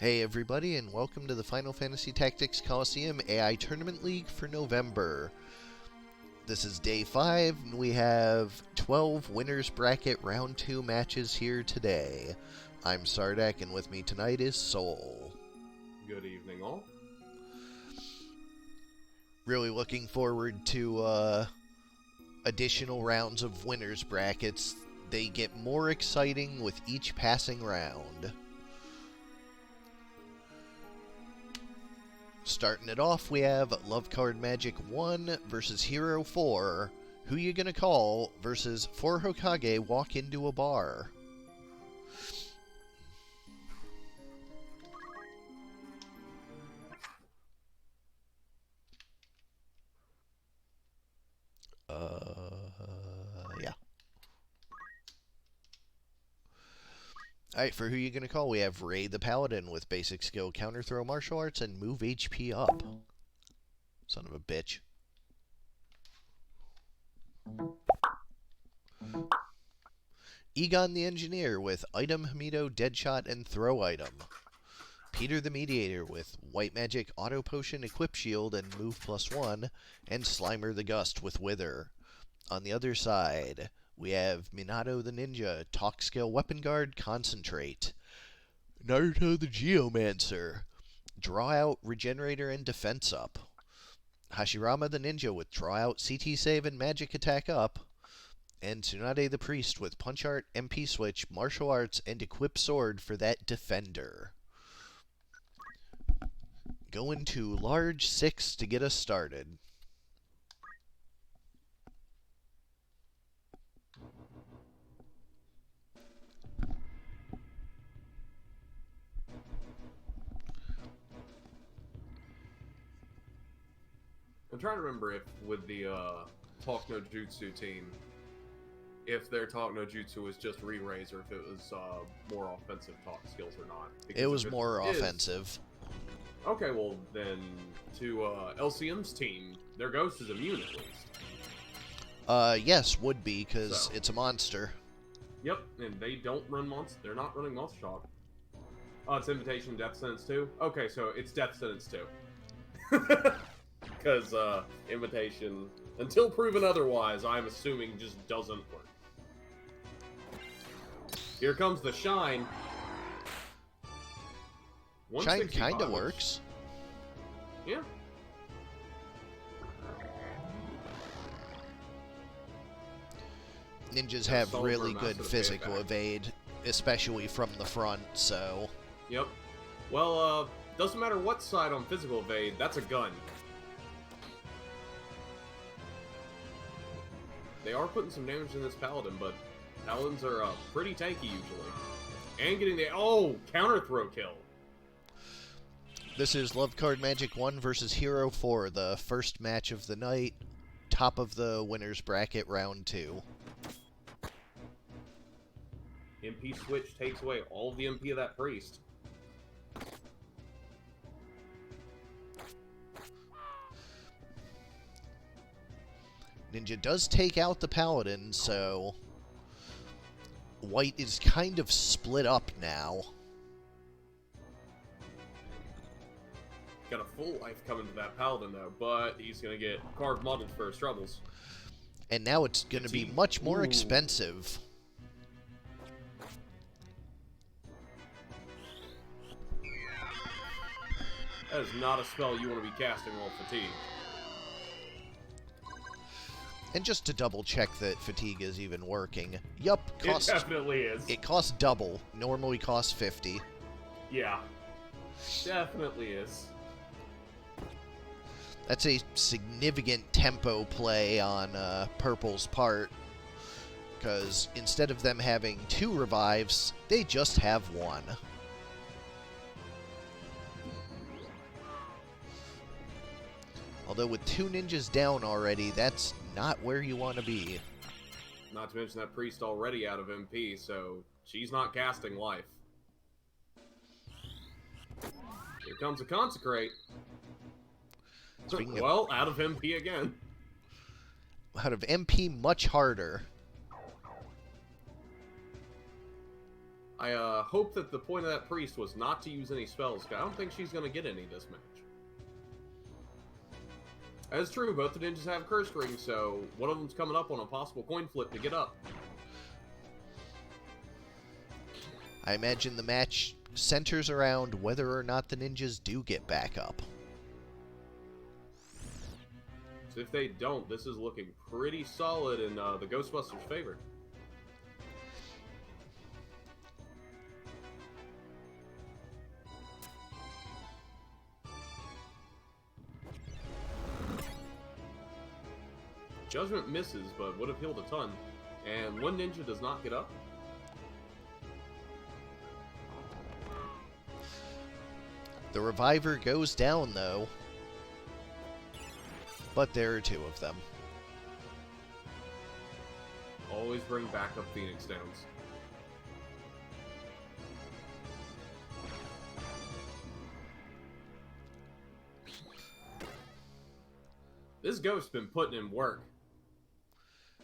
Hey everybody, and welcome to the Final Fantasy Tactics Colosseum AI Tournament League for November. This is day 5, and we have 12 Winners Bracket Round 2 matches here today. I'm Sardek, and with me tonight is Soul. Good evening, all. Really looking forward to additional rounds of Winners Brackets. They get more exciting with each passing round. Starting it off, we have Love Card Magic 1 versus Hero 4. Who you gonna call versus 4 Hokage walk into a bar? Yeah. Alright, for who you gonna call, we have Ray the Paladin with basic skill, counter throw martial arts, and move HP up. Son of a bitch. Egon the Engineer with item, Hamido, Deadshot, and throw item. Peter the Mediator with White Magic, Auto Potion, Equip Shield, and Move +1, and Slimer the Gust with Wither. On the other side, we have Minato the Ninja, Talk Skill, Weapon Guard, Concentrate. Naruto the Geomancer, Draw Out, Regenerator, and Defense up. Hashirama the Ninja with Draw Out, CT Save, and Magic Attack up. And Tsunade the Priest with Punch Art, MP Switch, Martial Arts, and Equip Sword for that Defender. Going to large 6 to get us started. I'm trying to remember if with the Talk No Jutsu team, if their Talk No Jutsu was just re-raise or if it was more offensive talk skills or not. It was more offensive. Okay, well then to LCM's team, their ghost is immune at least. Yes, would be, because it's a monster. Yep, and they don't run monster. They're not running Monster Shock. Oh, it's Invitation, Death Sentence 2? Okay, so it's Death Sentence 2. Because Invitation, until proven otherwise, I'm assuming just doesn't work. Here comes the Shine. Shine kinda works. Yeah. Ninjas have really good physical evade, especially from the front, so... Yep. Well, doesn't matter what side on physical evade, that's a gun. They are putting some damage in this Paladin, but Paladins are pretty tanky usually. And getting the... Oh! Counter throw kill! This is Love Card Magic 1 versus Hero 4, the first match of the night, top of the winner's bracket, round 2. MP switch takes away all of the MP of that priest. Ninja does take out the Paladin, so White is kind of split up now. Got a full life coming to that Paladin, though, but he's going to get carved muddled for his troubles. And now it's going to be much more expensive. That is not a spell you want to be casting while fatigued. And just to double check that fatigue is even working. Yup, it definitely is. It costs double. Normally costs 50. Yeah. Definitely is. That's a significant tempo play on Purple's part. Because instead of them having 2 revives, they just have 1. Although with 2 ninjas down already, that's not where you want to be. Not to mention that priest already out of MP, so she's not casting life. Here comes a Consecrate. Well, out of MP again. Out of MP, much harder. I hope that the point of that priest was not to use any spells, 'cause I don't think she's going to get any this match. That's true, both the ninjas have curse rings, so one of them's coming up on a possible coin flip to get up. I imagine the match centers around whether or not the ninjas do get back up. So if they don't, this is looking pretty solid in the Ghostbusters' favor. Judgment misses, but would have healed a ton. And one ninja does not get up. The reviver goes down, though. But there are two of them. Always bring backup Phoenix Downs. This ghost's been putting in work.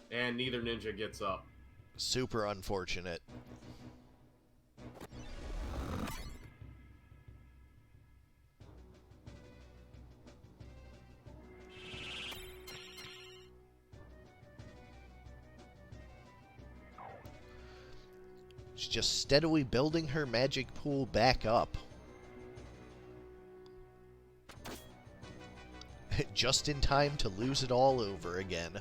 And neither ninja gets up. Super unfortunate. She's just steadily building her magic pool back up. Just in time to lose it all over again.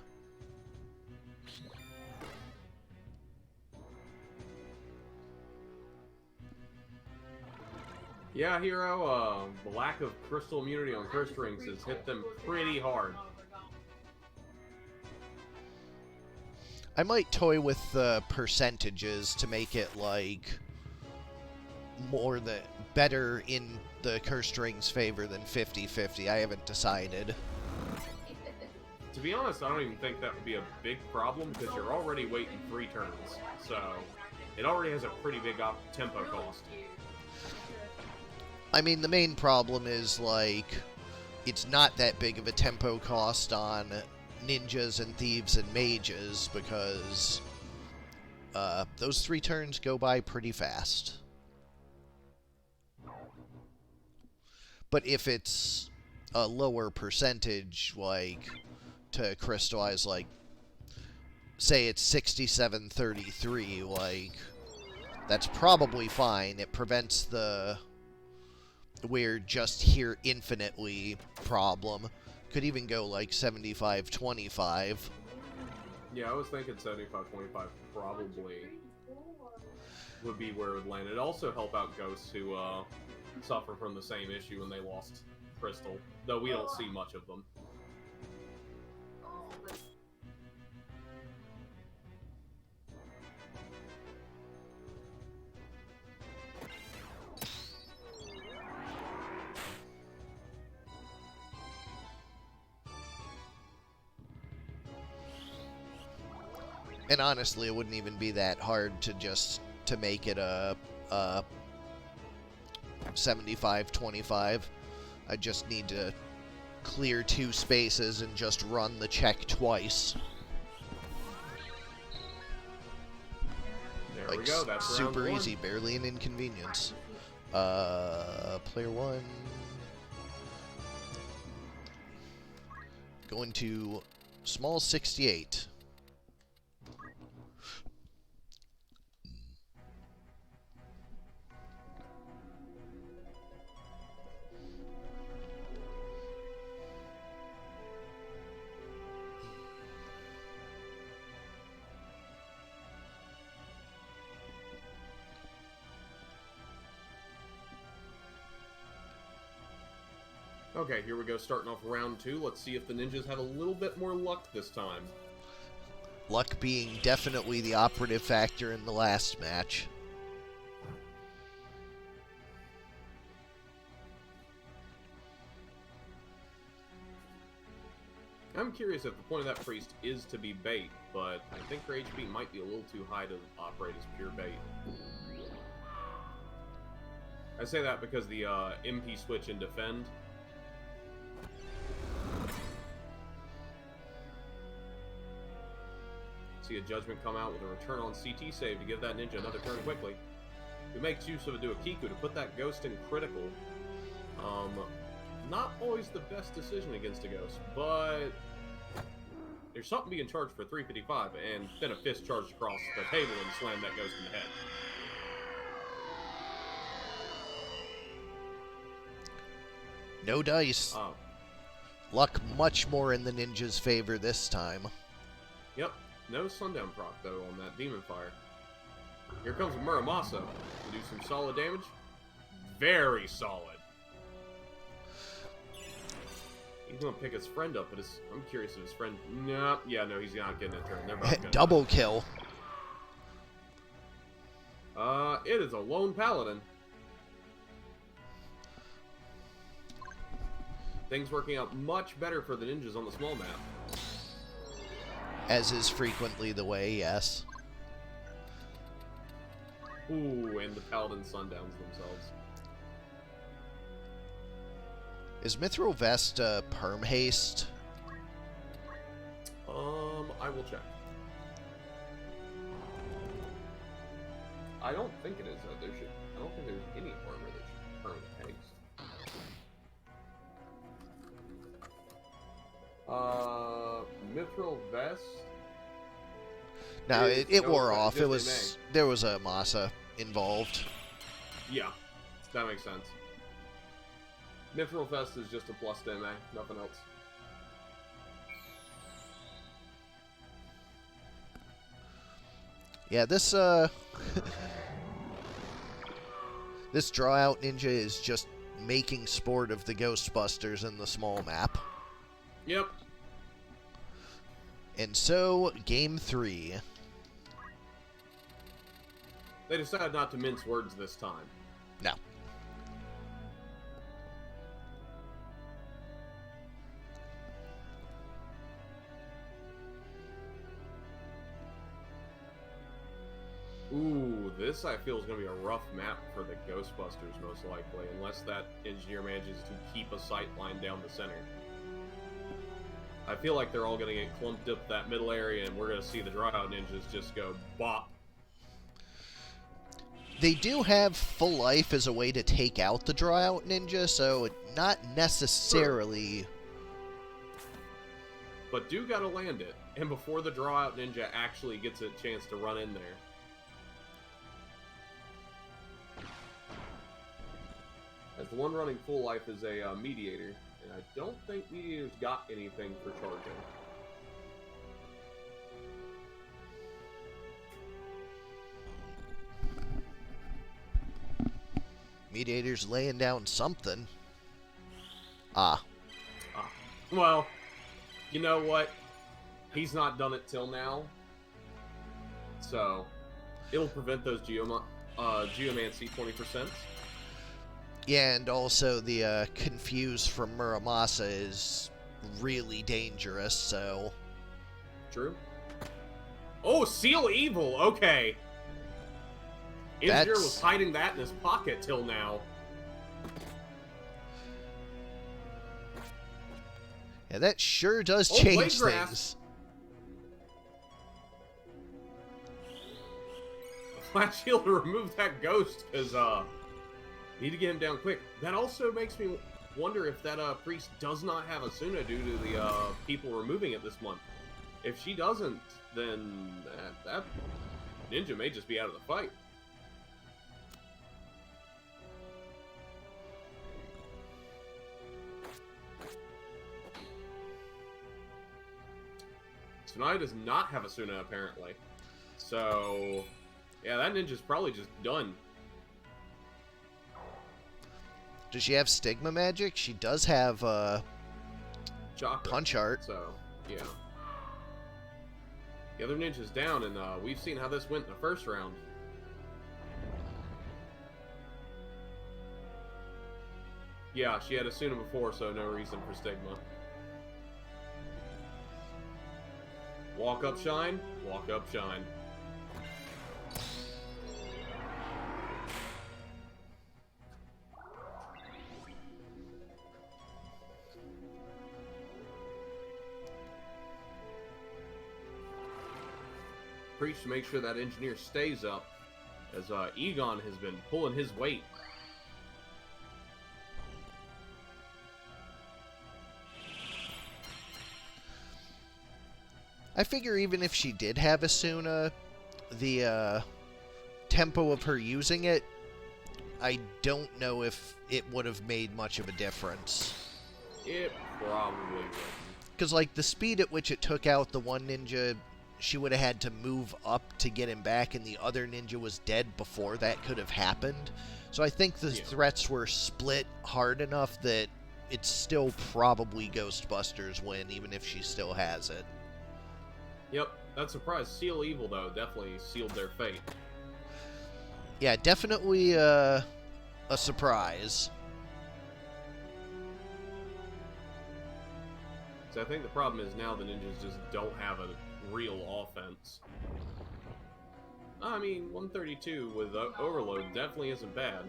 Yeah, Hero, the lack of crystal immunity on curse rings has hit them pretty hard. I might toy with the percentages to make it, like, better in the cursed ring's favor than 50-50. I haven't decided. To be honest, I don't even think that would be a big problem, because you're already waiting 3 turns. So, it already has a pretty big tempo cost. I mean, the main problem is, like, it's not that big of a tempo cost on ninjas and thieves and mages, because those 3 turns go by pretty fast. But if it's a lower percentage, like, to crystallize, like, say it's 67-33, like, that's probably fine. It prevents the we're just here infinitely problem. Could even go like 75-25. Yeah, I was thinking 75-25 probably would be where it would land. It'd also help out ghosts who suffer from the same issue when they lost Crystal, though we don't see much of them. And honestly, it wouldn't even be that hard to make it a 75-25. I just need to clear 2 spaces and just run the check twice. There we go, that's super round 1. easy, barely an inconvenience. Player 1. Going to small 68. Okay, here we go, starting off round 2. Let's see if the ninjas have a little bit more luck this time. Luck being definitely the operative factor in the last match. I'm curious if the point of that priest is to be bait, but I think her HP might be a little too high to operate as pure bait. I say that because the MP switch and defend. See a judgment come out with a return on CT save to give that ninja another turn quickly. who makes use of a Duokiku to put that ghost in critical. Not always the best decision against a ghost, but there's something being charged for 355, and then a fist charged across the table and slammed that ghost in the head. No dice. Luck much more in the ninja's favor this time. Yep, no sundown proc though on that demon fire. Here comes Muramasa to do some solid damage. Very solid. He's gonna pick his friend up, but I'm curious if his friend. No, he's not getting a turn. They're both gonna Double kill. It is a lone paladin. Things working out much better for the ninjas on the small map. As is frequently the way, yes. Ooh, and the paladin sundowns themselves. Is Mithril Vest perm haste? I will check. I don't think it is. I don't think there's any armor that should perm haste. Mithril Vest. No, it wore off. There was a Masa involved. Yeah, that makes sense. Mithril Vest is just a plus to MA, nothing else. Yeah, this this draw out ninja is just making sport of the Ghostbusters in the small map. Yep. And so, game 3. They decided not to mince words this time. No. Ooh, this I feel is going to be a rough map for the Ghostbusters, most likely, unless that engineer manages to keep a sight line down the center. I feel like they're all going to get clumped up that middle area, and we're going to see the Draw-Out Ninjas just go bop. They do have full life as a way to take out the Draw-Out Ninja, so not necessarily... Sure. But do got to land it, and before the Draw-Out Ninja actually gets a chance to run in there. As the one running full life is a Mediator, and I don't think Mediator's got anything for charging. Mediator's laying down something. Ah. Well, you know what? He's not done it till now. So, it'll prevent those Geomancy 20%. Yeah, and also the Confuse from Muramasa is really dangerous, so... True. Oh, Seal Evil! Okay. Engineer was hiding that in his pocket till now. Yeah, that sure does change Blade things. Flat Shield to remove that ghost, because, need to get him down quick. That also makes me wonder if that priest does not have Asuna due to the people removing it this month. If she doesn't, then that ninja may just be out of the fight. Tsunai does not have Asuna apparently. So, yeah, that ninja's probably just done. Does she have Stigma Magic? She does have Chakra. Punch Art. So, yeah. The other ninja's down, and we've seen how this went in the first round. Yeah, she had Asuna before, so no reason for Stigma. Walk up, shine. Walk up, shine. Preach to make sure that engineer stays up, As Egon has been pulling his weight. I figure even if she did have Asuna, the tempo of her using it, I don't know if it would have made much of a difference. It probably wouldn't. Because, like, the speed at which it took out the one ninja, she would have had to move up to get him back, and the other ninja was dead before that could have happened. So I think the threats were split hard enough that it's still probably Ghostbusters win, even if she still has it. Yep, that surprise. Seal Evil, though, definitely sealed their fate. Yeah, definitely a surprise. So I think the problem is now the ninjas just don't have a real offense. I mean, 132 with Overload definitely isn't bad.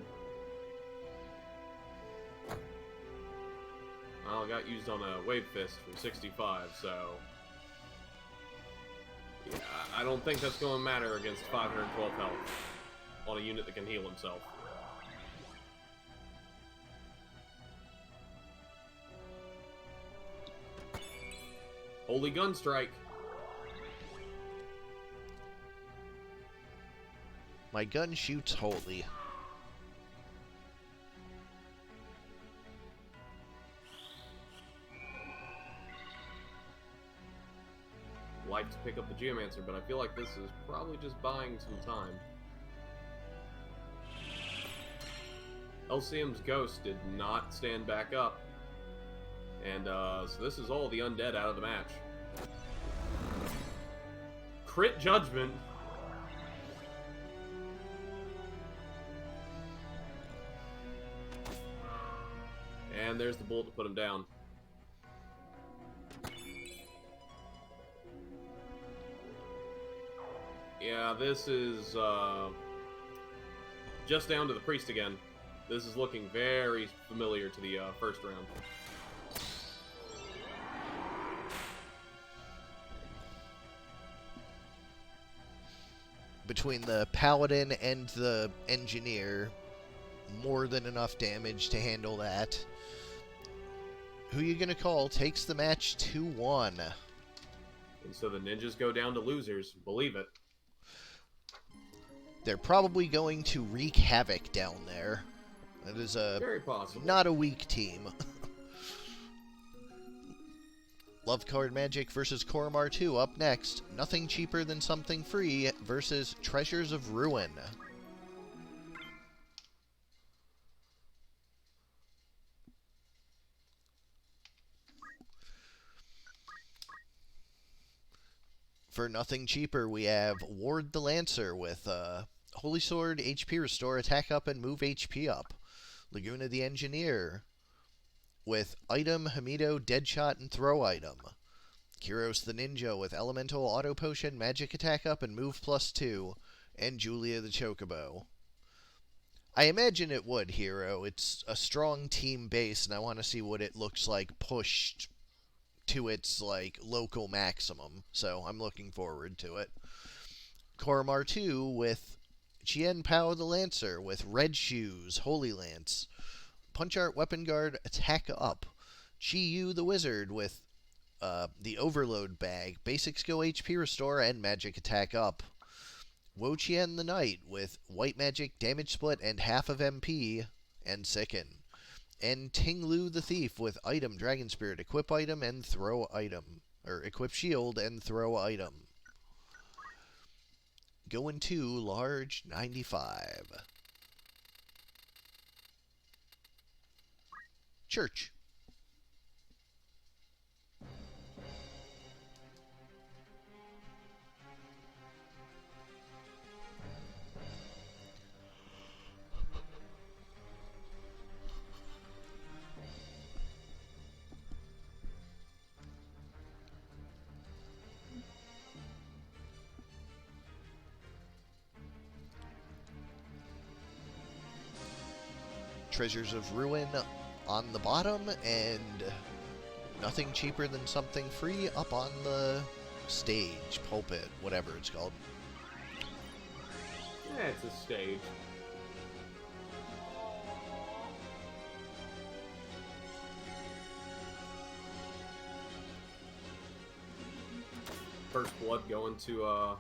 Well, it got used on a Wave Fist from 65, so... yeah, I don't think that's going to matter against 512 health on a unit that can heal himself. Holy Gun Strike. My gun shoots holy. Like to pick up the Geomancer, but I feel like this is probably just buying some time. Colosseum's Ghost did not stand back up. And so this is all the undead out of the match. Crit Judgment. And there's the bullet to put him down. Yeah, this is just down to the priest again. This is looking very familiar to the first round. Between the paladin and the engineer, more than enough damage to handle that. Who you gonna call takes the match 2-1. And so the ninjas go down to losers. Believe it. They're probably going to wreak havoc down there. That is very possible. Not a weak team. Love Card Magic versus Korremar 2 up next. Nothing cheaper than something free versus Treasures of Ruin. For nothing cheaper, we have Ward the Lancer with Holy Sword, HP Restore, Attack Up, and Move HP Up. Laguna the Engineer with Item, Hamido, Deadshot, and Throw Item. Kyros the Ninja with Elemental, Auto Potion, Magic Attack Up, and Move +2. And Julia the Chocobo. I imagine it would, Hero. It's a strong team base, and I want to see what it looks like pushed to its, like, local maximum. So I'm looking forward to it. Korremar 2 with Chien Pao the Lancer with Red Shoes, Holy Lance. Punch Art Weapon Guard, Attack Up. Chi Yu the Wizard with the Overload Bag, Basic Skill HP Restore, and Magic Attack Up. Wo Chien the Knight with White Magic, Damage Split, and half of MP, and Sicken. And Ting Lu the Thief with Item, Dragon Spirit, Equip Item, and Throw Item. Or Equip Shield and Throw Item. Going to large 95. Church. Treasures of Ruin on the bottom, and nothing cheaper than something free up on the stage, pulpit, whatever it's called. It's a stage. First blood going to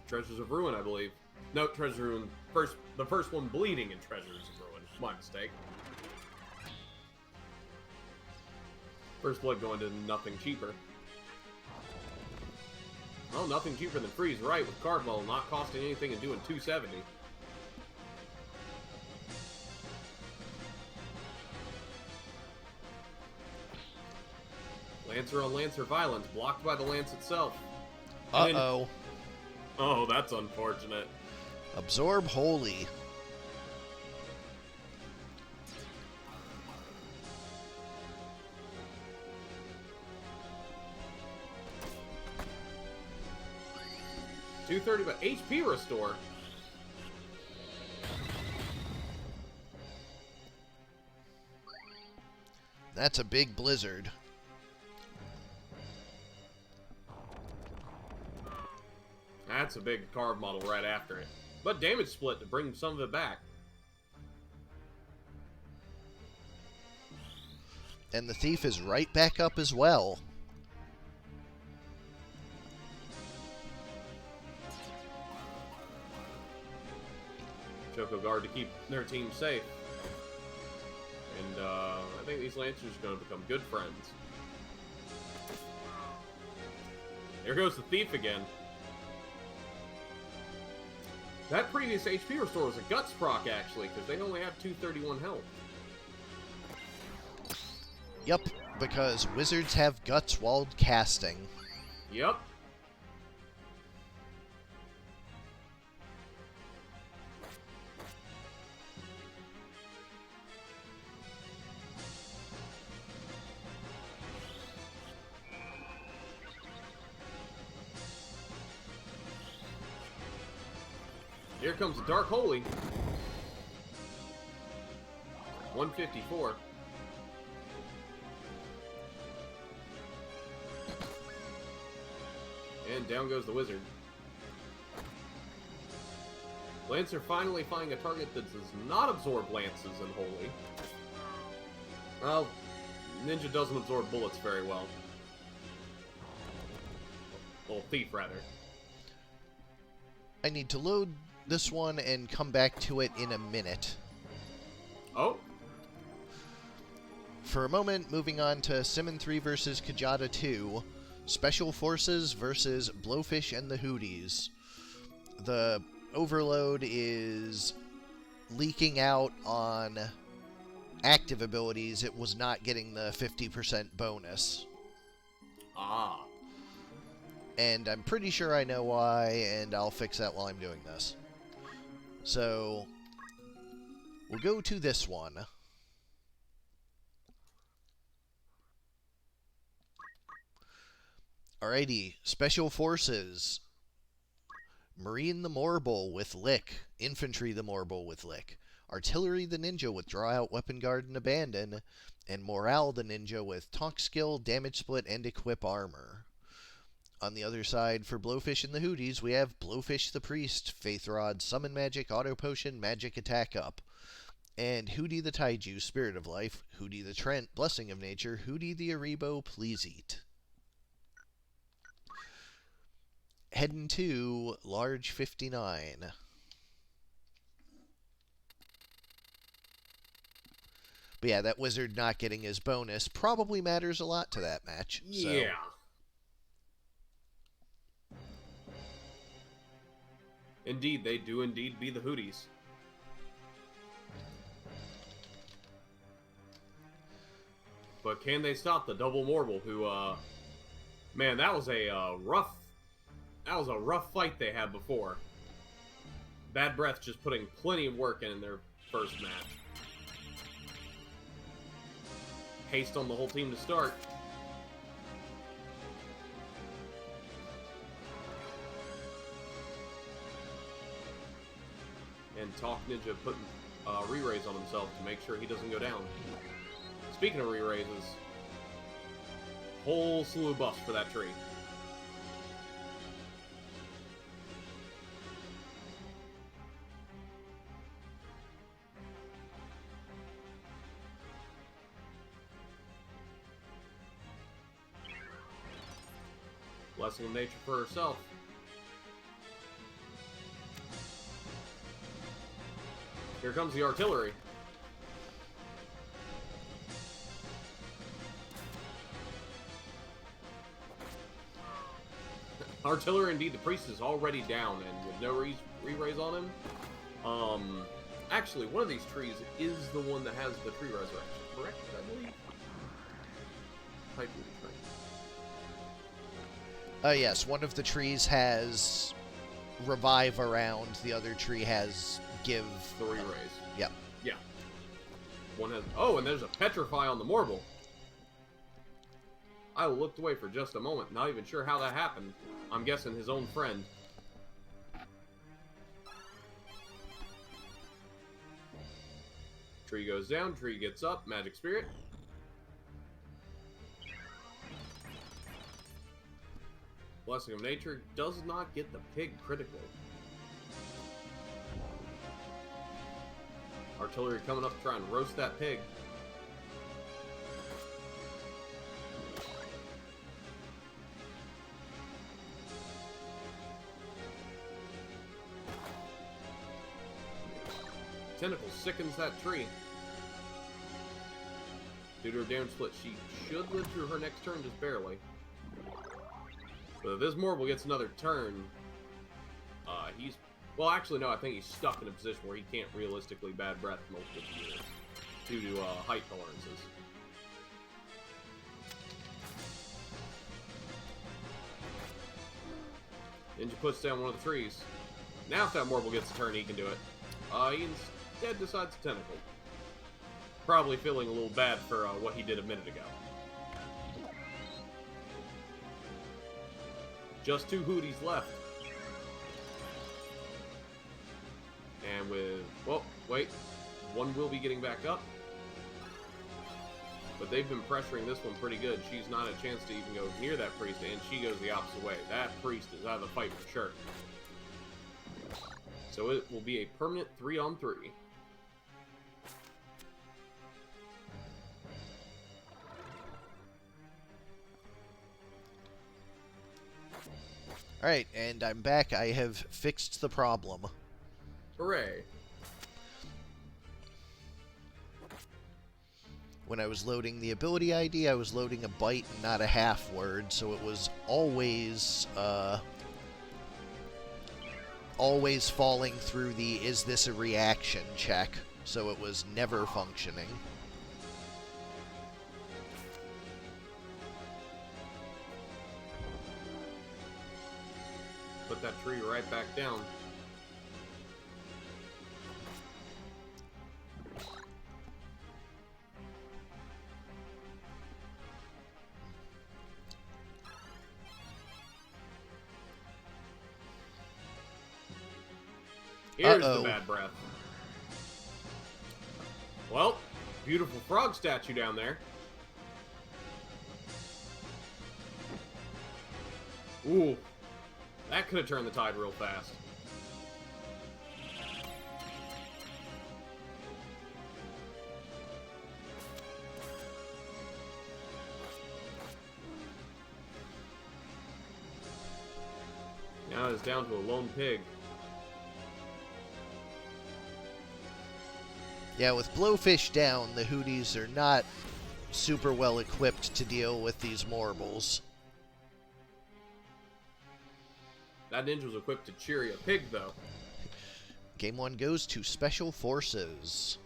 Treasures of Ruin, I believe. No, Treasures of Ruin. The first one bleeding in Treasures of Ruin. My mistake. First blood going to Nothing Cheaper. Well, nothing cheaper than Freeze right with Cardwell not costing anything and doing 270. Lancer on Lancer violence, blocked by the lance itself. Uh-oh. Oh, that's unfortunate. Absorb Holy. $230, but HP restore. That's a big blizzard. That's a big card model right after it. But damage split to bring some of it back. And the thief is right back up as well. Choco Guard to keep their team safe. And I think these Lancers are going to become good friends. There goes the Thief again. That previous HP restore was a Guts proc, actually, because they only have 231 health. Yep, because wizards have Guts while casting. Yep. Here comes the Dark Holy. 154. And down goes the Wizard. Lancer finally finding a target that does not absorb lances and Holy. Well, Ninja doesn't absorb bullets very well. Well, Thief, rather. I need to load this one and come back to it in a minute. Oh. For a moment, moving on to Simmon 3 versus Kjata 2. Special Forces versus Blowfish and the Hooties. The overload is leaking out on active abilities. It was not getting the 50% bonus. Ah. And I'm pretty sure I know why, and I'll fix that while I'm doing this. So, we'll go to this one. Alrighty, Special Forces. Marine the Morble with Lick. Infantry the Morble with Lick. Artillery the Ninja with Draw Out, Weapon Guard, and Abandon. And Morale the Ninja with Talk Skill, Damage Split, and Equip Armor. On the other side, for Blowfish and the Hooties, we have Blowfish the Priest, Faith Rod, Summon Magic, Auto Potion, Magic Attack Up. And Hootie the Taiju, Spirit of Life, Hootie the Trent, Blessing of Nature, Hootie the Aribo, Please Eat. Heading to Large 59. But yeah, that wizard not getting his bonus probably matters a lot to that match. So. Yeah. Indeed, they do indeed be the Hooties. But can they stop the Double Morble who, man, that was a rough fight they had before. Bad Breath just putting plenty of work in their first match. Haste on the whole team to start. And Talk Ninja putting re-raise on himself to make sure he doesn't go down. Speaking of re-raises, whole slew of buffs for that tree. Blessing of nature for herself. Here comes the artillery. Artillery, indeed. The priest is already down, and with no re-raise on him. Actually, one of these trees is the one that has the tree resurrection, correct? I believe. Type of the tree. Yes, one of the trees has revive around, the other tree has give... The re-raise. Yep. Yeah. One has... Oh, and there's a petrify on the marble. I looked away for just a moment, not even sure how that happened. I'm guessing his own friend. Tree goes down, tree gets up, magic spirit. Blessing of nature does not get the pig critically. Artillery coming up to try and roast that pig. Tentacle sickens that tree. Due to her damage split, she should live through her next turn just barely. But if this Morble gets another turn, he's... Well, actually, no, I think he's stuck in a position where he can't realistically bad breath multiple units due to height tolerances. Ninja puts down one of the trees. Now if that Morble gets a turn, he can do it. He instead decides to tentacle. Probably feeling a little bad for what he did a minute ago. Just 2 hooties left. And with... Well, wait. One will be getting back up. But they've been pressuring this one pretty good. She's not a chance to even go near that priest, and she goes the opposite way. That priest is out of the fight for sure. So it will be a permanent 3-on-3. Alright, and I'm back. I have fixed the problem. Hooray. When I was loading the ability ID, I was loading a byte and not a half word, so it was always falling through the is this a reaction check, so it was never functioning. Put that tree right back down. Here's the bad breath. Well, beautiful frog statue down there. Ooh. That could have turned the tide real fast. Now it's down to a lone pig. Yeah, with Blowfish down, the Hooties are not super well equipped to deal with these Morbles. That ninja was equipped to cheery a pig, though. Game 1 goes to Special Forces.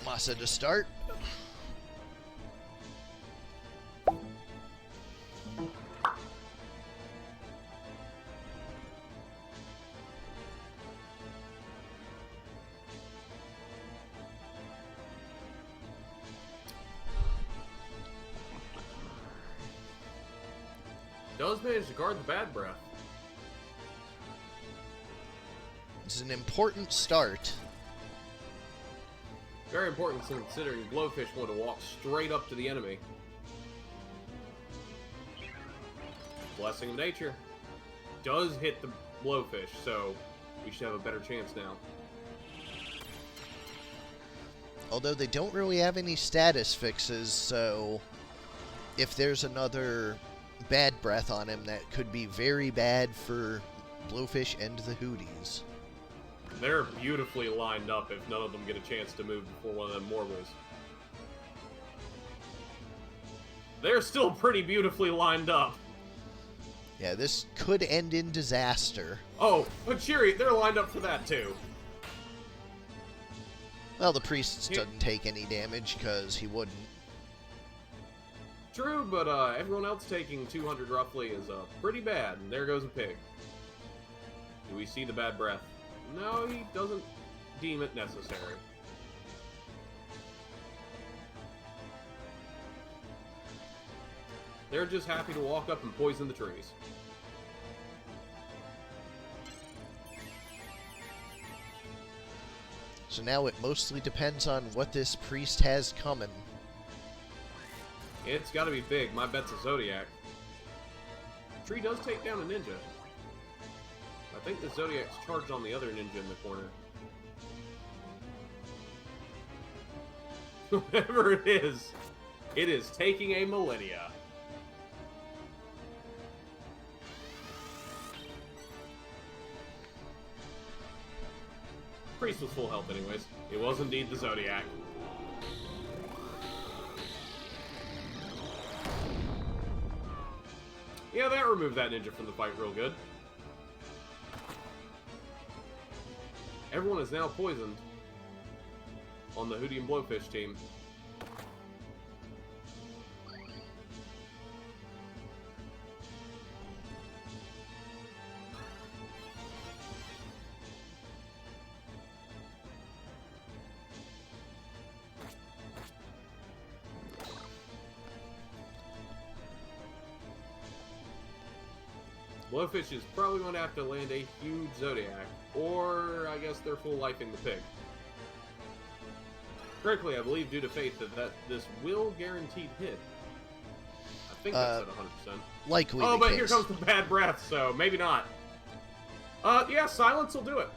Masa to start. Does manage to guard the bad breath. is an important start. Very important considering Blowfish want to walk straight up to the enemy. Blessing of Nature does hit the Blowfish, so we should have a better chance now. Although they don't really have any status fixes, so if there's another bad breath on him, that could be very bad for Blowfish and the Hooties. They're beautifully lined up if none of them get a chance to move before one of them Morbles. They're still pretty beautifully lined up. Yeah, this could end in disaster. Oh, but Cheery, they're lined up for that too. Well, the priest doesn't take any damage, because he wouldn't. True, but everyone else taking 200 roughly is pretty bad, and there goes a pig. Do we see the bad breath? No, he doesn't deem it necessary. They're just happy to walk up and poison the trees. So now it mostly depends on what this priest has coming. It's gotta be big. My bet's a Zodiac. Tree does take down a ninja. I think the Zodiac's charged on the other ninja in the corner. Whatever it is taking a millennia. Priest was full health anyways. It was indeed the Zodiac. Yeah, that removed that ninja from the fight real good. Everyone is now poisoned on the Hootie and Blowfish team. Blowfish is probably going to have to land a huge Zodiac, or I guess they're full lifing the pig. Correctly, I believe due to fate that this will guaranteed hit. I think that's at 100%. Likely. Oh, but here comes the bad breath, so maybe not. Yeah, silence will do it.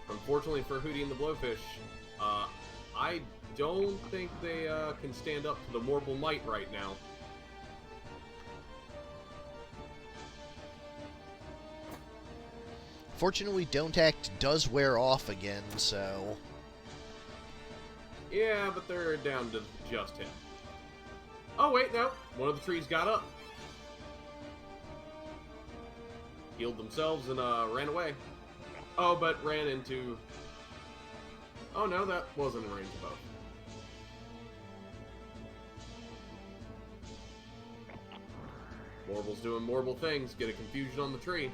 Unfortunately for Hootie and the Blowfish, I don't think they can stand up to the Morble Might right now. Fortunately, Don't Act does wear off again, so... Yeah, but they're down to just him. Oh, wait, no. One of the trees got up. Healed themselves and ran away. Oh, but ran into... Oh, no, that wasn't in range of both. Morble's doing Morble things. Get a confusion on the tree.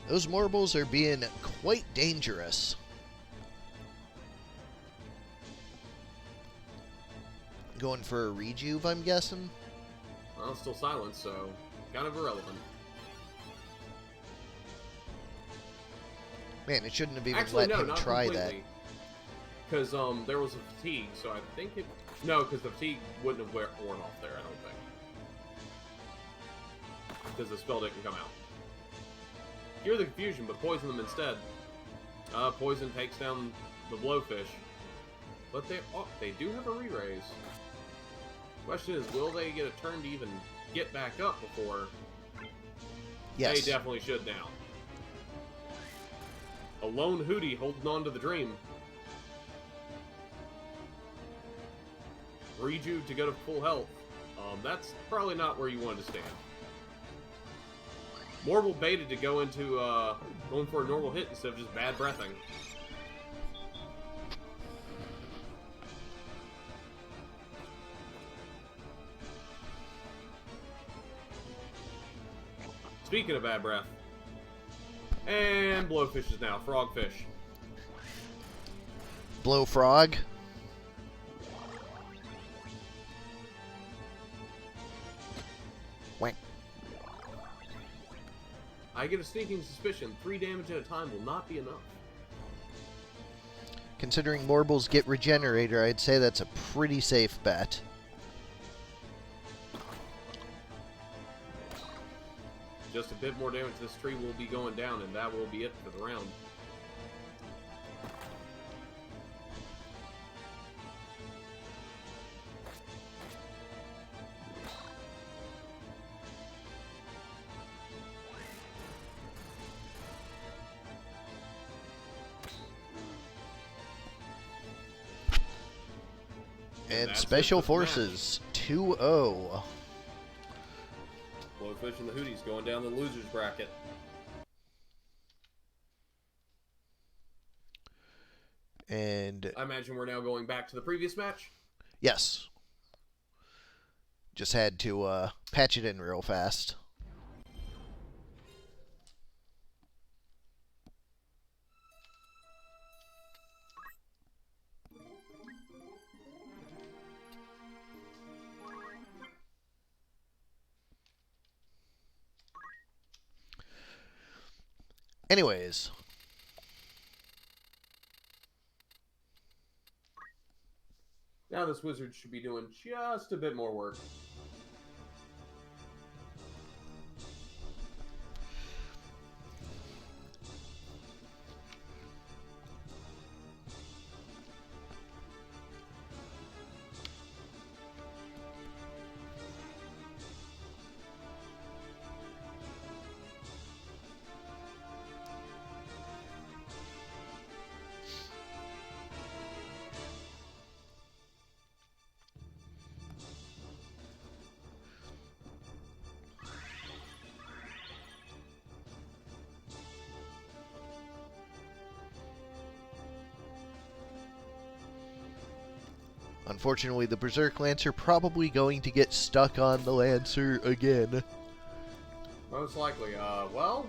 Those Morbles are being quite dangerous. Going for a rejuve, I'm guessing? Well, it's still silent, so kind of irrelevant. Man, it shouldn't have even Actually, let no, him not try completely. Because there was a fatigue, so I think it... No, because the fatigue wouldn't have worn off there, I don't think. Because the spell didn't come out. Cure the confusion, but poison them instead. Poison takes down the Blowfish. But they do have a re-raise. Question is, will they get a turn to even get back up before? Yes. They definitely should now. A lone Hootie holding on to the dream. Rejuve to go to full health. That's probably not where you wanted to stand. Morble baited to go into going for a normal hit instead of just bad breathing. Speaking of bad breath. And Blowfish is now Frogfish. Blow Frog. I get a sneaking suspicion 3 damage at a time will not be enough. Considering Morbals get Regenerator, I'd say that's a pretty safe bet. Just a bit more damage, this tree will be going down, and that will be it for the round. And Special Forces, 2-0. Blowfish and the Hooties going down the loser's bracket. And I imagine we're now going back to the previous match. yes. Just had to patch it in real fast. Anyways. Now this wizard should be doing just a bit more work. Unfortunately, the Berserk Lancer probably going to get stuck on the Lancer again. Most likely. Well,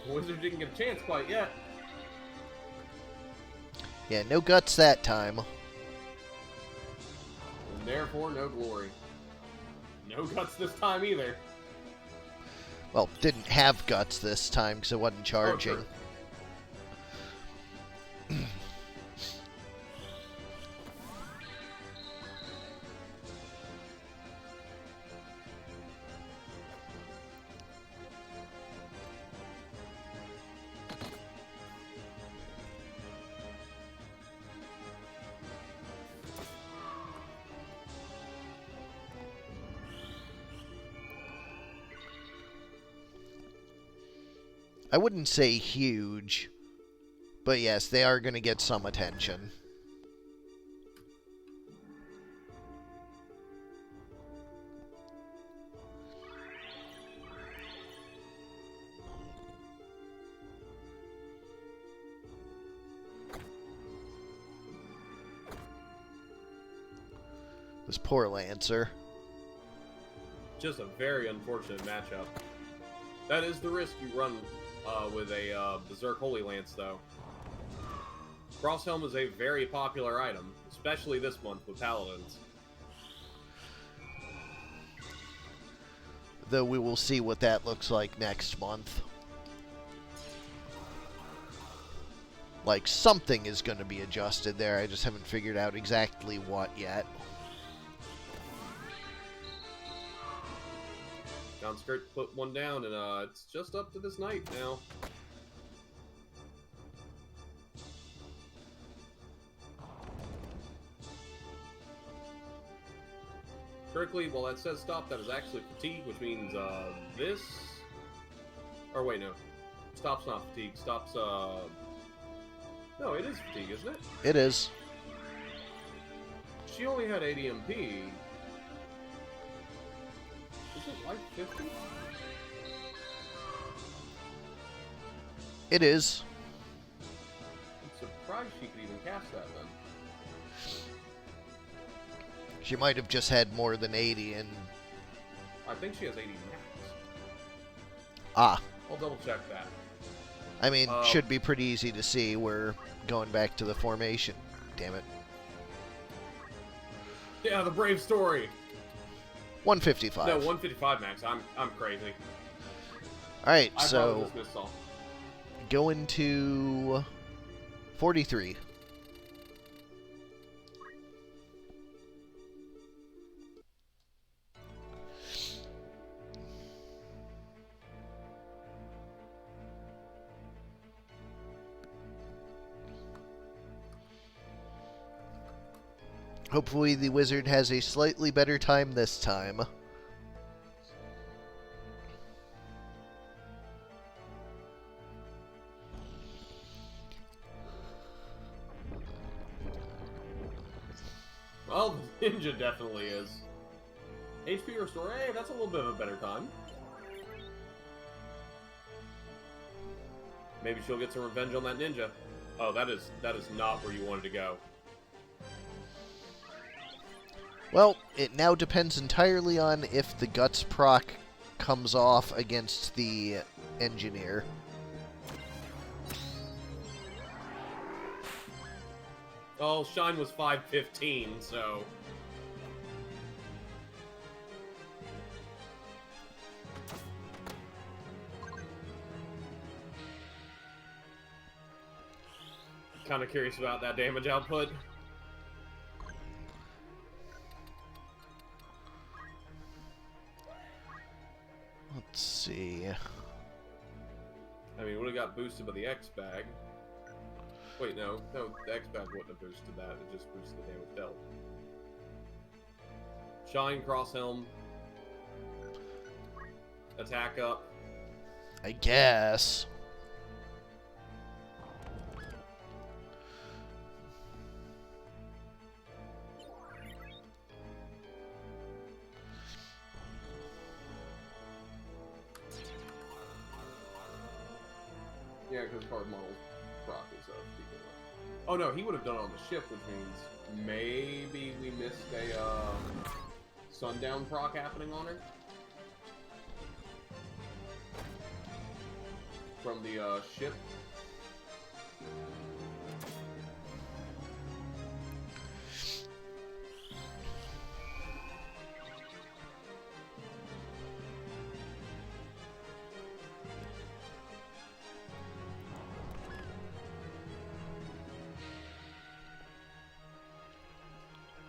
the wizard didn't get a chance quite yet. Yeah, no guts that time. And therefore, no glory. No guts this time either. Well, didn't have guts this time because it wasn't charging. Oh, sure. I wouldn't say huge, but yes, they are going to get some attention. This poor Lancer. Just a very unfortunate matchup. That is the risk you run with a Berserk Holy Lance, though. Crosshelm is a very popular item, especially this month with Paladins. Though we will see what that looks like next month. Like, something is going to be adjusted there. I just haven't figured out exactly what yet. Downskirt put one down, and it's just up to this knight now. Critically, well, that says stop. That is actually fatigue, which means this. Or wait, no. Stop's not fatigue. Stop's no, it is fatigue, isn't it? It is. She only had 80 MP. Is it like 50? It is. I'm surprised she could even cast that then. She might have just had more than 80 and... I think she has 80 max. Ah. I'll double check that. I mean, should be pretty easy to see. We're going back to the formation. Damn it. Yeah, the brave story. 155. No, 155 max. I'm crazy. Alright, I so probably just missed all. going to 43. Hopefully the wizard has a slightly better time this time. Well, the ninja definitely is. HP restore, hey, that's a little bit of a better time. Maybe she'll get some revenge on that ninja. Oh, that is not where you wanted to go. Well, it now depends entirely on if the Guts proc comes off against the Engineer. Oh, Shine was 515, so... Kind of curious about that damage output. Let's see. I mean, would have got boosted by the X bag. Wait, no, the X bag wouldn't have boosted that. It just boosted the damage dealt. Shine, cross helm, attack up. I guess. Yeah, because card model proc is people. Oh no, he would have done it on the ship, which means maybe we missed a sundown proc happening on her from the ship.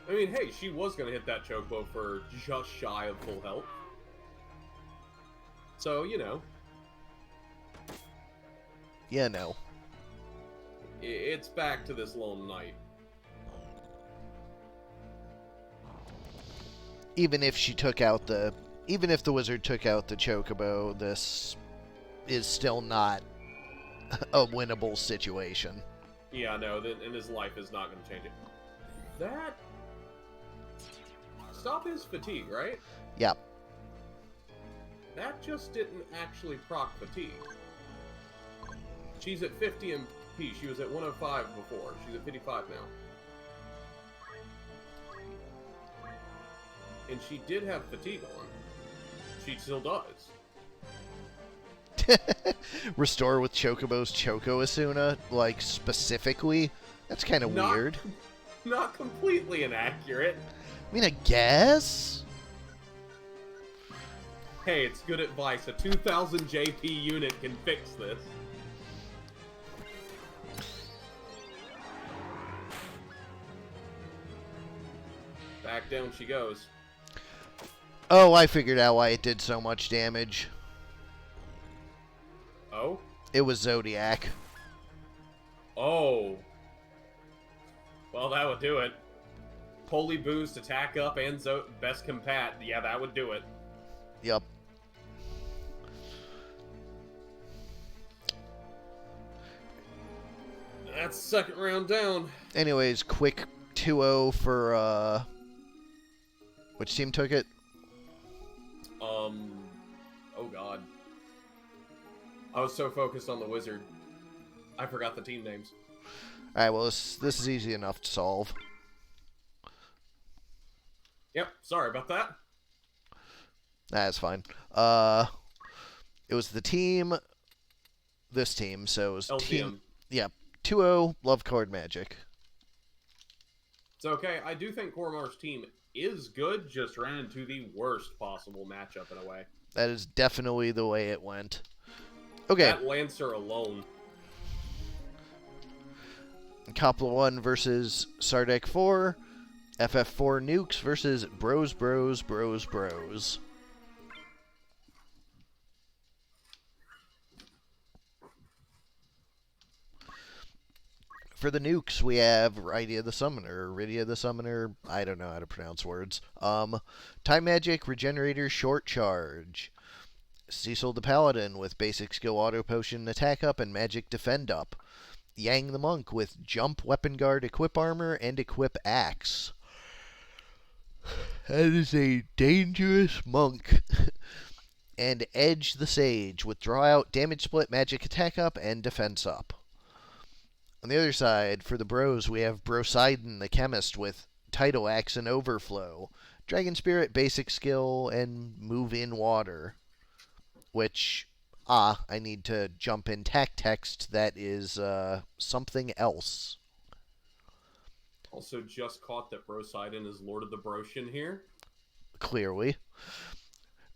I mean, hey, she was going to hit that chokebo for just shy of full health. So, you know. Yeah, no. It's back to this lone knight. Even if she took out the... Even if the wizard took out the chocobo, this is still not a winnable situation. Yeah, no, and his life is not going to change it. That... Stop his fatigue, right? Yep. That just didn't actually proc fatigue. She's at 50 MP. She was at 105 before. She's at 55 now. And she did have fatigue on. She still does. Restore with Chocobo's Choco Asuna, like, specifically? That's kind of weird. Not completely inaccurate. I mean, I guess? Hey, it's good advice. A 2000 JP unit can fix this. Back down she goes. Oh, I figured out why it did so much damage. Oh? It was Zodiac. Oh. Well, that would do it. Holy boost, attack up, and best compat. Yeah, that would do it. Yup. That's second round down. Anyways, quick 2-0 for, which team took it? Oh god. I was so focused on the wizard. I forgot the team names. Alright, well, this is easy enough to solve. Yep, sorry about that. That's fine. It was the team, this team, so it was LTM. team, yeah, 2-0, Love Card Magic. It's okay. I do think Korremar's team is good, just ran into the worst possible matchup in a way. That is definitely the way it went. Okay. That Lancer alone. Coppola 1 versus Sardek 4. FF4 nukes versus Bros, Bros, Bros, Bros. For the nukes, we have Rydia the Summoner, Rydia the Summoner, I don't know how to pronounce words. Time Magic, Regenerator, Short Charge. Cecil the Paladin with Basic Skill Auto Potion, Attack Up, and Magic Defend Up. Yang the Monk with Jump, Weapon Guard, Equip Armor, and Equip Axe. That is a dangerous monk. And Edge the Sage with Draw Out, Damage Split, Magic Attack Up, and Defense Up. On the other side, for the bros, we have Brosidon the Chemist with Tidal Axe and Overflow, Dragon Spirit, Basic Skill, and Move in Water. Which, I need to jump in text. That is something else. Also just caught that Brosidon is Lord of the Broshin here. Clearly.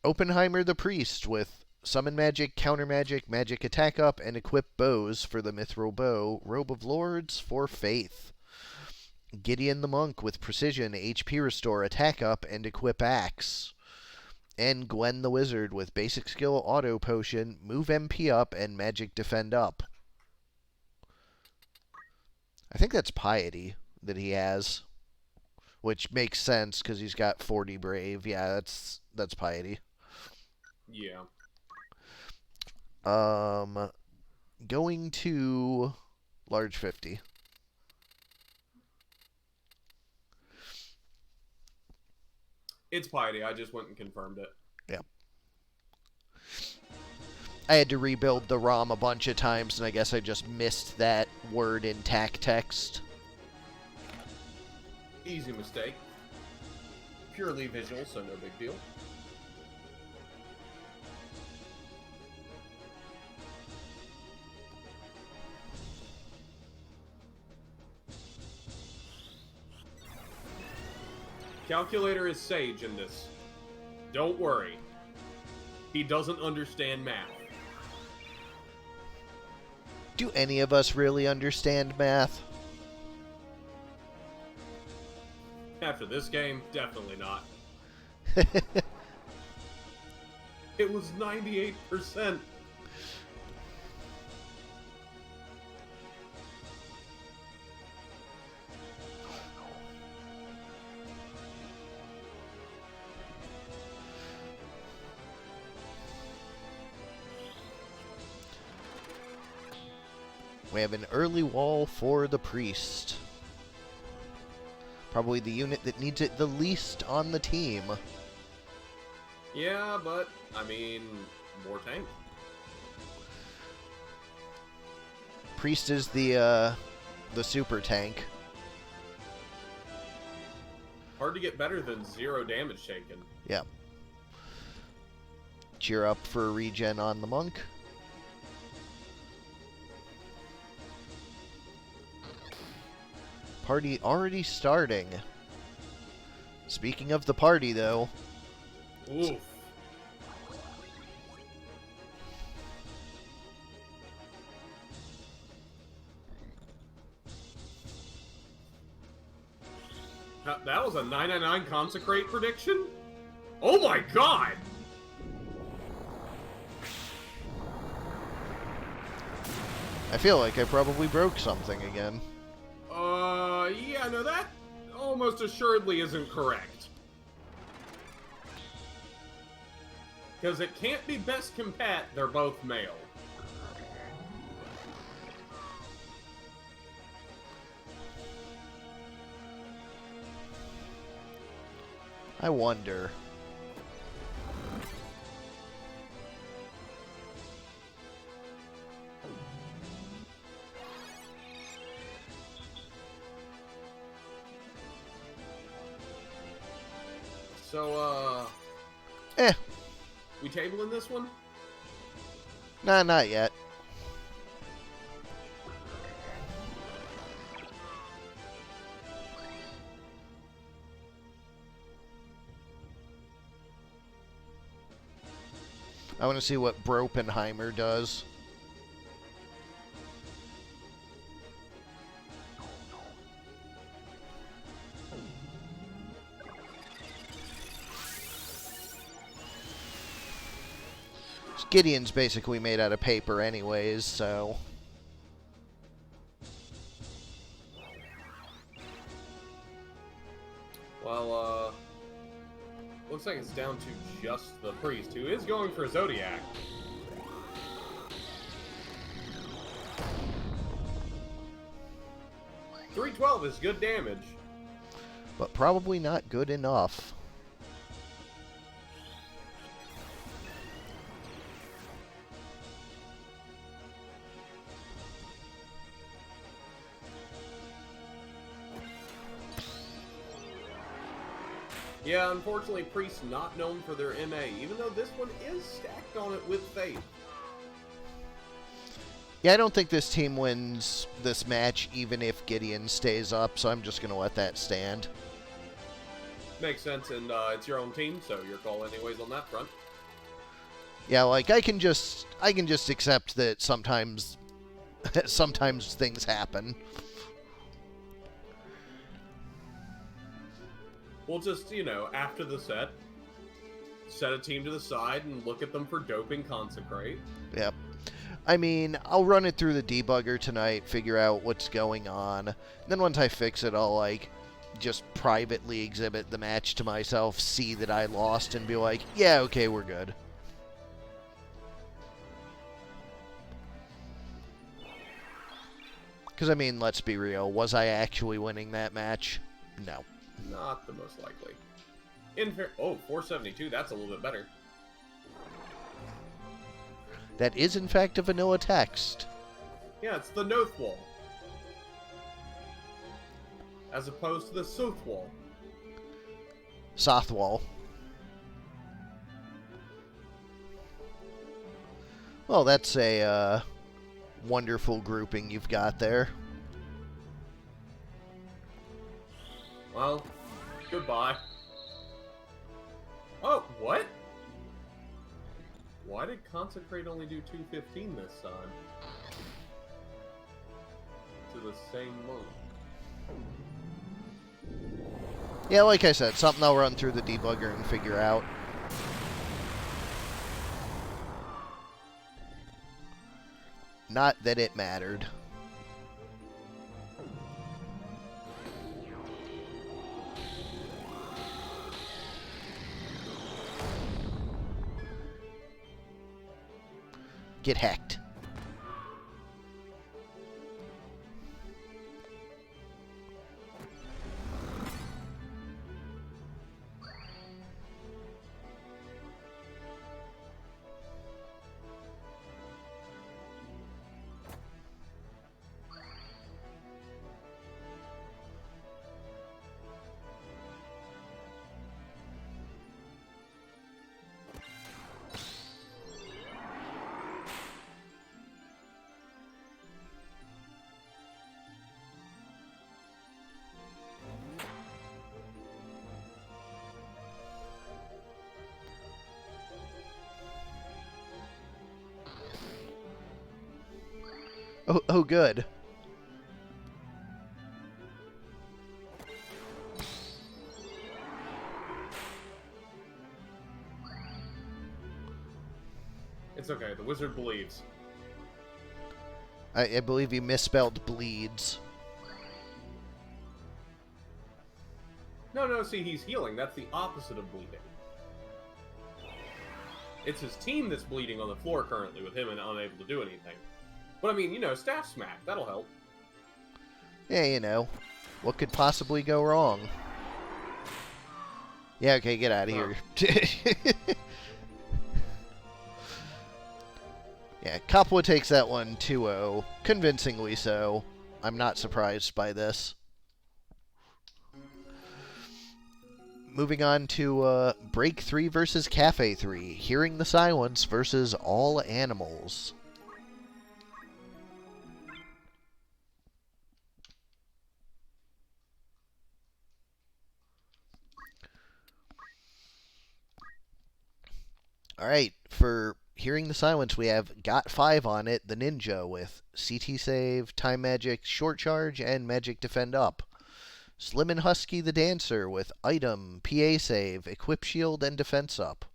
Oppenheimer the Priest with Summon Magic, Counter Magic, Magic Attack Up, and Equip Bows for the Mithril Bow. Robe of Lords for Faith. Gideon the Monk with Precision, HP Restore, Attack Up, and Equip Axe. And Gwen the Wizard with Basic Skill, Auto Potion, Move MP Up, and Magic Defend Up. I think that's Piety that he has, which makes sense because he's got 40 Brave. Yeah, that's Piety. Yeah. Going to large 50. It's Piety. I just went and confirmed it. Yeah. I had to rebuild the ROM a bunch of times, and I guess I just missed that word in TAC text. Easy mistake. Purely visual, so no big deal. Calculator is sage in this. Don't worry. He doesn't understand math. Do any of us really understand math? After this game, definitely not. It was 98%. We have an early wall for the priest. Probably the unit that needs it the least on the team. Yeah, but, I mean, more tank. Priest is the super tank. Hard to get better than 0 damage taken. Yeah. Cheer up for regen on the monk. Party already starting. Speaking of the party, though. Oof. That was a 999 Consecrate prediction? Oh my god! I feel like I probably broke something again. Yeah, no, that almost assuredly isn't correct. Because it can't be best compat, they're both male. I wonder. So, we tabling this one? Nah, not yet. I want to see what Bropenheimer does. Gideon's basically made out of paper anyways, so... Well, looks like it's down to just the priest, who is going for Zodiac. $312 is good damage. But probably not good enough. Yeah, unfortunately, Priest's not known for their MA, even though this one is stacked on it with Faith. Yeah, I don't think this team wins this match, even if Gideon stays up, so I'm just going to let that stand. Makes sense, and it's your own team, so your call anyways on that front. Yeah, like, I can just accept that sometimes things happen. We'll just, you know, after the set a team to the side and look at them for doping Consecrate. Yep. I mean, I'll run it through the debugger tonight, figure out what's going on. And then once I fix it, I'll, like, just privately exhibit the match to myself, see that I lost, and be like, yeah, okay, we're good. Because, I mean, let's be real. Was I actually winning that match? No. Not the most likely. Oh, 472, that's a little bit better. That is, in fact, a vanilla text. Yeah, it's the Noth Wall. As opposed to the Soth Wall. Sothwall. Well, that's a wonderful grouping you've got there. Well, goodbye. Oh, what? Why did Consecrate only do 215 this time? To the same monk. Yeah, like I said, something I'll run through the debugger and figure out. Not that it mattered. Get hacked. Oh, good. It's okay, the wizard believes. I believe you misspelled bleeds. No, see, he's healing. That's the opposite of bleeding. It's his team that's bleeding on the floor currently with him and unable to do anything. But, I mean, you know, staff smack. That'll help. Yeah, you know. What could possibly go wrong? Yeah, okay, get out of here. Yeah, Coppola takes that one 2-0. Convincingly so. I'm not surprised by this. Moving on to Break 3 versus Kaffe 3. Hearing the Silence versus All Animals. Alright, for Hearing the Silence, we have Got 5 on it, the Ninja, with CT Save, Time Magic, Short Charge, and Magic Defend Up. Slim and Husky the Dancer with Item, PA Save, Equip Shield, and Defense Up.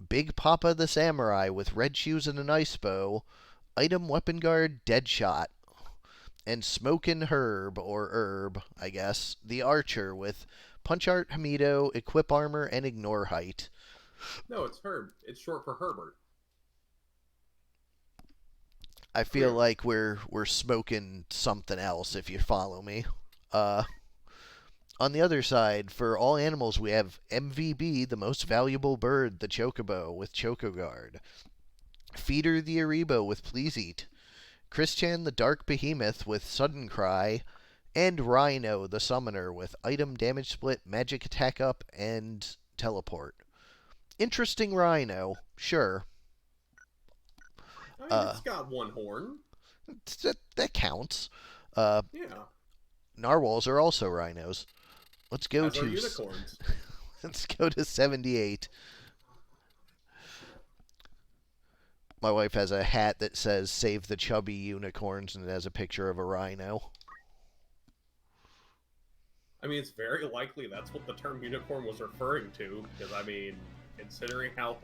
Big Papa the Samurai with red shoes and an ice bow. Item weapon guard Deadshot. And Smokin' Herb, or Herb, I guess, the Archer with Punch Art Hamido, Equip Armor, and Ignore Height. No, it's Herb. It's short for Herbert. I feel like we're smoking something else, if you follow me. On the other side, for all animals, we have MVB, the most valuable bird, the Chocobo, with Choco Guard. Feeder the Aribo with Please Eat. Christian the Dark Behemoth with Sudden Cry. And Rhino the Summoner with Item Damage Split, Magic Attack Up, and Teleport. Interesting Rhino, sure. I mean, it's got one horn. That counts. Yeah. Narwhals are also rhinos. Let's go As are to unicorns. let's go to 78. My wife has a hat that says "Save the chubby unicorns" and it has a picture of a rhino. I mean, it's very likely that's what the term unicorn was referring to, because, I mean, considering how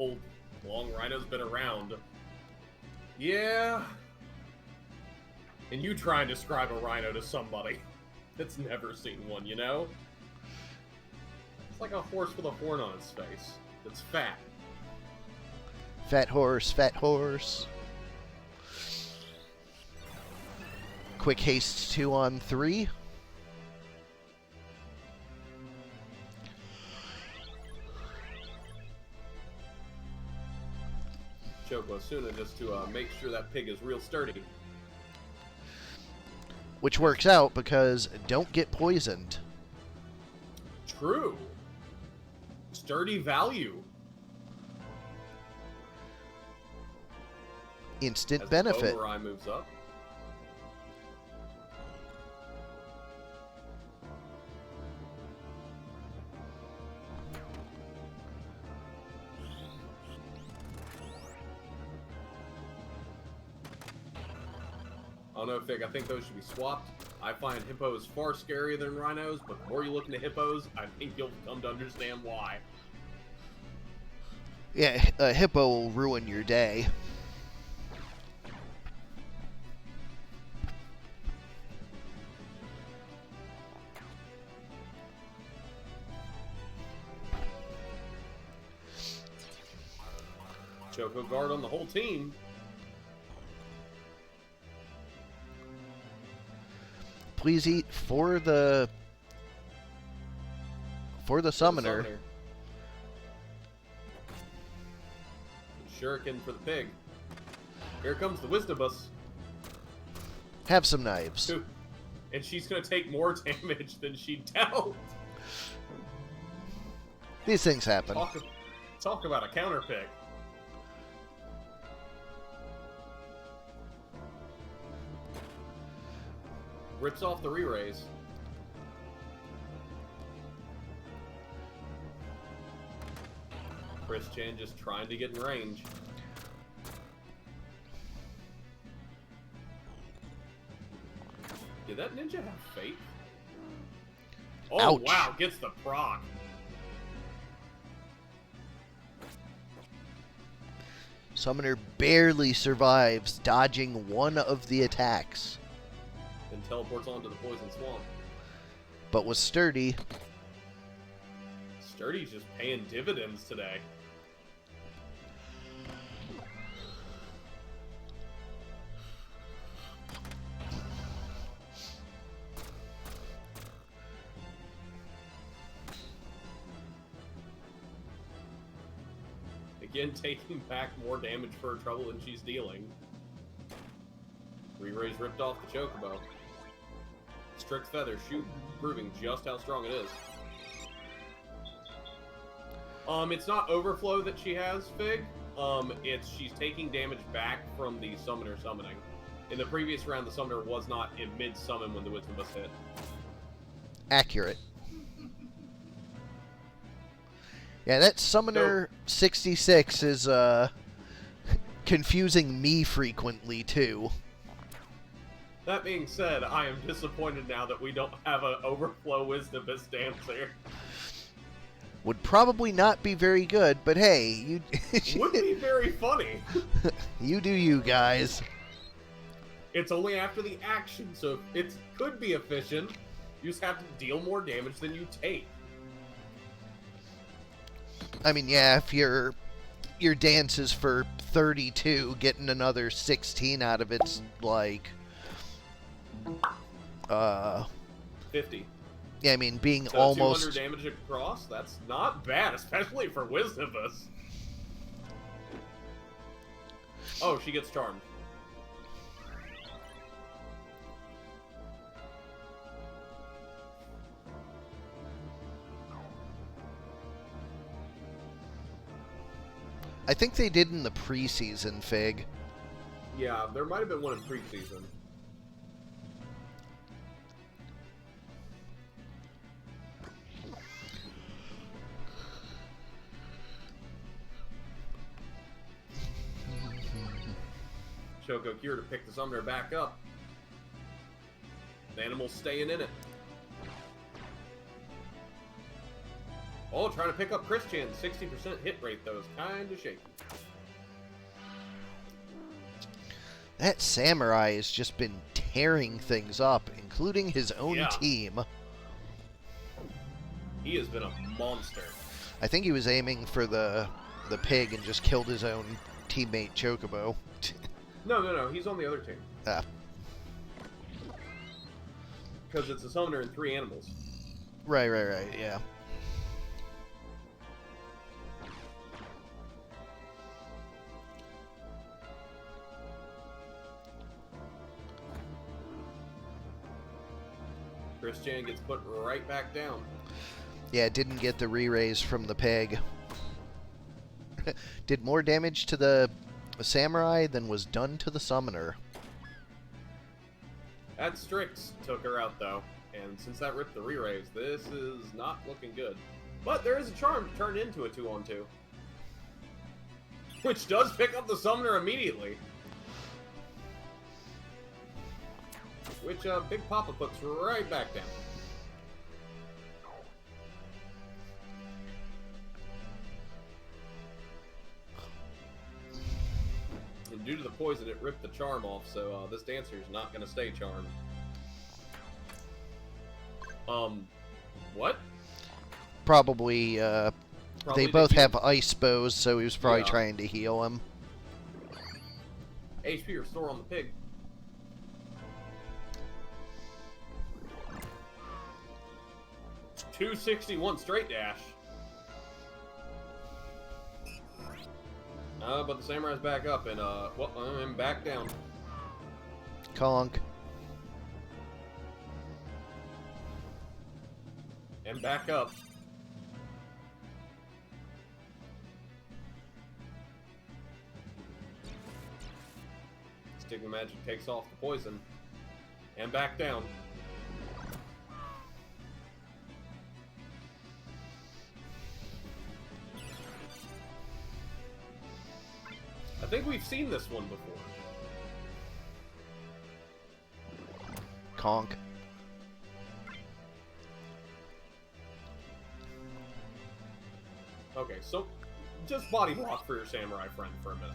long rhino's been around, yeah. And you try and describe a rhino to somebody that's never seen one, you know? It's like a horse with a horn on its face that's fat. Fat horse, fat horse. Quick haste 2 on 3. Yokozuna just to make sure that pig is real sturdy. Which works out because don't get poisoned. True. Sturdy value. Instant As benefit. Korremar moves up. I don't know, Fig. I think those should be swapped. I find hippos far scarier than rhinos, but the more you look into hippos, I think you'll come to understand why. Yeah, a hippo will ruin your day. Choco guard on the whole team. Please eat for the summoner. Shuriken for the pig. Here comes the Wisdobus. Have some knives. And she's gonna take more damage than she dealt. These things happen. Talk about a counter pick. Rips off the re-raise. Christian just trying to get in range. Did that ninja have faith? Oh, ouch. Wow, gets the proc. Summoner barely survives, dodging one of the attacks. Then teleports onto the poison swamp. But was sturdy. Sturdy's just paying dividends today. Again, taking back more damage for her trouble than she's dealing. Re-raise ripped off the Chocobo. Strict Feather shoot, proving just how strong it is. It's not Overflow that she has, Fig. She's taking damage back from the Summoner summoning. In the previous round, the Summoner was not in mid-summon when the Wisdom was hit. Accurate. Yeah, that Summoner 66 is confusing me frequently, too. That being said, I am disappointed now that we don't have an Overflow Wisdom as dancer. Would probably not be very good, but hey, you Would be very funny. you do you, guys. It's only after the action, so it could be efficient. You just have to deal more damage than you take. I mean, yeah, if your dance is for 32, getting another 16 out of it's like 50. yeah, I mean, being So almost 200 damage across, that's not bad, especially for Wisdivus. Oh, she gets charmed. I think they did in the preseason, Fig. Yeah, there might have been one in preseason. Shoko Cure to pick the summoner back up. The animal's staying in it. Oh, trying to pick up Christian. 60% hit rate, though, is kind of shaky. That samurai has just been tearing things up, including his own team. He has been a monster. I think he was aiming for the pig and just killed his own teammate Chocobo. No. He's on the other team. Because it's a summoner and 3 animals. Right, yeah. Christian gets put right back down. Yeah, didn't get the re-raise from the peg. Did more damage to the samurai than was done to the summoner. That Strix took her out, though. And since that ripped the re-raise, this is not looking good. But there is a charm to turn into a 2-on-2. Which does pick up the summoner immediately. Which Big Papa puts right back down. And due to the poison, it ripped the charm off, so this dancer is not going to stay charmed. What? Probably, they both have ice bows, so he was probably trying to heal him. HP restore on the pig. $261 straight dash. But the samurai's back up and I'm back down. Conk. And back up. Stigma magic takes off the poison. And back down. I think we've seen this one before. Conk. Okay, so just body block for your samurai friend for a minute.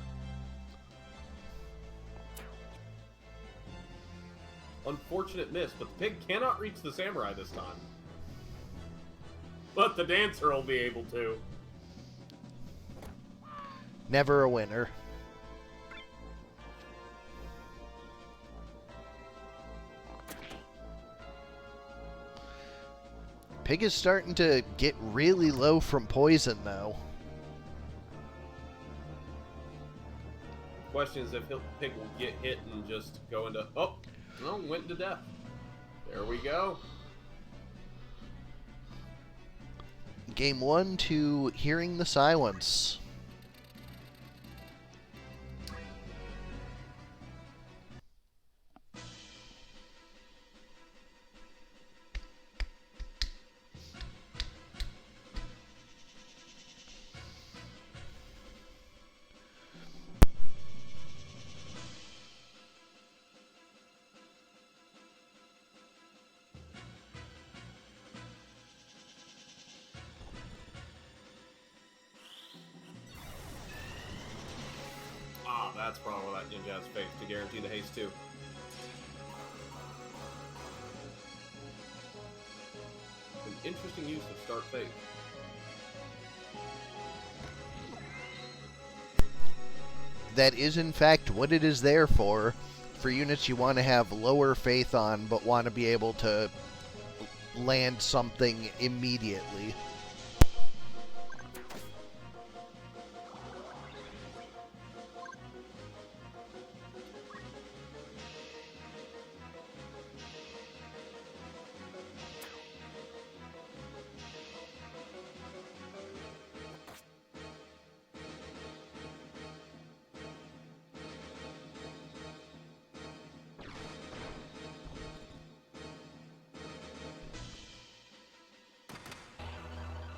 Unfortunate miss, but the pig cannot reach the samurai this time. But the dancer will be able to. Never a winner. Pig is starting to get really low from poison, though. The question is if Pig will get hit and just go into... Oh! No, went into death. There we go. Game 1 to Hearing the Silence. That's probably why that ninja has faith, to guarantee the haste too. An interesting use of start faith. That is, in fact, what it is there for units you want to have lower faith on, but want to be able to land something immediately.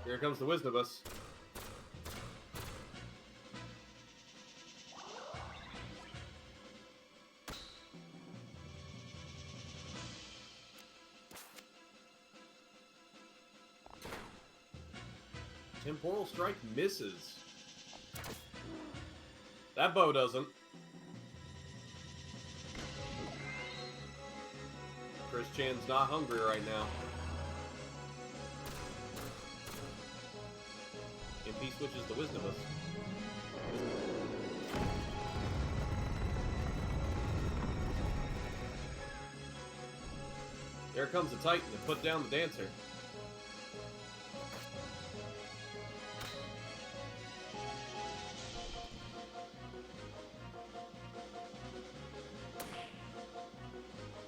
Here comes the Wisdobus. Temporal Strike misses. That bow doesn't. Chris Chan's not hungry right now. MP switches the Wisdobus. There comes the Titan to put down the Dancer.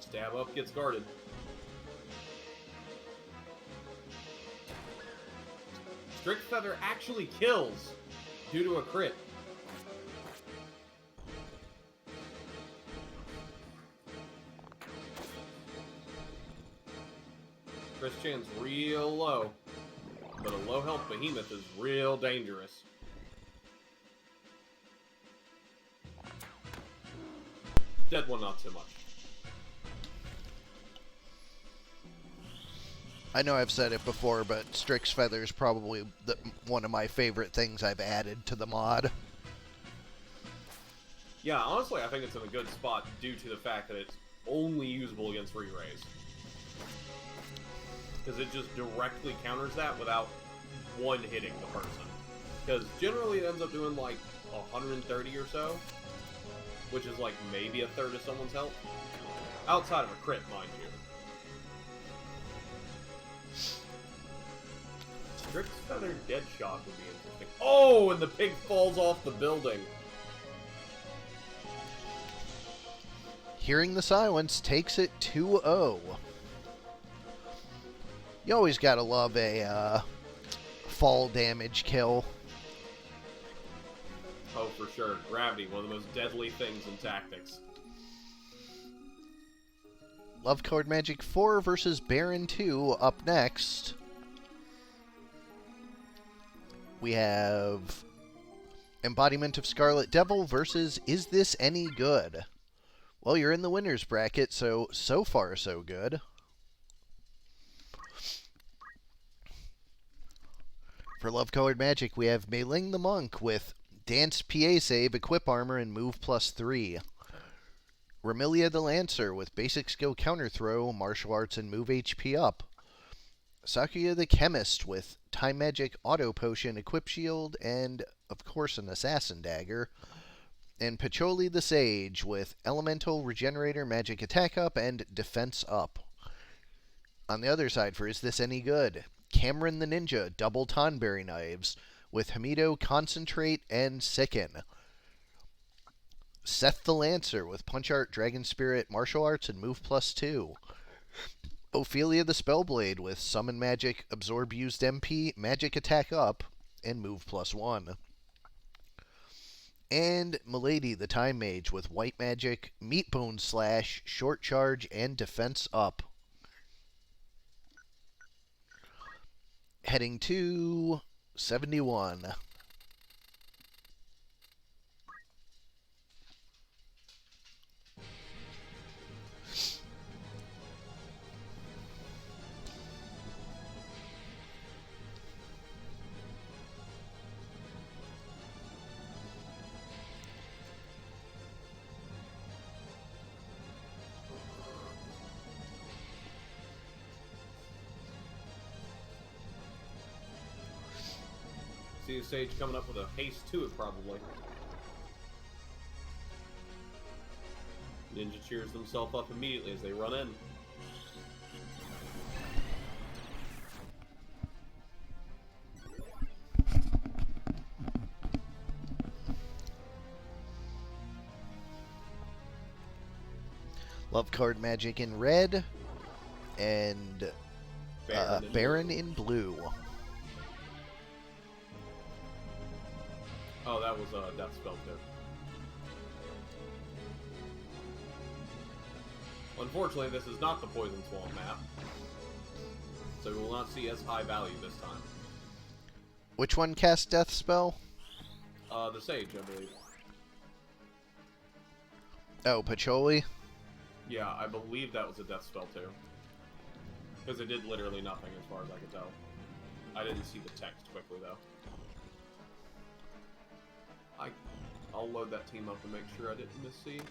Stab up, gets guarded. Strict Feather actually kills due to a crit. Chris Chan's real low, but a low health behemoth is real dangerous. Dead one, not so much. I know I've said it before, but Strix Feather is probably one of my favorite things I've added to the mod. Yeah, honestly, I think it's in a good spot due to the fact that it's only usable against re-rays. Because it just directly counters that without one hitting the person. Because generally it ends up doing like 130 or so, which is like maybe a third of someone's health. Outside of a crit, mind you. Strict Feather Dead Shot would be interesting. Oh, and the pig falls off the building. Hearing the Silence takes it 2-0. You always gotta love a fall damage kill. Oh, for sure. Gravity, one of the most deadly things in tactics. Love Card Magic 4 versus Barren 2 up next. We have Embodiment of Scarlet Devil versus Is This Any Good? Well, you're in the winner's bracket, so far so good. For Love Colored Magic, we have Mei Ling the Monk with Dance PA Save, Equip Armor, and Move +3. Remilia the Lancer with Basic Skill Counter Throw, Martial Arts, and Move HP up. Sakuya the Chemist with Time Magic Auto Potion, Equip Shield, and, of course, an Assassin Dagger. And Pacholi the Sage with Elemental Regenerator, Magic Attack up, and Defense up. On the other side, for Is This Any Good? Cameron the Ninja, Double Tonberry Knives with Hamido Concentrate and Sicken. Seth the Lancer with Punch Art, Dragon Spirit, Martial Arts, and Move +2. Ophelia the Spellblade with Summon Magic, Absorb Used MP, Magic Attack up, and Move +1. And Milady the Time Mage with White Magic, Meatbone Slash, Short Charge, and Defense up. Heading to 71. see a Sage coming up with a haste to it, probably. Ninja cheers themselves up immediately as they run in. Love card magic in red, and Barren in blue. Oh, that was a death spell too. Unfortunately, this is not the Poison Swamp map, so we will not see as high value this time. Which one cast death spell? The Sage, I believe. Oh, Pacholi? Yeah, I believe that was a death spell too. Because it did literally nothing as far as I could tell. I didn't see the text quickly though. I'll load that team up and make sure I didn't missee.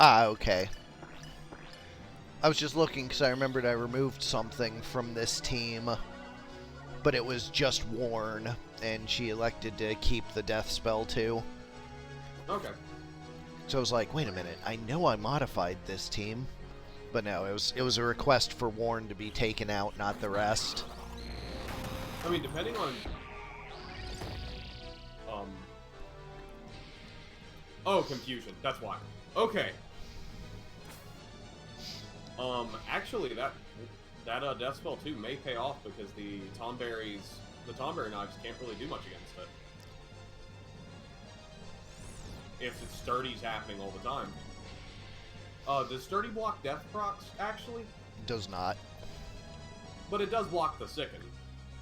Ah, okay. I was just looking because I remembered I removed something from this team, but it was just worn, and she elected to keep the death spell too. Okay. So I was like, wait a minute, I know I modified this team. But no, it was a request for Warren to be taken out, not the rest. I mean, depending on... Oh, confusion. That's why. Okay. Actually, that death spell too may pay off because the Tomberry knives can't really do much against it. If its sturdy's happening all the time. Does sturdy block death procs, actually? Does not. But it does block the sicken.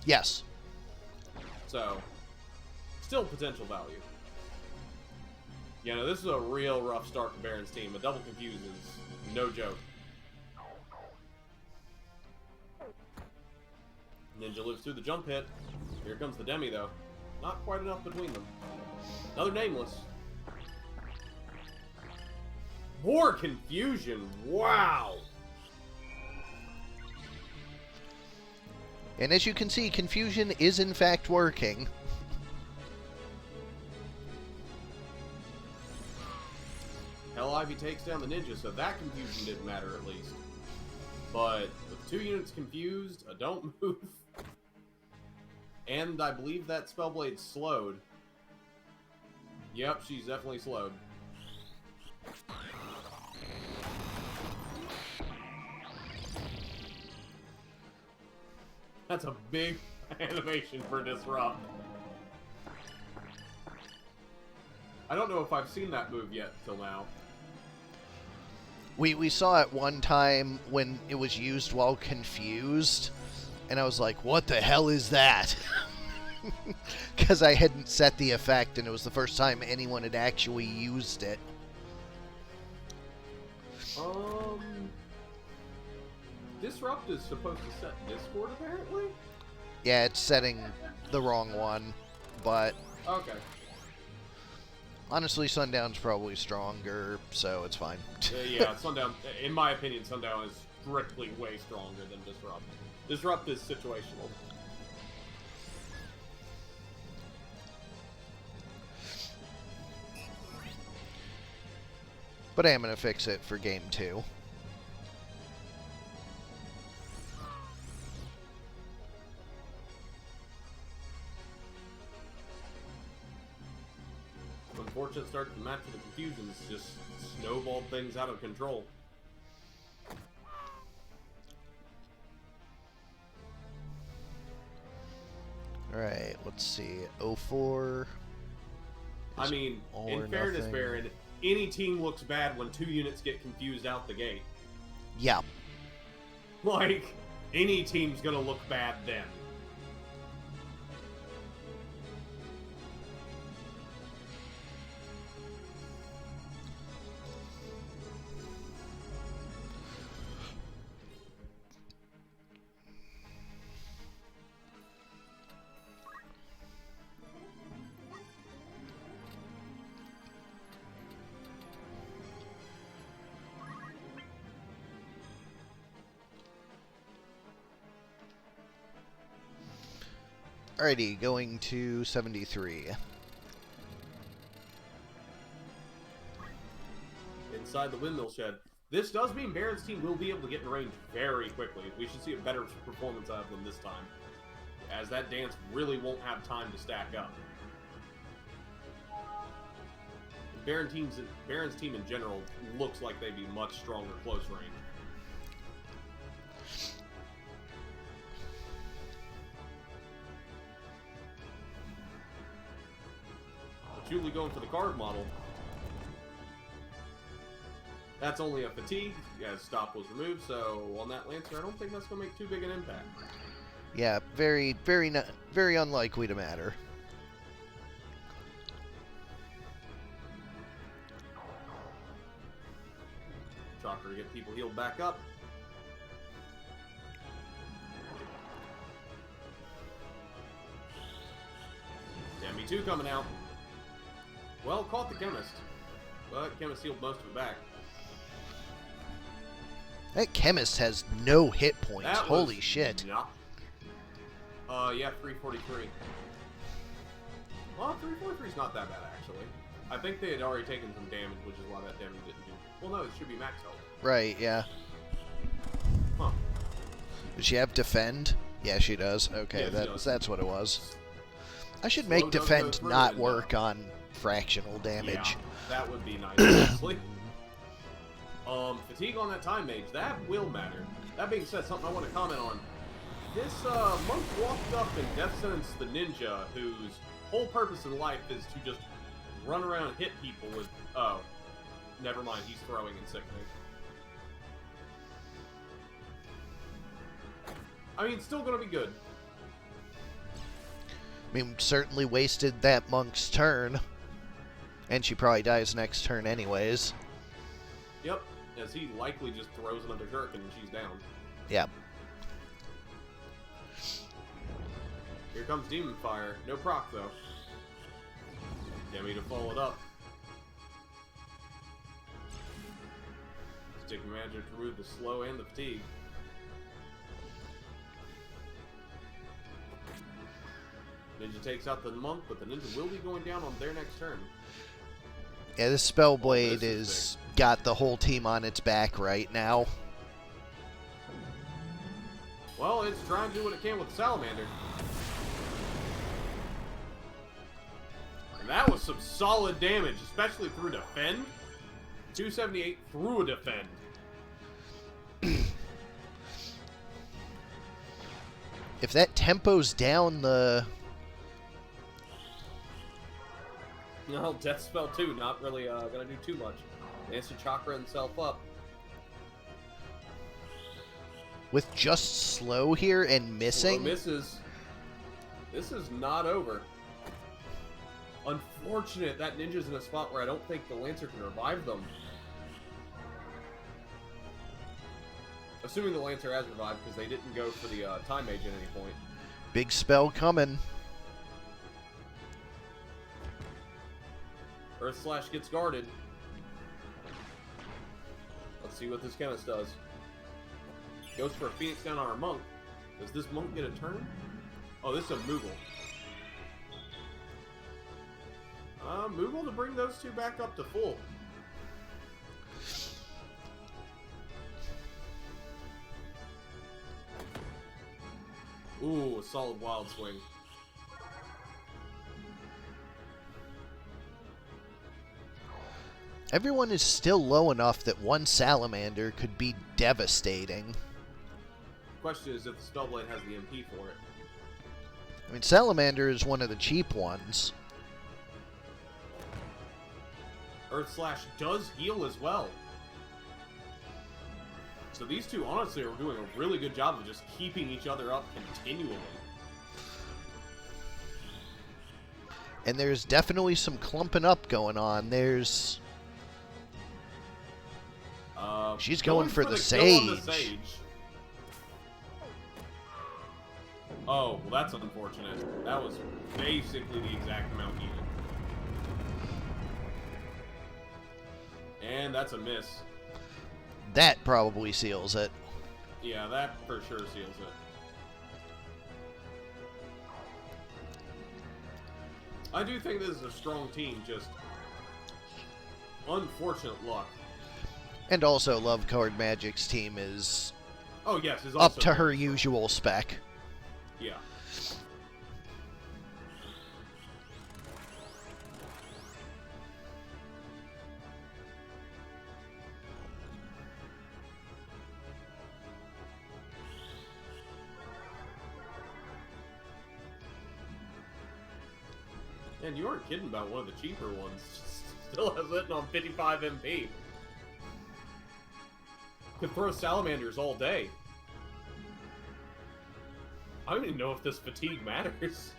Yes. So, still potential value. You know, this is a real rough start for Barren's team. A double confuse is no joke. Ninja lives through the jump hit. Here comes the Demi, though. Not quite enough between them. Another nameless. More confusion. Wow. And as you can see, confusion is in fact working. Hell Ivy takes down the ninja, so that confusion didn't matter at least. But with 2 units confused, a don't move. And I believe that Spellblade's slowed. Yep, she's definitely slowed. That's a big animation for Disrupt. I don't know if I've seen that move yet till now. We saw it one time when it was used while confused, and I was like, what the hell is that? Because I hadn't set the effect, and it was the first time anyone had actually used it. Disrupt is supposed to set Discord, apparently? Yeah, it's setting the wrong one, but... Okay. Honestly, Sundown's probably stronger, so it's fine. Yeah, Sundown, in my opinion, Sundown is strictly way stronger than Disrupt. Disrupt is situational. But I am going to fix it for Game 2. Unfortunate start to the match with the confusions just snowballed things out of control. Alright, let's see. 04. I mean, in fairness, Barren, any team looks bad when 2 units get confused out the gate. Yeah. Like, any team's gonna look bad then. Alrighty, going to 73. Inside the windmill shed. This does mean Barren's team will be able to get in range very quickly. We should see a better performance out of them this time, as that dance really won't have time to stack up. Barren's team in general looks like they'd be much stronger close range. Julie going for the card model. That's only a fatigue, as stop was removed, so on that Lancer, I don't think that's going to make too big an impact. Yeah, very unlikely to matter. Chakra to get people healed back up. Demi 2 coming out. Well, caught the Chemist, but Chemist healed most of it back. That Chemist has no hit points. That Holy shit. Yeah, 343. Well, 343 is not that bad, actually. I think they had already taken some damage, which is why that damage didn't do. Well, no, it should be max health. Right, yeah. Huh. Does she have defend? Yeah, she does. Okay, Yeah, she does. That's what it was. I should Slow make does go defend through not and, work on fractional damage. Yeah, that would be nice, honestly. Fatigue on that time mage, that will matter. That being said, something I want to comment on. This monk walked up and death sentenced the ninja, whose whole purpose in life is to just run around and hit people with... Oh, never mind, he's throwing and sickening. I mean, still gonna be good. I mean, certainly wasted that monk's turn. And she probably dies next turn anyways. Yep, as he likely just throws another jerk and she's down. Yep. Here comes Demon Fire. No proc, though. Demi to follow it up. Stick Magic to remove the slow and the fatigue. Ninja takes out the monk, but the ninja will be going down on their next turn. Yeah, this Spellblade this is is got the whole team on its back right now. Well, it's trying to do what it can with the Salamander. And that was some solid damage, especially through defend. 278 through a defend. If that tempo's down the... No, Death Spell 2, not really gonna do too much. Instant Chakra himself up. With just slow here and missing... Slow misses. This is not over. Unfortunate, that ninja's in a spot where I don't think the Lancer can revive them. Assuming the Lancer has revived, because they didn't go for the Time Mage at any point. Big spell coming. Earth Slash gets guarded. Let's see what this Chemist does. Goes for a Phoenix down on our Monk. Does this Monk get a turn? Oh, this is a Moogle. Moogle to bring those two back up to full. Ooh, a solid wild swing. Everyone is still low enough that one Salamander could be devastating. Question is if the Spellblade has the MP for it. I mean, Salamander is one of the cheap ones. Earth Slash does heal as well. So these two honestly are doing a really good job of just keeping each other up continually. And there's definitely some clumping up going on. There's... she's going for the kill on the Sage. Sage. Oh, well that's unfortunate. That was basically the exact amount needed. And that's a miss. That probably seals it. Yeah, that for sure seals it. I do think this is a strong team, just unfortunate luck. And also, Love Card Magic's team is Oh yes, is up also to her very strong. usual spec. Yeah. And you aren't kidding about one of the cheaper ones. Still has it on 55 MP. Could throw salamanders all day. I don't even know if this fatigue matters.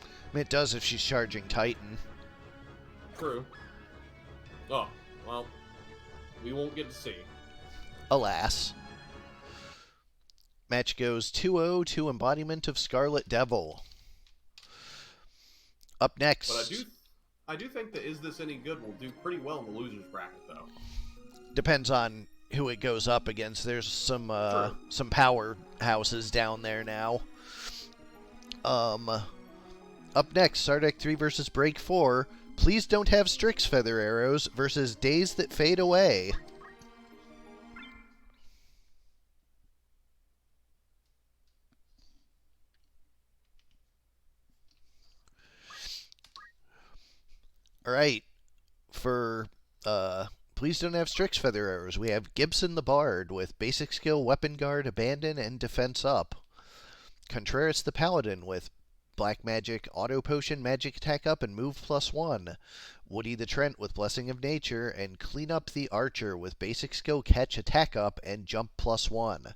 I mean, it does if she's charging Titan. True. Oh, well, we won't get to see. Alas. Match goes 2-0 to Embodiment of Scarlet Devil. Up next. But I do think that Is This Any Good will do pretty well in the loser's bracket, though. Depends on who it goes up against. There's some powerhouses down there now. Up next, Sardek 3 versus Break 4. Please Don't Have Strix Feather Arrows versus Days That Fade Away. Alright, for Please Don't Have Strix Feather Arrows, we have Gibson the Bard with basic skill, Weapon Guard, Abandon, and Defense Up. Contreras the Paladin with Black Magic, Auto Potion, Magic Attack Up, and Move +1. Woody the Trent with Blessing of Nature, and Clean Up the Archer with basic skill, Catch, Attack Up, and Jump +1.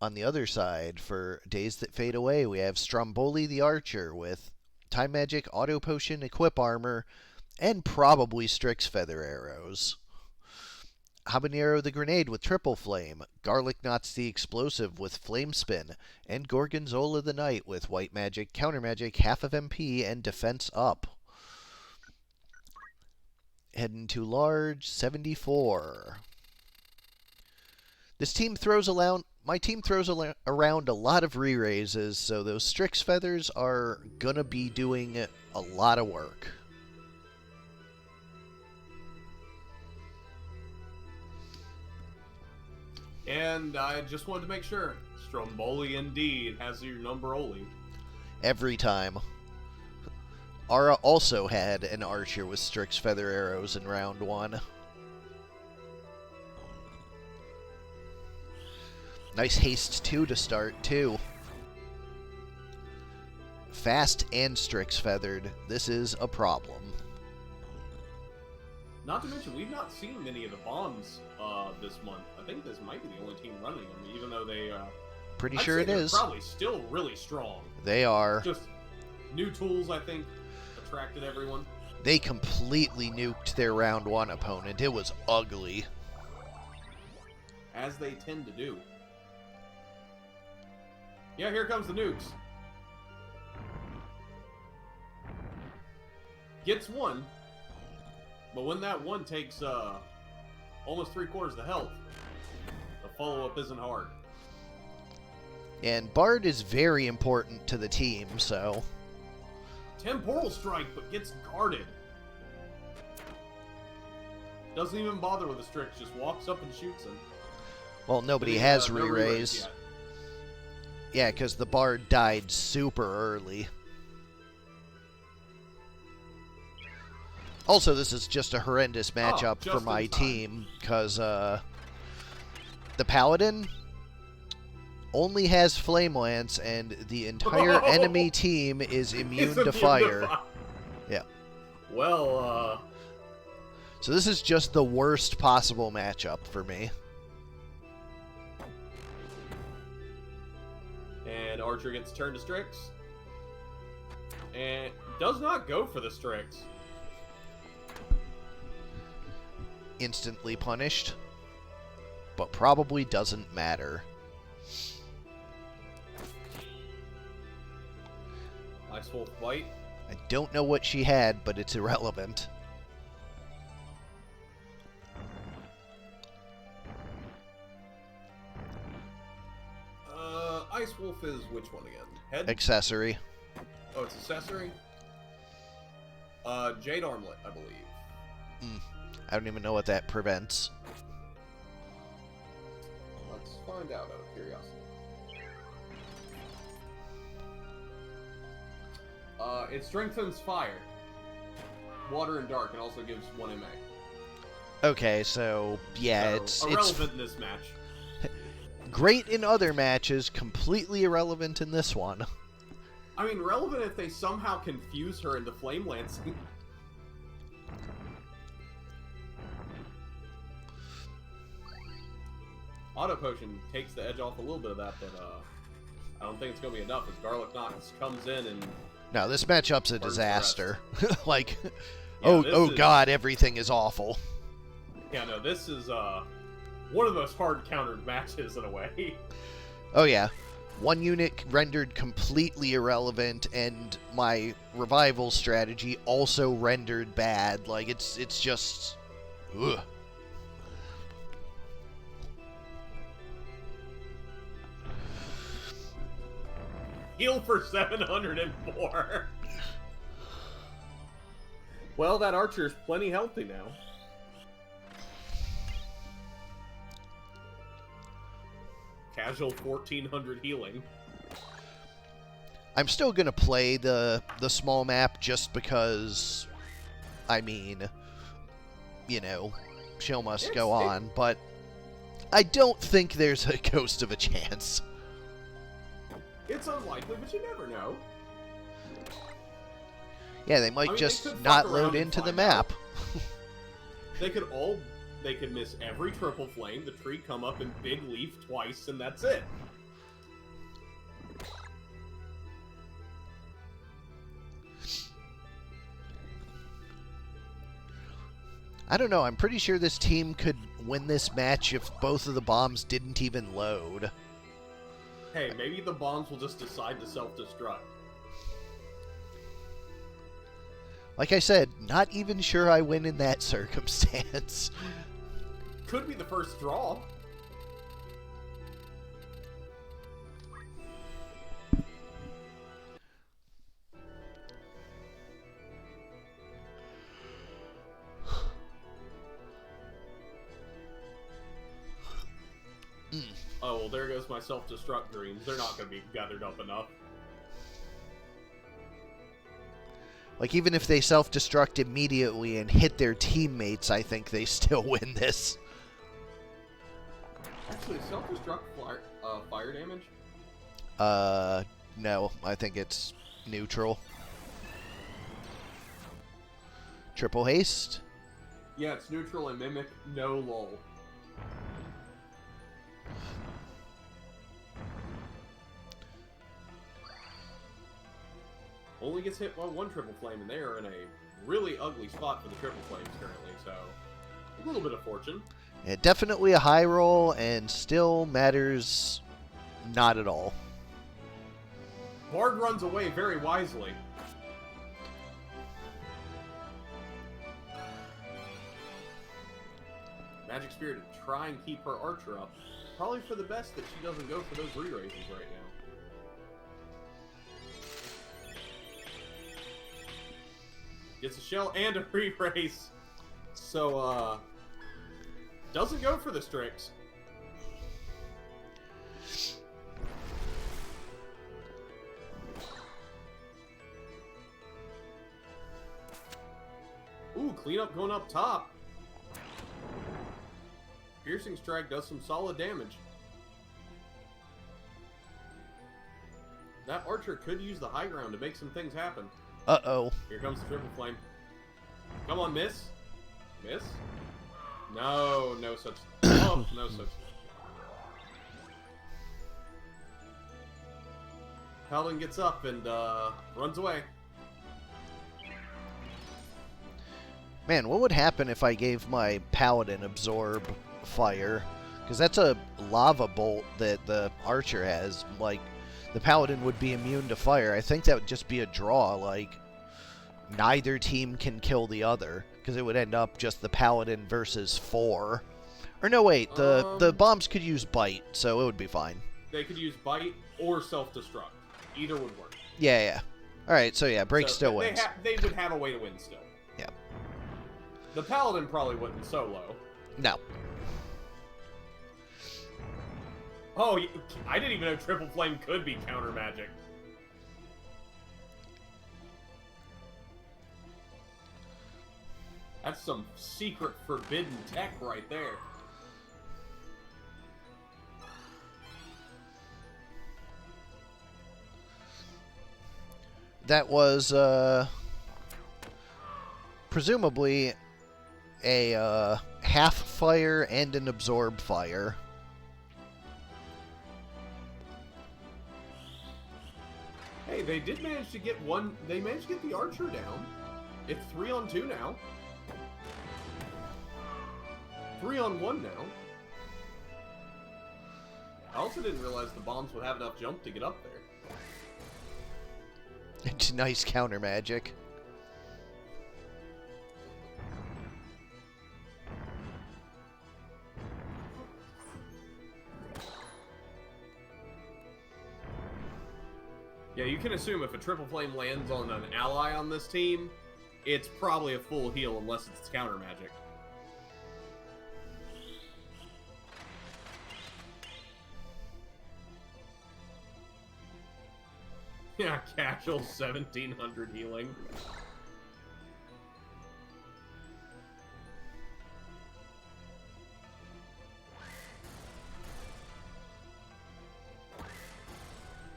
On the other side, for Days That Fade Away, we have Stromboli the Archer with Time Magic, Auto Potion, Equip Armor, and probably Strix Feather Arrows. Habanero the Grenade with Triple Flame, Garlic Knots the Explosive with Flame Spin, and Gorgonzola the Knight with White Magic, Counter Magic, half of MP, and Defense Up. Heading to large 74. This team throws around. My team throws around a lot of re-raises, so those Strix Feathers are gonna be doing a lot of work. And I just wanted to make sure. Stromboli indeed has your number Oli. Every time. Ara also had an archer with Strix Feather Arrows in round 1. Nice haste 2 to start, too. Fast and Strix Feathered. This is a problem. Not to mention, we've not seen many of the bombs this month. I think this might be the only team running them, even though they... Pretty I'd sure say it they're is. Probably still really strong. They are. Just new tools, I think, attracted everyone. They completely nuked their round 1 opponent. It was ugly. As they tend to do. Yeah, here comes the nukes. Gets one, but when that one takes almost 3/4 the health, the follow-up isn't hard. And Bard is very important to the team, so... Temporal Strike, but gets guarded. Doesn't even bother with the Strix, just walks up and shoots him. Well, nobody But, has no re-raise. yet. Yeah, because the Bard died super early. Also, this is just a horrendous matchup for my team, because the Paladin only has Flame Lance, and the entire enemy team is immune to fire. Yeah. Well, So this is just the worst possible matchup for me. And Archer gets turned to Strix. And does not go for the Strix. Instantly punished, but probably doesn't matter. Ice Wolf Bite. I don't know what she had, but it's irrelevant. Ice Wolf is which one again? Head? Accessory. Oh, it's accessory? Jade Armlet, I believe. I don't even know what that prevents. Let's find out of curiosity. It strengthens fire, water, and dark, and also gives 1 MA. Okay, so yeah, So, it's irrelevant in this match. great in other matches, completely irrelevant in this one. I mean, relevant if they somehow confuse her into Flame Lancing. Auto Potion takes the edge off a little bit of that, but I don't think it's going to be enough as Garlic Knox comes in and... No, this matchup's a burns disaster. Like, Yeah, oh god, everything is awful. Yeah, no, this is one of those hard countered matches in a way. Oh yeah. One unit rendered completely irrelevant, and my revival strategy also rendered bad. Like, it's just... Ugh. Heal for 704. Well, that archer's plenty healthy now. Casual 1400 healing. I'm still gonna play the small map just because, I mean, you know, show must go on, but I don't think there's a ghost of a chance. It's unlikely, but you never know. Yeah, they might just not load into the map. They could miss every triple flame, the tree come up in big leaf twice, and that's it. I don't know, I'm pretty sure this team could win this match if both of the bombs didn't even load. Hey, maybe the bombs will just decide to self-destruct. Like I said, not even sure I win in that circumstance. Could be the first draw. Oh, well, there goes my self-destruct dreams. They're not going to be gathered up enough. Like, even if they self-destruct immediately and hit their teammates, I think they still win this. Actually, self-destruct fire damage? No. I think it's neutral. Triple haste? Yeah, it's neutral and mimic, no lull. Only gets hit by one triple flame, and they are in a really ugly spot for the triple flames currently, so a little bit of fortune. Yeah, definitely a high roll, and still matters not at all. Bard runs away very wisely. Magic Spirit to try and keep her archer up. Probably for the best that she doesn't go for those re-raises right now. Gets a shell and a re-raise. So, doesn't go for the Strix. Ooh, cleanup going up top. Piercing Strike does some solid damage. That archer could use the high ground to make some things happen. Uh-oh. Here comes the triple flame. Come on, miss. Miss? No, no such. Oh, no such. Paladin gets up and runs away. Man, what would happen if I gave my Paladin Absorb Fire? Because that's a lava bolt that the Archer has. Like, the Paladin would be immune to fire. I think that would just be a draw. Like, neither team can kill the other. Because it would end up just the Paladin versus 4. Or no, wait. The bombs could use Bite, so it would be fine. They could use Bite or Self-Destruct. Either would work. Yeah, yeah. Alright, so yeah, break So still wins. they would have a way to win still. Yeah. The Paladin probably wouldn't solo. No. Oh, I didn't even know Triple Flame could be counter magic. That's some secret forbidden tech right there. That was, presumably a, half fire and an absorb fire. Hey, they did manage to get one. They managed to get the archer down. It's 3-on-2 now. 3-on-1 now. I also didn't realize the bombs would have enough jump to get up there. It's nice counter magic. Yeah, you can assume if a Triple Flame lands on an ally on this team, it's probably a full heal unless it's counter magic. Yeah, casual 1700 healing.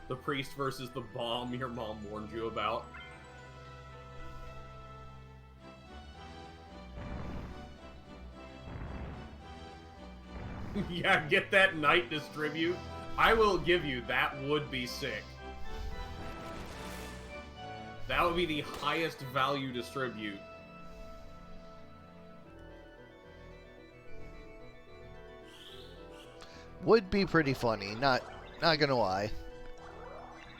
The priest versus the bomb your mom warned you about. Yeah, get that knight distribute. I will give you, that would be sick. That would be the highest value distribute. Would be pretty funny, not gonna lie.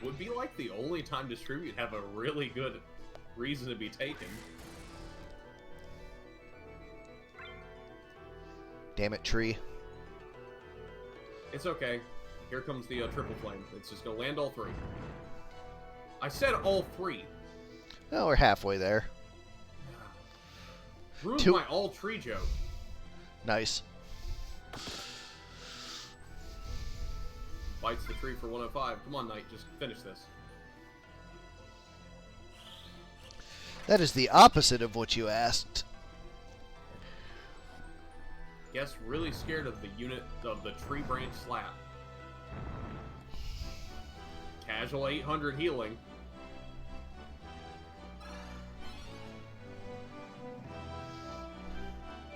Would be like the only time distribute have a really good reason to be taken. Damn it, tree. It's okay. Here comes the Triple Flame. It's just gonna land all three. I said all three. Well, we're halfway there. Ruined my all tree joke. Nice. Bites the tree for 105. Come on, Knight, just finish this. That is the opposite of what you asked. Guess really scared of the unit of the tree branch slap. Casual 800 healing.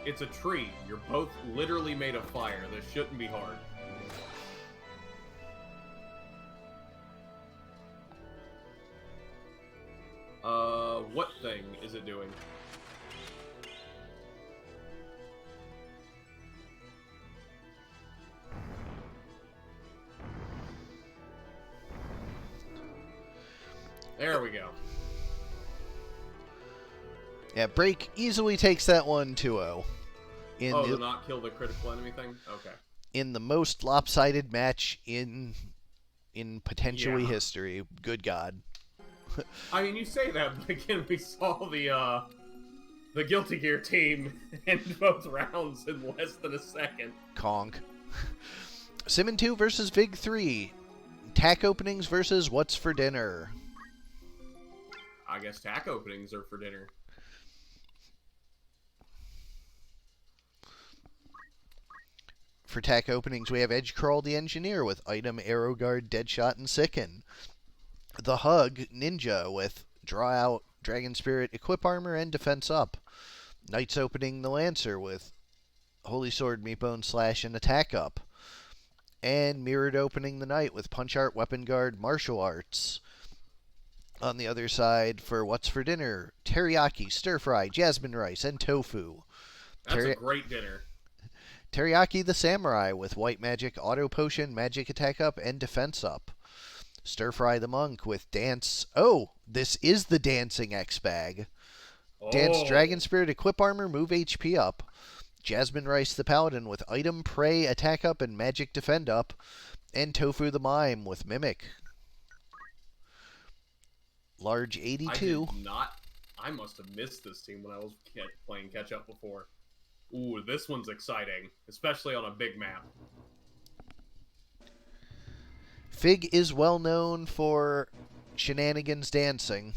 It's a tree. You're both literally made of fire. This shouldn't be hard. What thing is it doing? There we go. Yeah, break easily takes that one 2-0. To not kill the critical enemy thing? Okay. In the most lopsided match in potentially Yeah. history. Good God. I mean, you say that, but again, we saw the Guilty Gear team end both rounds in less than a second. Conk. Simmon 2 versus Vig 3. Tack openings versus What's for Dinner. I guess tack openings are for dinner. For tack openings, we have Edge Crawl the Engineer with Item, Arrow Guard, Deadshot, and Sicken. The Hug Ninja with Draw Out, Dragon Spirit, Equip Armor, and Defense Up. Knights opening the Lancer with Holy Sword, Meatbone, Slash, and Attack Up. And Mirrored opening the Knight with Punch Art, Weapon Guard, Martial Arts. On the other side, for What's for Dinner, Teriyaki, Stir Fry, Jasmine Rice, and Tofu. That's a great dinner. Teriyaki the Samurai with White Magic, Auto Potion, Magic Attack Up, and Defense Up. Stir Fry the Monk with Dance. Oh, this is the Dancing X Bag. Dance Dragon Spirit, Equip Armor, Move HP Up. Jasmine Rice the Paladin with Item, Pray, Attack Up, and Magic Defend Up. And Tofu the Mime with Mimic. Large I 82. did not. I must have missed this team when I was playing catch up before. Ooh, this one's exciting, especially on a big map. Fig is well known for shenanigans dancing.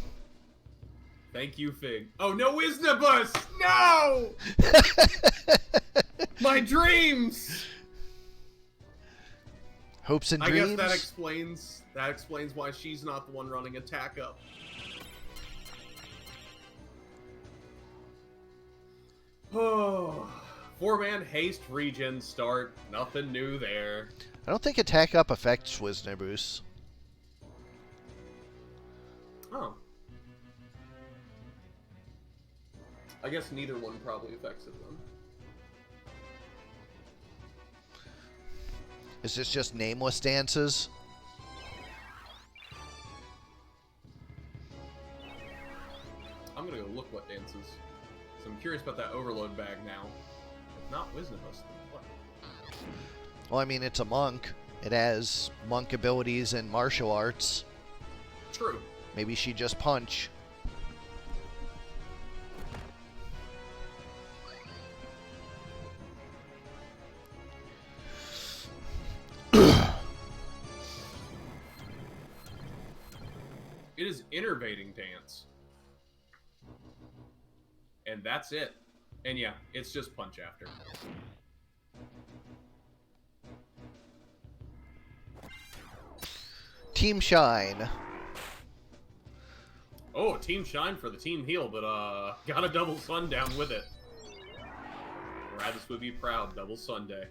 Thank you, Fig. Oh, no Isnabus! No! My dreams! Hopes and I dreams. guess that explains why she's not the one running attack up. Oh, 4-man haste regen start. Nothing new there. I don't think attack up affects Wisnabus. Oh. I guess neither one probably affects it then. Is this just nameless dances? I'm gonna go look what dances. So I'm curious about that overload bag now. If not Wisnabus, then what? Well, I mean, it's a monk. It has monk abilities and martial arts. True. Maybe she just punch. It is innervating dance. And that's it. And yeah, it's just punch after. Team Shine. Oh, Team Shine for the Team Heal, but got a double sundown with it. Radis would be proud, double Sunday.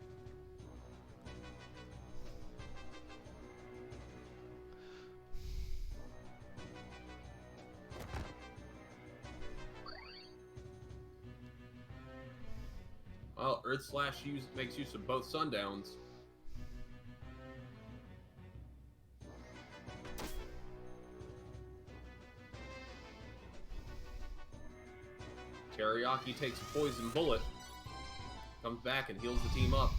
Well, Earth Slash makes use of both sundowns. Teriyaki takes a poison bullet, comes back and heals the team up.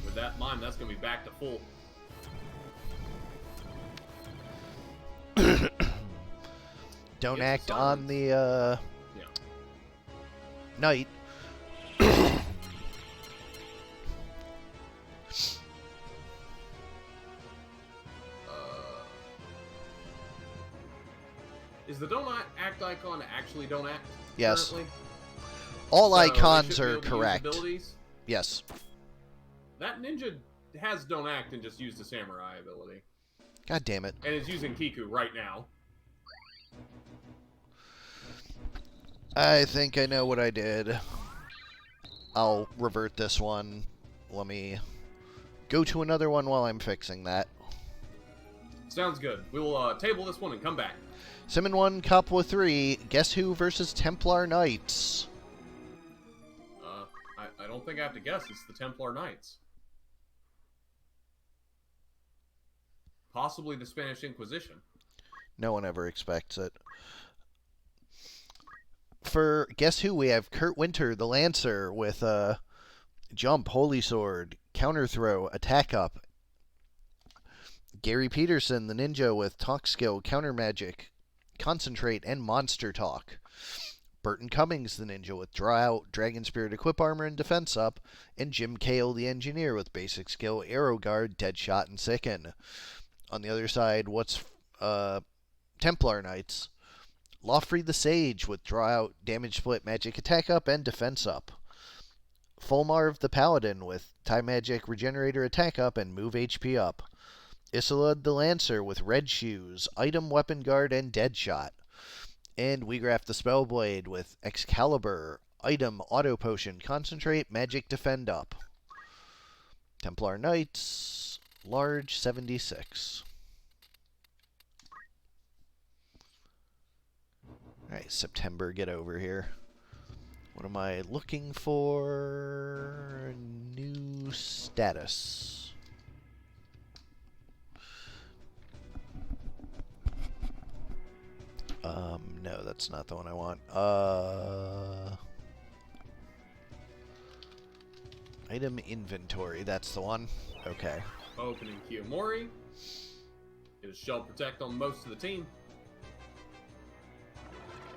With that in mind, that's going to be back to full. Don't Gets act the on the Yeah. knight. Is the don't act icon actually don't act? Yes. Currently? All So they icons should be are able to use correct. abilities? Yes. That ninja has don't act and just used the samurai ability. God damn it. And is using Kiku right now. I think I know what I did. I'll revert this one. Let me go to another one while I'm fixing that. Sounds good. We will table this one and come back. Simmon 1, Coppola 3. Guess Who versus Templar Knights. I don't think I have to guess. It's the Templar Knights. Possibly the Spanish Inquisition. No one ever expects it. For Guess Who, we have Kurt Winter, the Lancer, with Jump, Holy Sword, Counter Throw, Attack Up. Gary Peterson, the Ninja, with Talk Skill, Counter Magic, Concentrate, and Monster Talk. Burton Cummings, the Ninja, with Draw Out, Dragon Spirit, Equip Armor, and Defense Up. And Jim Cale, the Engineer, with Basic Skill, Arrow Guard, Deadshot, and Sicken. On the other side, what's Templar Knights? Lawfrey the Sage, with Draw Out, Damage Split, Magic Attack Up, and Defense Up. Fulmarv the Paladin, with Time Magic, Regenerator, Attack Up, and Move HP Up. Isolde the Lancer, with Red Shoes, Item, Weapon Guard, and Deadshot. And Weegraf the Spellblade, with Excalibur, Item, Auto Potion, Concentrate, Magic, Defend Up. Templar Knights, large 76. Alright, September, get over here. What am I looking for? New status. No, that's not the one I want. Item inventory, that's the one. Okay. Opening Kiyomori. Gives Shell Protect on most of the team.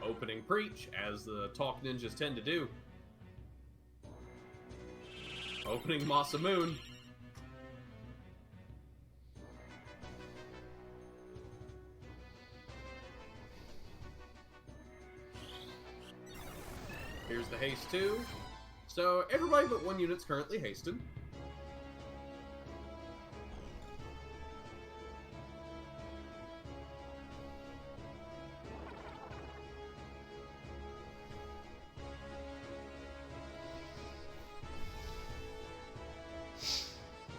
Opening Preach, as the Talk Ninjas tend to do. Opening Masamune. Here's the haste 2. So everybody but one unit's currently hasted.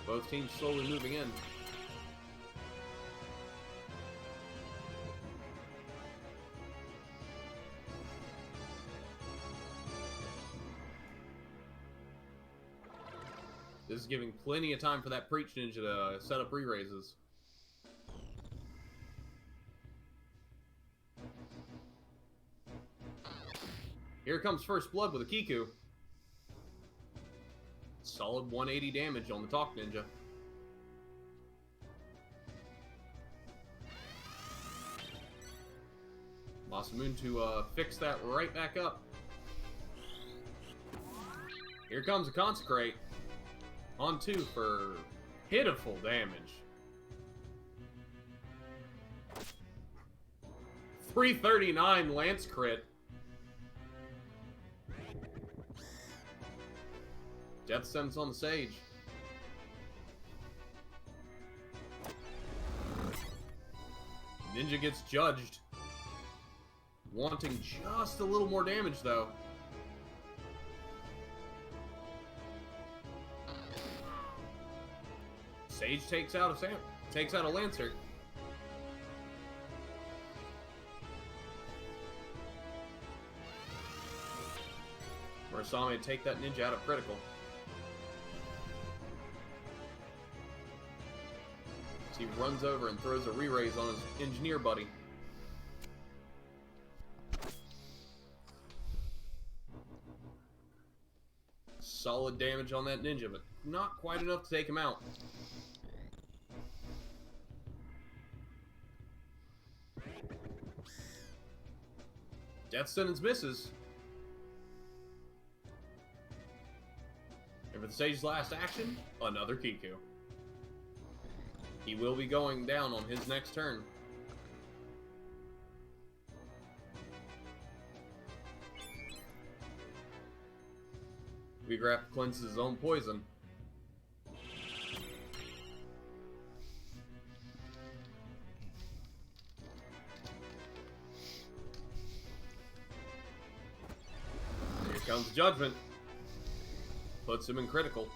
Both teams slowly moving in. This is giving plenty of time for that Preach Ninja to set up re-raises. Here comes First Blood with a Kiku. Solid 180 damage on the Talk Ninja. Masamune to fix that right back up. Here comes a Consecrate. On 2 for pitiful damage. 339 Lance crit. Death Sentence on the Sage. Ninja gets judged. Wanting just a little more damage, though. Sage takes out a Lancer. Murasame take that ninja out of critical. He runs over and throws a re-raise on his engineer buddy. Solid damage on that ninja, but not quite enough to take him out. Death Sentence misses. And for the Sage's last action, another Kiku. He will be going down on his next turn. Weegraph cleanses his own poison. Here comes Judgment. Puts him in critical.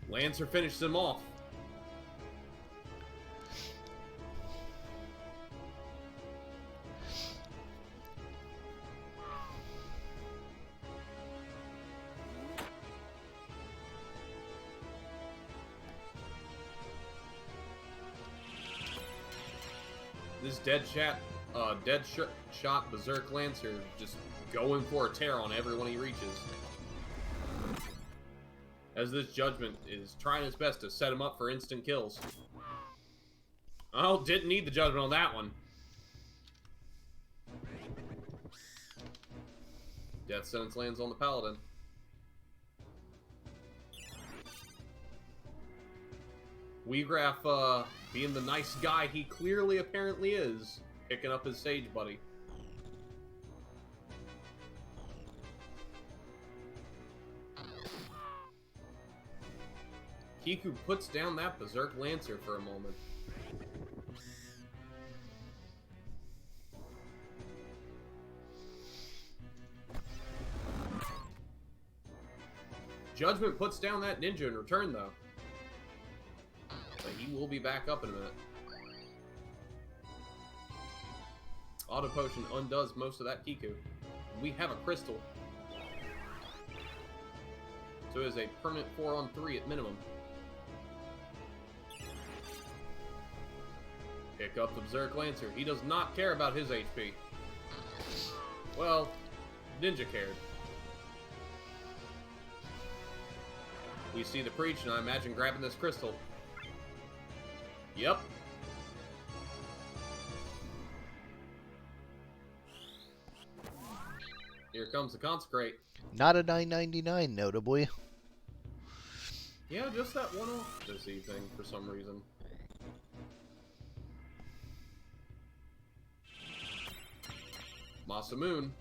Lancer finishes him off. This dead shot Berserk Lancer just going for a tear on everyone he reaches. As this Judgment is trying his best to set him up for instant kills. Oh, didn't need the Judgment on that one. Death Sentence lands on the Paladin. Weegraph, being the nice guy he clearly apparently is, picking up his Sage buddy. Kiku puts down that Berserk Lancer for a moment. Judgment puts down that ninja in return, though. But he will be back up in a minute. Auto Potion undoes most of that Kiku. We have a Crystal. So it is a permanent 4-on-3 at minimum. Pick up the Berserk Lancer. He does not care about his HP. Well, Ninja cared. We see the Preach, and I imagine grabbing this crystal. Yep. Here comes the Consecrate. Not a 9.99, notably. Yeah, just that one off this evening for some reason. Masamune.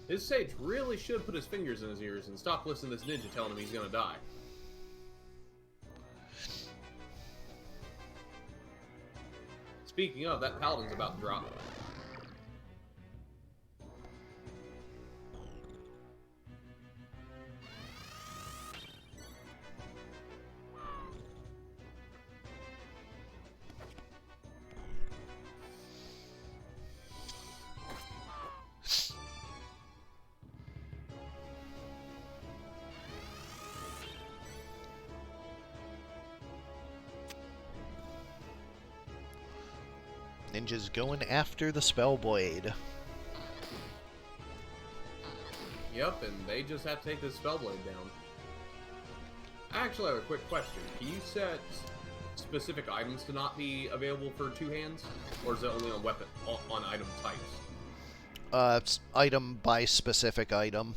His sage really should put his fingers in his ears and stop listening to this ninja telling him he's gonna die. Speaking of, that paladin's about to drop. Ninja's going after the Spellblade. Yep, and they just have to take this Spellblade down. I actually have a quick question. Can you set specific items to not be available for two hands? Or is it only on weapon on item types? Item by specific item.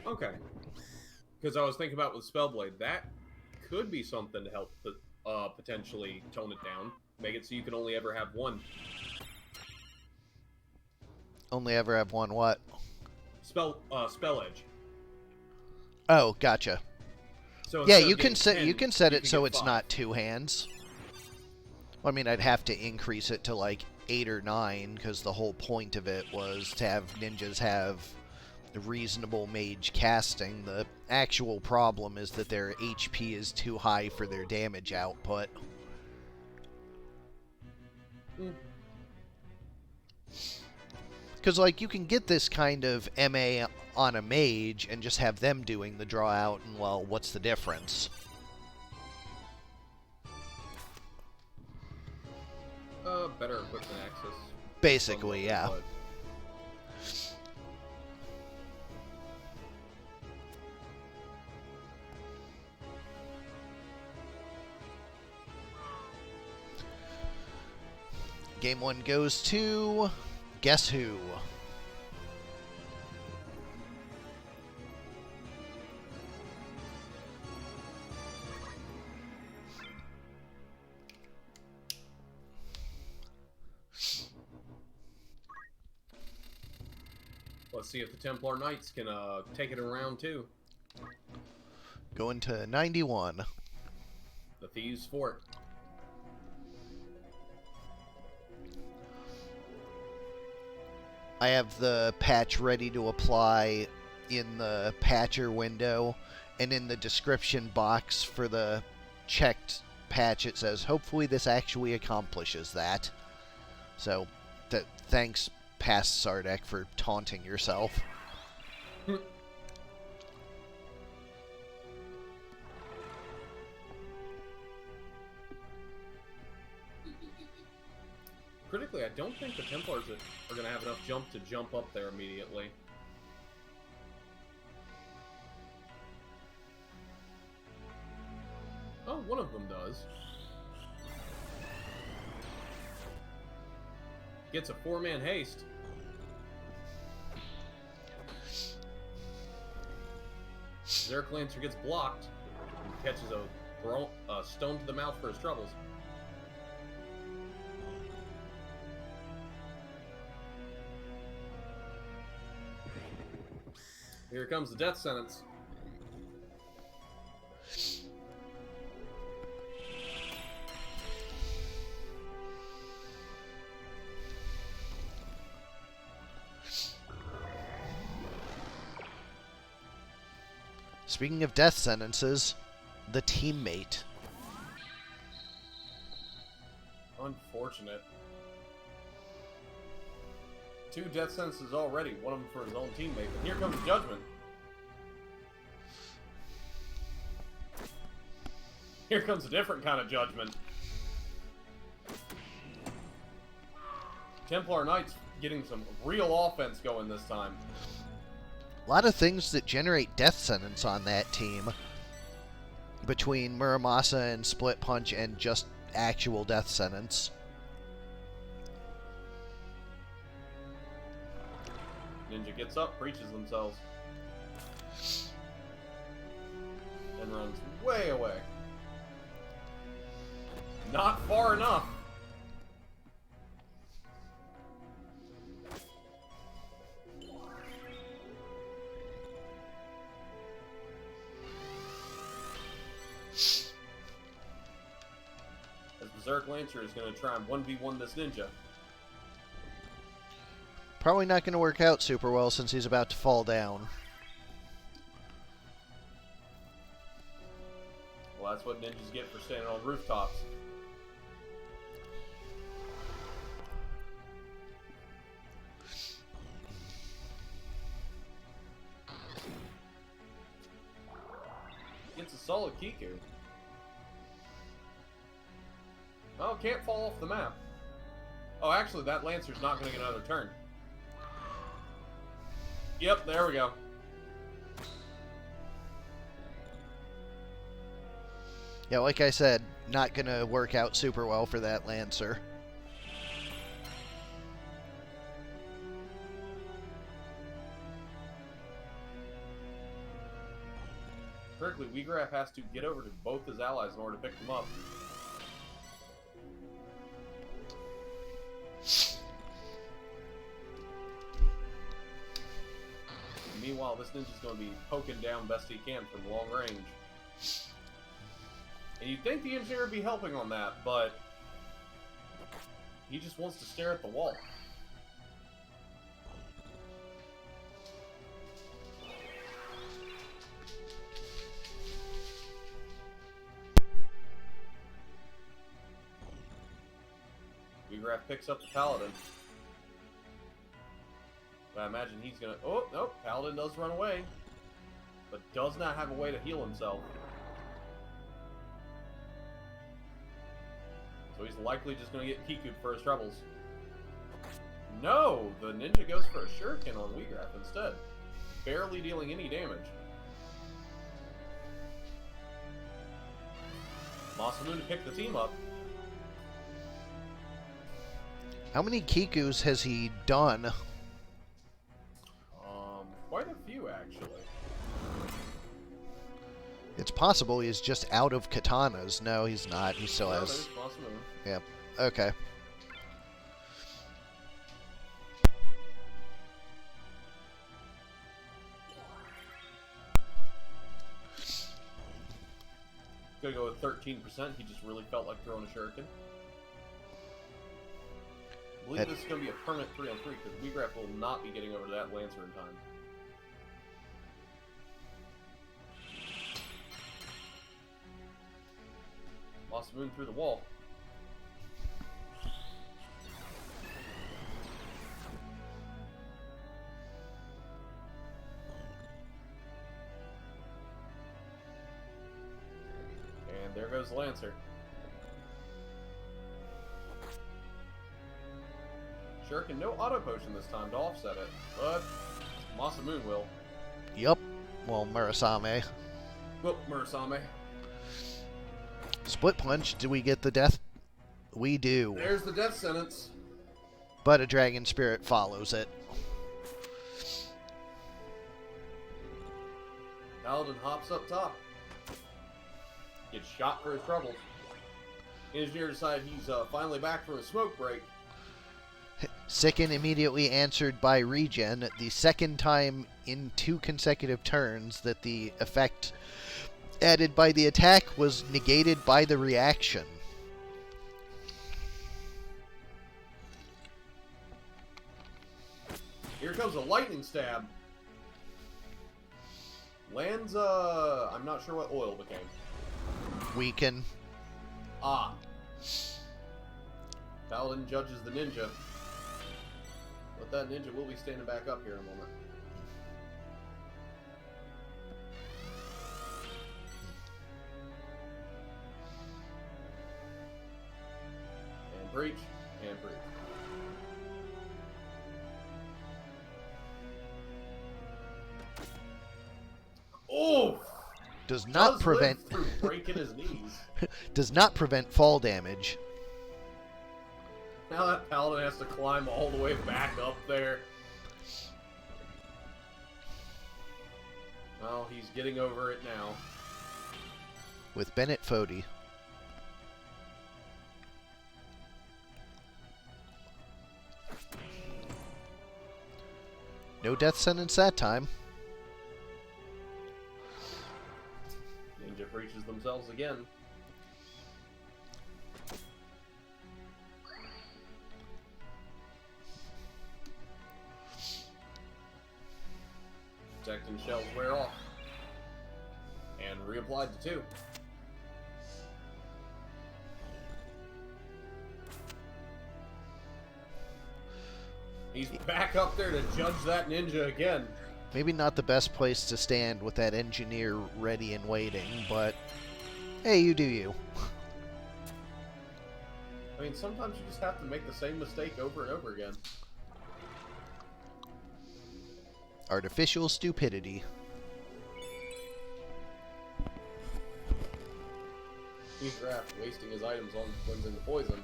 Okay. Because I was thinking about with Spellblade, that could be something to help potentially tone it down. Make it so you can only ever have one. Only ever have one what? Spell edge. Oh, gotcha. So Yeah, instead of you can getting set 10, you can set you it can so get it's 5. not two hands. I mean, I'd have to increase it to like 8 or 9 because the whole point of it was to have ninjas have reasonable mage casting. The actual problem is that their HP is too high for their damage output. Because, like, you can get this kind of MA on a mage and just have them doing the draw out, and, well, what's the difference? Better equipment access. Basically, yeah. But Game 1 goes to... Guess who? let's see if the Templar Knights can take it in round 2. Going to 91. The Thieves' Fort. I have the patch ready to apply in the patcher window, and in the description box for the checked patch it says, hopefully this actually accomplishes that. So, thanks, past Sardek, for taunting yourself. Critically, I don't think the Templars are going to have enough jump to jump up there immediately. Oh, one of them does. Gets a 4-man haste. Zerk Lancer gets blocked and catches a stone to the mouth for his troubles. Here comes the death sentence. Speaking of death sentences, the teammate. Unfortunate. 2 death sentences already, one of them for his own teammate. But here comes Judgment. Here comes a different kind of judgment. Templar Knights getting some real offense going this time. A lot of things that generate death sentence on that team. Between Muramasa and Split Punch and just actual death sentence. Ninja gets up, breaches themselves. And runs way away. Not far enough. As Berserk Lancer is going to try and 1v1 this ninja. Probably not going to work out super well since he's about to fall down. Well, that's what ninjas get for standing on rooftops. Gets a solid Kiku. Oh, can't fall off the map. Oh, actually, that Lancer's not going to get another turn. Yep, there we go. Yeah, like I said, not going to work out super well for that Lancer. Critically, Weegraf has to get over to both his allies in order to pick them up. Meanwhile, this ninja's going to be poking down best he can from long range. And you'd think the engineer would be helping on that, but he just wants to stare at the wall. Weegraf picks up the Paladin. But I imagine he's gonna... Oh, nope, Paladin does run away. But does not have a way to heal himself. So he's likely just gonna get Kiku'd for his troubles. No! The ninja goes for a shuriken on Weegraf instead. Barely dealing any damage. Masamune picked the team up. How many Kikus has he done? Quite a few, actually. It's possible he's just out of katanas. No, he's not. He still has... There's Masamune. Yep. Okay. Gonna go with 13%. He just really felt like throwing a shuriken. I believe this is going to be a permanent 3-on-3 because Weegraf will not be getting over to that Lancer in time. Masamune through the wall. And there goes the Lancer. Shuriken, no auto potion this time to offset it, but Masamune will. Yup. Well, Murasame. Whoop, Murasame. Split Punch, do we get the death? We do. There's the death sentence. But a Dragon Spirit follows it. Paladin hops up top. Gets shot for his troubles. Engineer decided he's finally back from a smoke break. Sicken immediately answered by Regen, the second time in 2 consecutive turns that the effect added by the attack was negated by the reaction. Here comes a lightning stab. Lands, I'm not sure what oil became. Weaken. Ah. Paladin judges the ninja. But that ninja will be standing back up here in a moment. And breach, and breach. Does not prevent live through breaking his knees. does not prevent fall damage. Now that paladin has to climb all the way back up there. Well, he's getting over it now. With Bennett Fodey. No death sentence that time. Ninja breaches themselves again. Protecting shells wear off. And reapplied to 2. He's back up there to judge that ninja again. Maybe not the best place to stand with that engineer ready and waiting, but hey, you do you. I mean, sometimes you just have to make the same mistake over and over again. Artificial stupidity. He's wasting his items on cleansing the poison.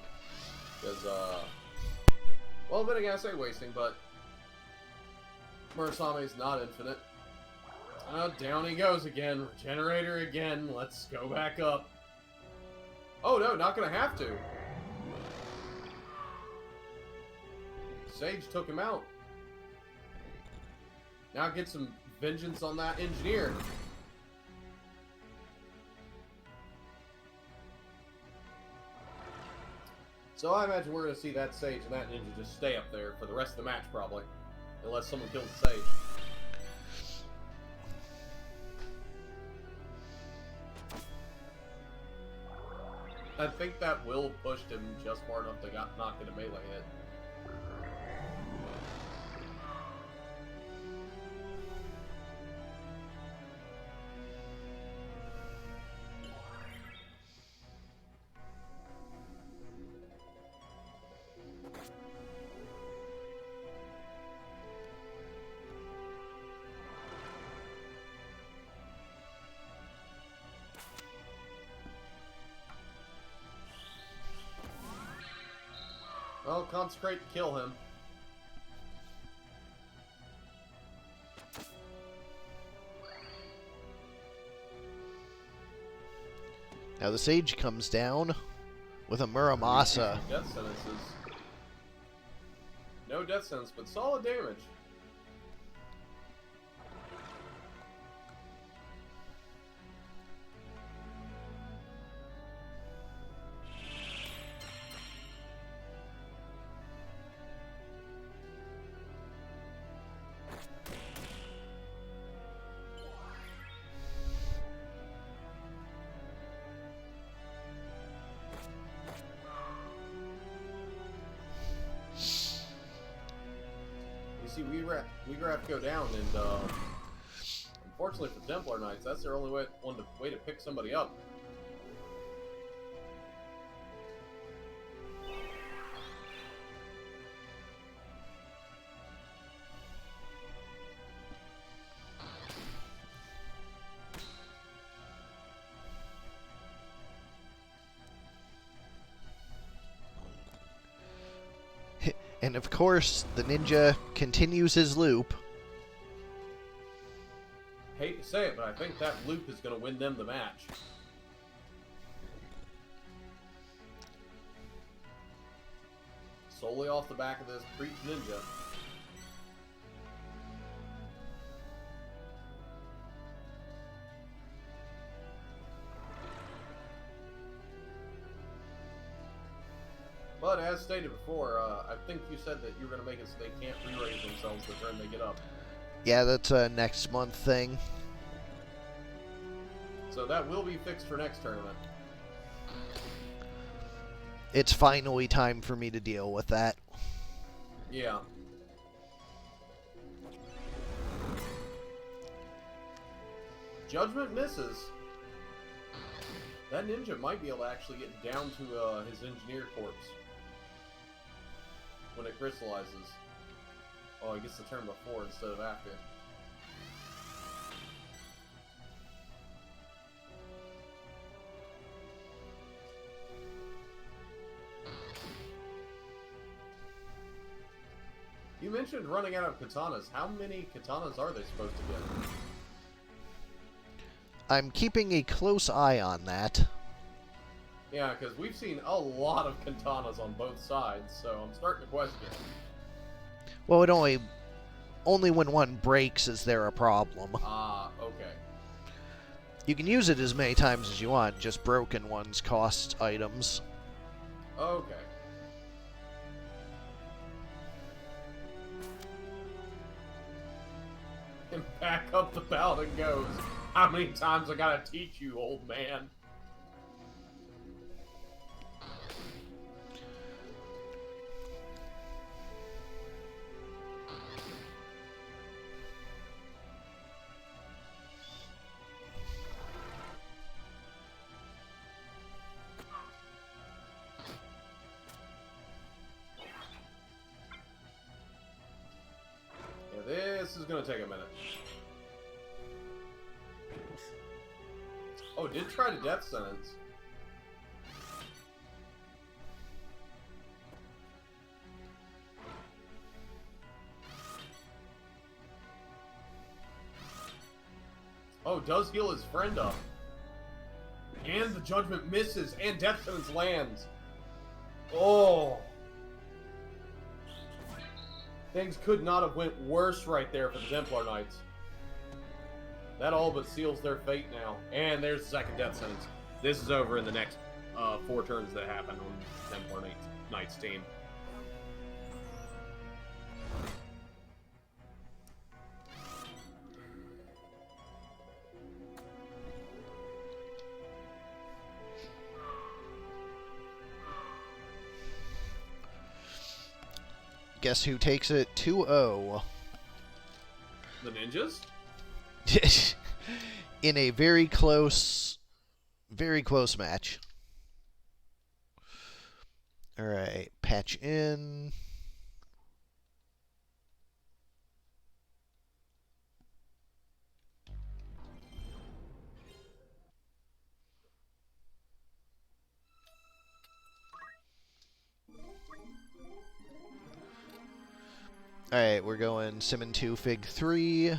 Because, well, but again, I say wasting, but Murasame's not infinite. Down he goes again. Regenerator again. Let's go back up. Oh, no, not gonna have to. Sage took him out. Now get some vengeance on that engineer. So I imagine we're going to see that Sage and that ninja just stay up there for the rest of the match, probably. Unless someone kills the Sage. I think that will push him just far enough to not get a melee hit. Well, consecrate to kill him. Now the Sage comes down with a Muramasa. Death sentences. No death sentence, but solid damage. See, we have to go down, and unfortunately for Templar Knights, that's their only way to pick somebody up. And of course, the ninja continues his loop. Hate to say it, but I think that loop is going to win them the match. Solely off the back of this Preach Ninja. But as stated before, I think you said that you were going to make it so they can't re-raise themselves the turn they get up. Yeah, that's a next month thing. So that will be fixed for next tournament. It's finally time for me to deal with that. Yeah. Judgment misses. That ninja might be able to actually get down to his engineer corpse when it crystallizes. Oh, I guess the turn before instead of after. You mentioned running out of katanas. How many katanas are they supposed to get? I'm keeping a close eye on that. Yeah, because we've seen a lot of katanas on both sides, so I'm starting to question. Well, it only when one breaks is there a problem. Ah, okay. You can use it as many times as you want, just broken ones cost items. Okay. And back up the paladin goes. How many times I gotta teach you, old man? This is gonna take a minute. Oh, did try to death sentence. Oh, does heal his friend up. And the judgment misses, and death sentence lands. Oh. Things could not have went worse right there for the Templar Knights. That all but seals their fate now. And there's the second death sentence. This is over in the next 4 turns that happen on the Templar Knights team. Guess who takes it 2-0? The ninjas? In a very close match. Alright, patch in. Alright, we're going Simmon 2, Fig 3.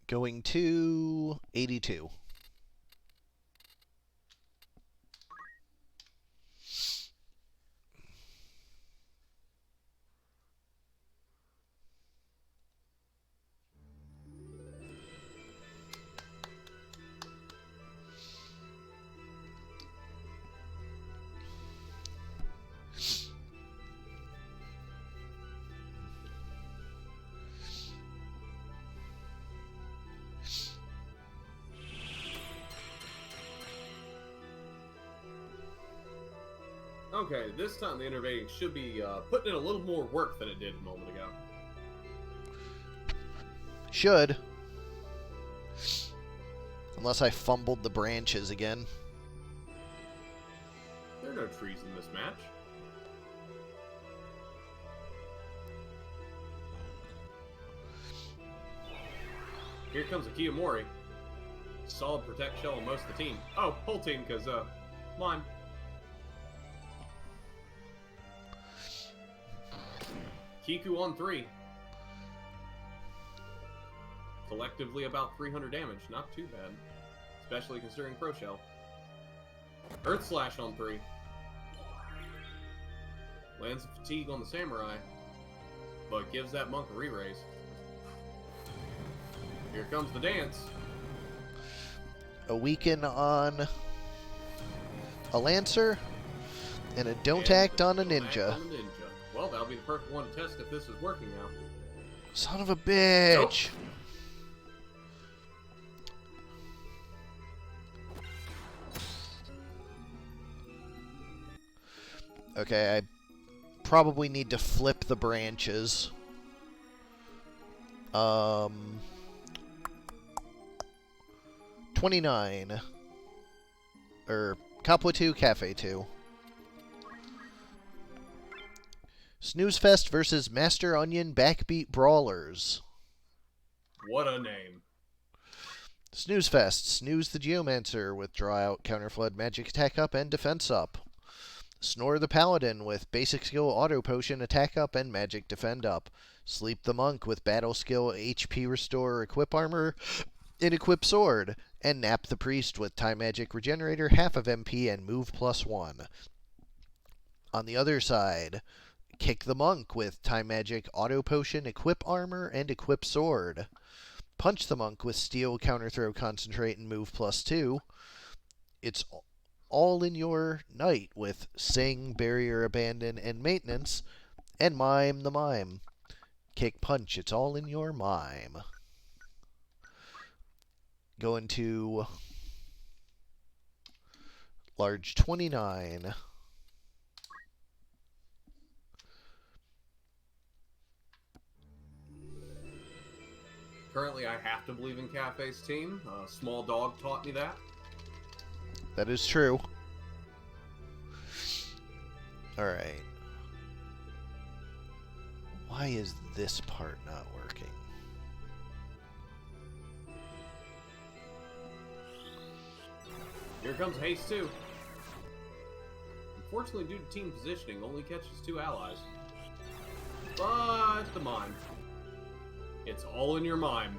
Going to 82. Okay, this time the innervating should be putting in a little more work than it did a moment ago. Should. Unless I fumbled the branches again. There are no trees in this match. Here comes a Kiyomori. Solid protect shell on most of the team. Oh, whole team, because, mine. Kiku on 3. Collectively about 300 damage. Not too bad. Especially considering Pro Shell. Earth Slash on 3. Lands a fatigue on the Samurai. But gives that monk a re-raise. Here comes the dance. A weaken on a Lancer. And a don't act on a Ninja. Well, that'll be the perfect one to test if this is working now. Son of a bitch! Nope. Okay, I probably need to flip the branches. 29. Or, Coppola 2, Kaffe 2. Snoozefest versus Master Onion Backbeat Brawlers. What a name. Snooze Fest. Snooze the Geomancer with Draw Out, Counterflood, Magic Attack Up, and Defense Up. Snore the Paladin with Basic Skill, Auto Potion, Attack Up, and Magic Defend Up. Sleep the Monk with Battle Skill, HP Restore, Equip Armor, and Equip Sword. And Nap the Priest with Time Magic Regenerator, half of MP, and Move +1. On the other side, Kick the Monk with Time Magic, Auto Potion, Equip Armor, and Equip Sword. Punch the Monk with Steel, Counter Throw, Concentrate, and Move +2. It's all in your Knight with Sing, Barrier, Abandon, and Maintenance. And Mime the Mime. Kick, Punch, it's all in your Mime. Going to large 29. Currently, I have to believe in Caffe's team. Small Dog taught me that. That is true. Alright. Why is this part not working? Here comes Haste 2. Unfortunately, due to team positioning, only catches 2 allies. But the mime. It's all in your mime.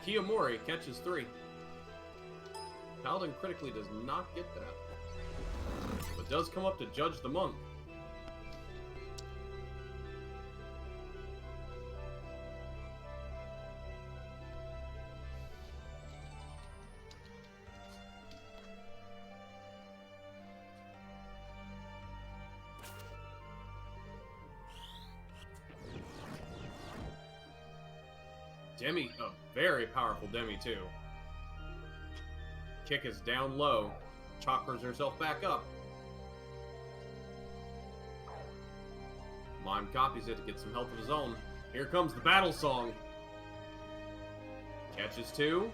Kiyomori catches 3. Paladin critically does not get that, but does come up to judge the monk. Demi, a very powerful Demi too. Kick is down low, chakras herself back up. Mime copies it to get some health of his own. Here comes the battle song. Catches 2.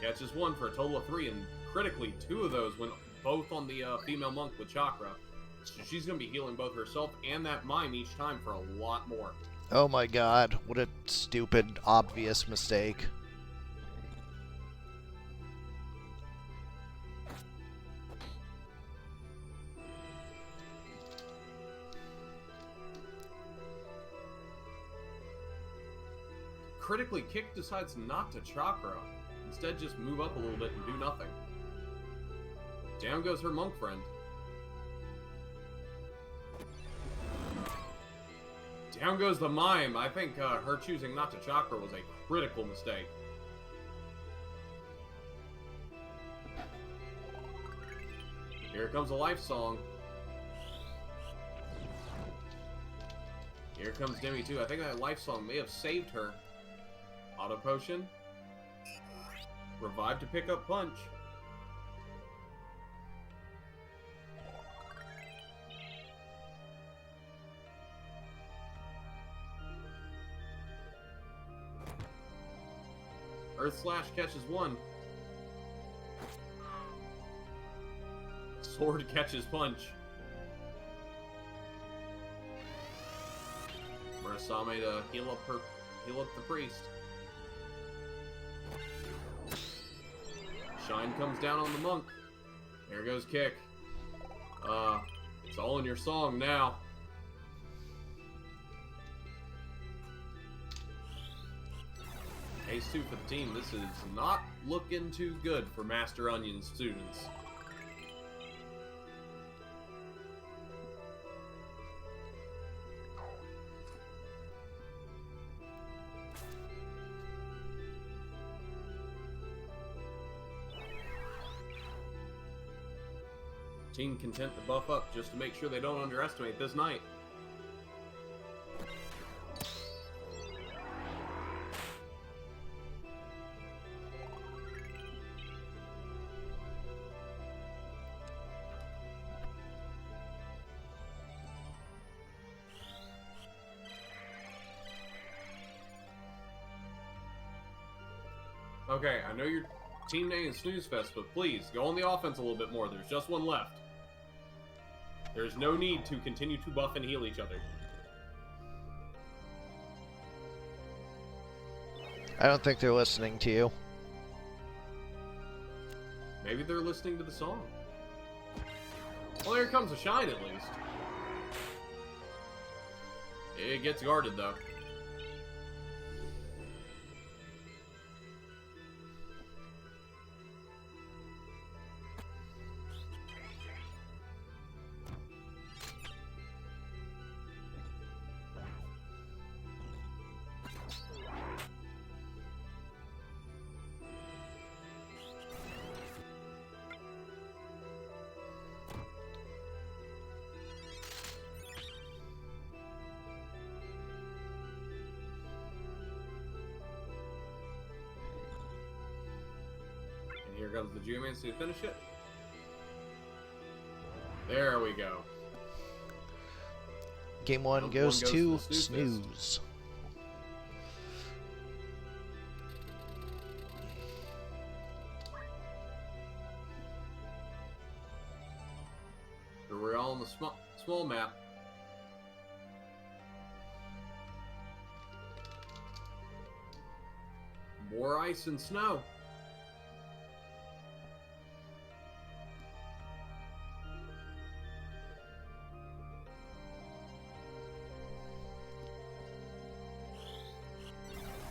Catches 1 for a total of 3, and critically 2 of those went both on the female monk with chakra. So she's going to be healing both herself and that mime each time for a lot more. Oh my god, what a stupid, obvious mistake. Critically, Kick decides not to chakra. Instead, just move up a little bit and do nothing. Down goes her monk friend. Down goes the mime. I think her choosing not to chakra was a critical mistake. Here comes a life song. Here comes Demi too. I think that life song may have saved her. Auto potion. Revive to pick up punch. Earth Slash catches 1. Sword catches punch. Murasame to heal up the priest. Shine comes down on the monk. There goes Kick. It's all in your song now. Ace 2 for the team. This is not looking too good for Master Onion students. Team content to buff up just to make sure they don't underestimate this knight. Okay, I know your team name is Snooze Fest, but please, go on the offense a little bit more. There's just one left. There's no need to continue to buff and heal each other. I don't think they're listening to you. Maybe they're listening to the song. Well, here comes a shine at least. It gets guarded though. Here comes the Geomancy to finish it. There we go. Game one goes to Snooze. So we're all on the small map. More ice and snow.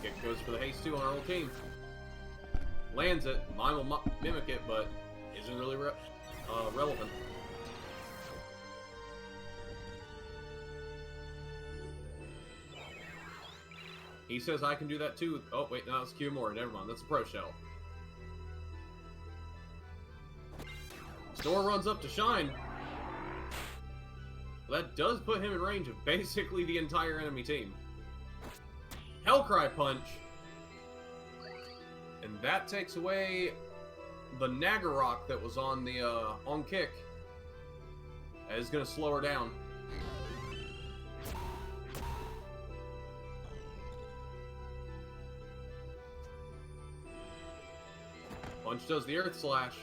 Kick goes for the haste 2 on our whole team. Lands it. Mine will mimic it, but isn't really relevant. He says I can do that too. Oh, wait, no, it's Q more. Never mind. That's a Pro Shell. Snore runs up to Shine. Well, that does put him in range of basically the entire enemy team. Hellcry Punch. And that takes away the Nagarok that was on the on kick. That is going to slow her down. Punch does the Earth Slash.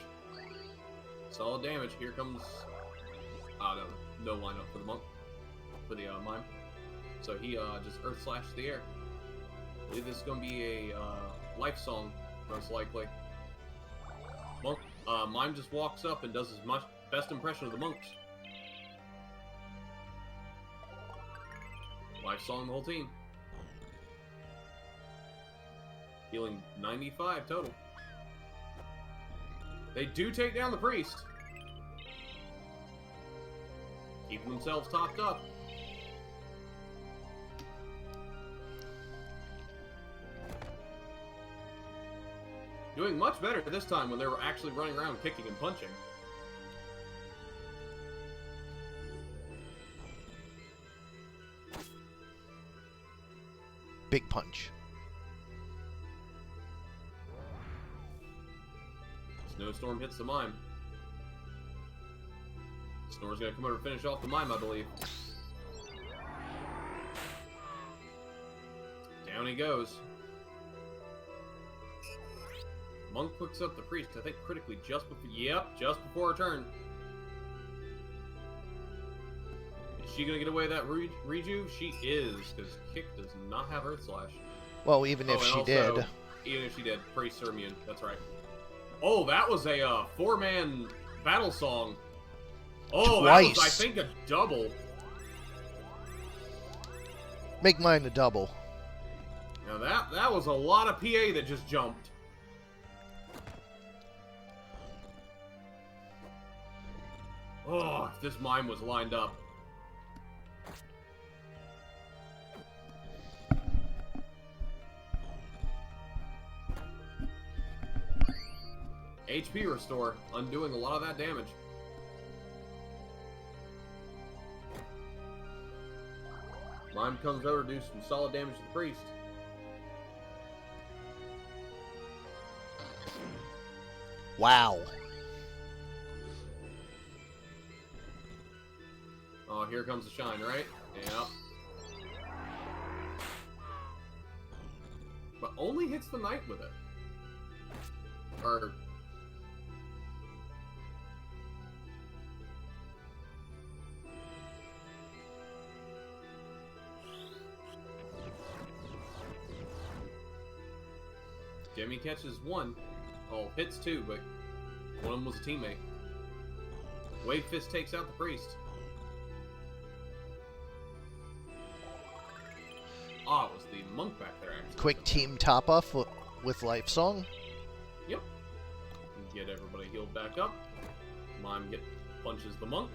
Solid damage. Here comes... no lineup for the monk. For the mime. So he just Earth Slashes the air. I believe this is going to be a life song, most likely. Monk, mime just walks up and does his best impression of the monks. Life song the whole team. Healing 95 total. They do take down the priest. Keeping themselves topped up. Doing much better this time when they were actually running around kicking and punching. Big punch. Snowstorm hits the mime. Snore's gonna come over to finish off the mime, I believe. Down he goes. Monk picks up the priest, I think critically just before... Yep, just before her turn. Is she gonna get away with that rejuve? She is, because Kick does not have Earth Slash. Well, even if she did. Even if she did, priests are immune. That's right. Oh, that was a 4-man battle song. Oh, Twice. That was, I think, a double. Make mine a double. Now that was a lot of PA that just jumped. Oh, if this mime was lined up. HP restore, undoing a lot of that damage. Mime comes over to do some solid damage to the priest. Wow. Oh, here comes the shine, right? Yeah. But only hits the knight with it. Or... Jimmy catches one. Oh, hits two, but one of them was a teammate. Wave Fist takes out the priest. Ah, it was the monk back there, actually. Quick team top-off with Life Song. Yep. Get everybody healed back up. Mime punches the monk.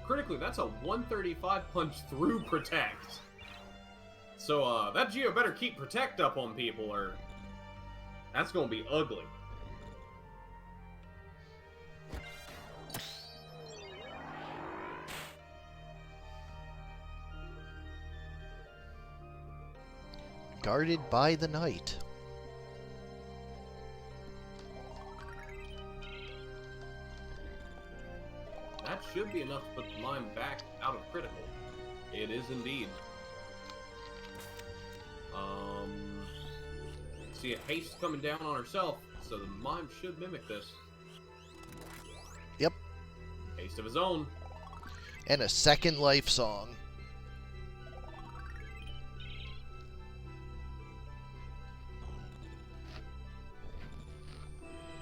Critically, that's a 135 punch through Protect. So, that Geo better keep Protect up on people, or that's gonna be ugly. Guarded by the knight. That should be enough to put the mime back out of critical. It is indeed. See a haste coming down on herself, so the mime should mimic this. Yep. Haste of his own. And a second Life Song.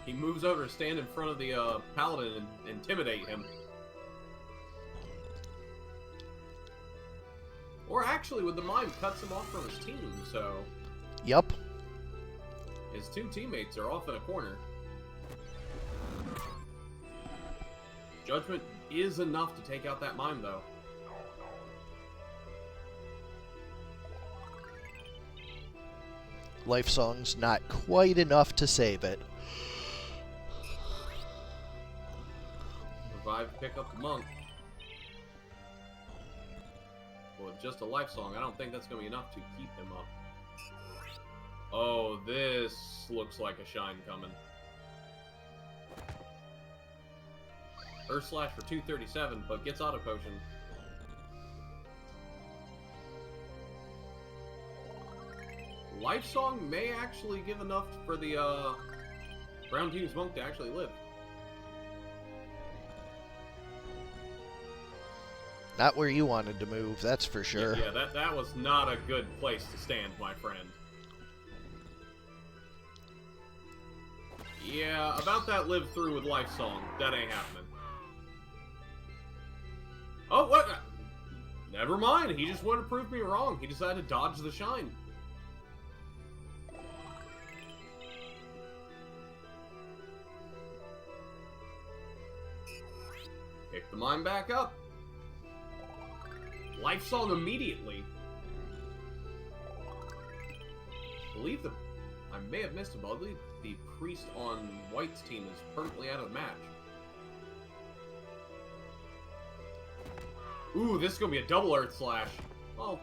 He moves over to stand in front of the paladin and intimidate him. Or actually, with the mime, cuts him off from his team, so... Yep. His two teammates are off in a corner. Judgment is enough to take out that mime, though. Life Song's not quite enough to save it. Revive, pick up the monk. With just a Life Song, I don't think that's going to be enough to keep him up. Oh, this looks like a shine coming. Earth Slash for 237, but gets Auto Potion. Life Song may actually give enough for the Brown Team's Monk to actually live. Not where you wanted to move, that's for sure. Yeah, that was not a good place to stand, my friend. Yeah, about that live through with Life Song. That ain't happening. Oh, what? Never mind. He just wanted to prove me wrong. He decided to dodge the shine. Pick the mine back up. Life Song immediately. I believe I may have missed it, but I believe the priest on White's team is permanently out of the match. Ooh, this is gonna be a double Earth Slash. Oh.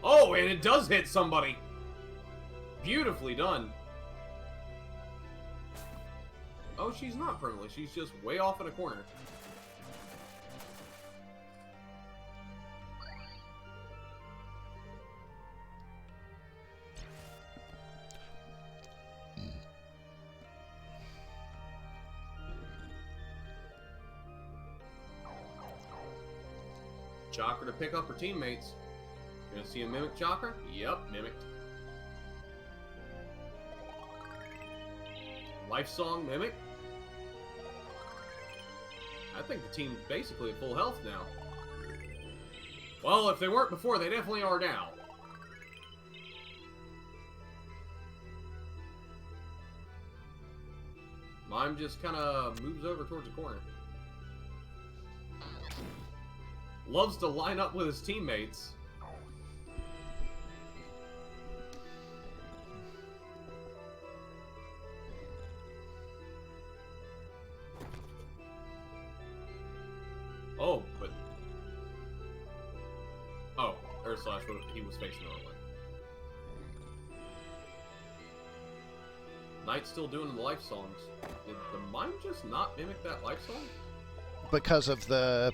Oh, and it does hit somebody. Beautifully done. Oh, she's not permanently. She's just way off in a corner. Chakra to pick up her teammates. You're gonna see a mimic Chakra? Yep, mimicked. Life Song mimic. I think the team's basically at full health now. Well, if they weren't before, they definitely are now. Mime just kind of moves over towards the corner. Loves to line up with his teammates. Oh, but... Oh, Earth Slash, he was facing the wrong way. Knight's still doing the Life Songs. Did the mime just not mimic that Life Song? Because of the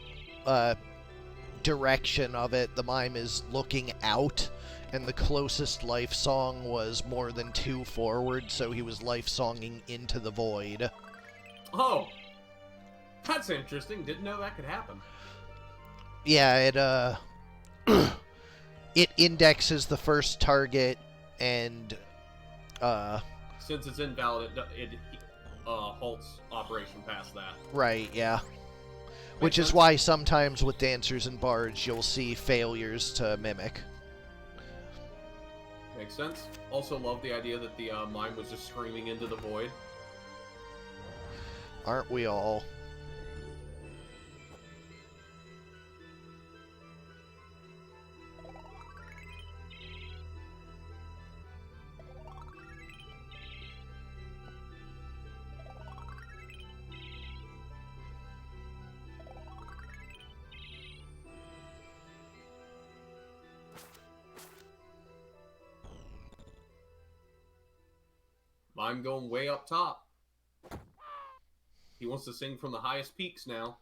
direction of it, the mime is looking out, and the closest Life Song was more than 2 forward, so he was Life Songing into the void. Oh! That's interesting. Didn't know that could happen. Yeah, it, it indexes the first target, and Since it's invalid, it halts operation past that. right, yeah. Which Makes is sense. why sometimes with dancers and bards you'll see failures to mimic. Makes sense. Also love the idea that the mime was just screaming into the void. Aren't we all? Mime going way up top. He wants to sing from the highest peaks now.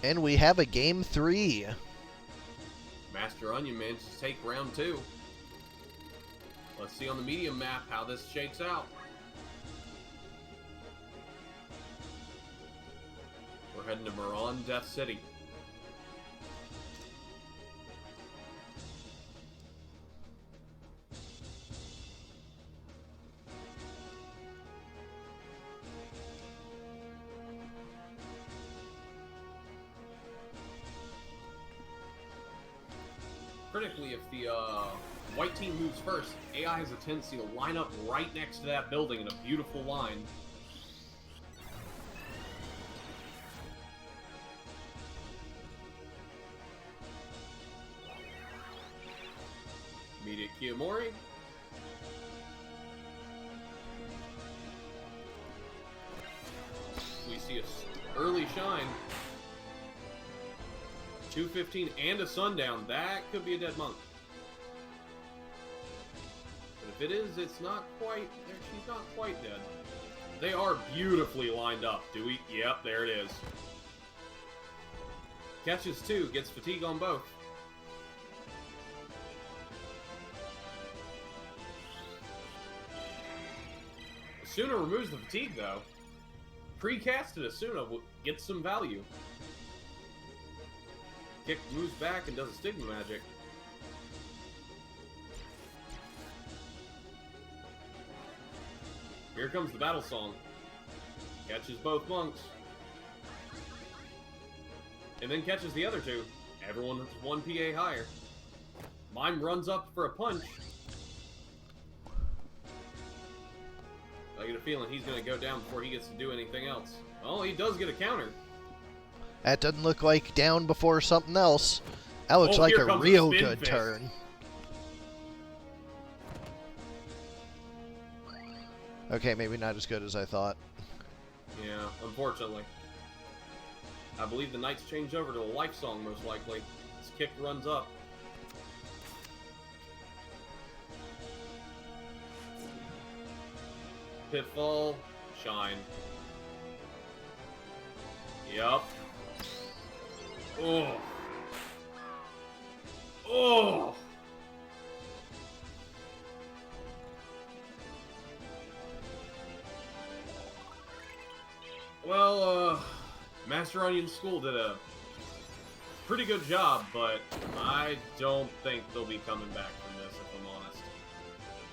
And we have a game 3. Master Onion managed to take round 2. Let's see on the medium map how this shakes out. We're heading to Moran, Death City. Critically, if the white team moves first, AI has a tendency to line up right next to that building in a beautiful line. Immediate Kiyomori. We see a early shine. 215 and a sundown. That could be a dead monk. But if it is, it's not quite. She's not quite dead. They are beautifully lined up. Do we? Yep, there it is. Catches 2, gets fatigue on both. Asuna removes the fatigue though. Pre-casted Asuna gets some value. Kick moves back and does a stigma magic. Here comes the battle song. Catches both monks. And then catches the other 2. Everyone is 1 PA higher. Mime runs up for a punch. I get a feeling he's going to go down before he gets to do anything else. Oh, he does get a counter. That doesn't look like down before something else. That looks like here a comes real spin good fist. turn. Okay, maybe not as good as I thought. Yeah, unfortunately. I believe the Knights change over to a life song, most likely. His kick runs up. Pitfall, shine. Yup. Oh. Oh. Well, Master Onion School did a pretty good job, but I don't think they'll be coming back from this, if I'm honest.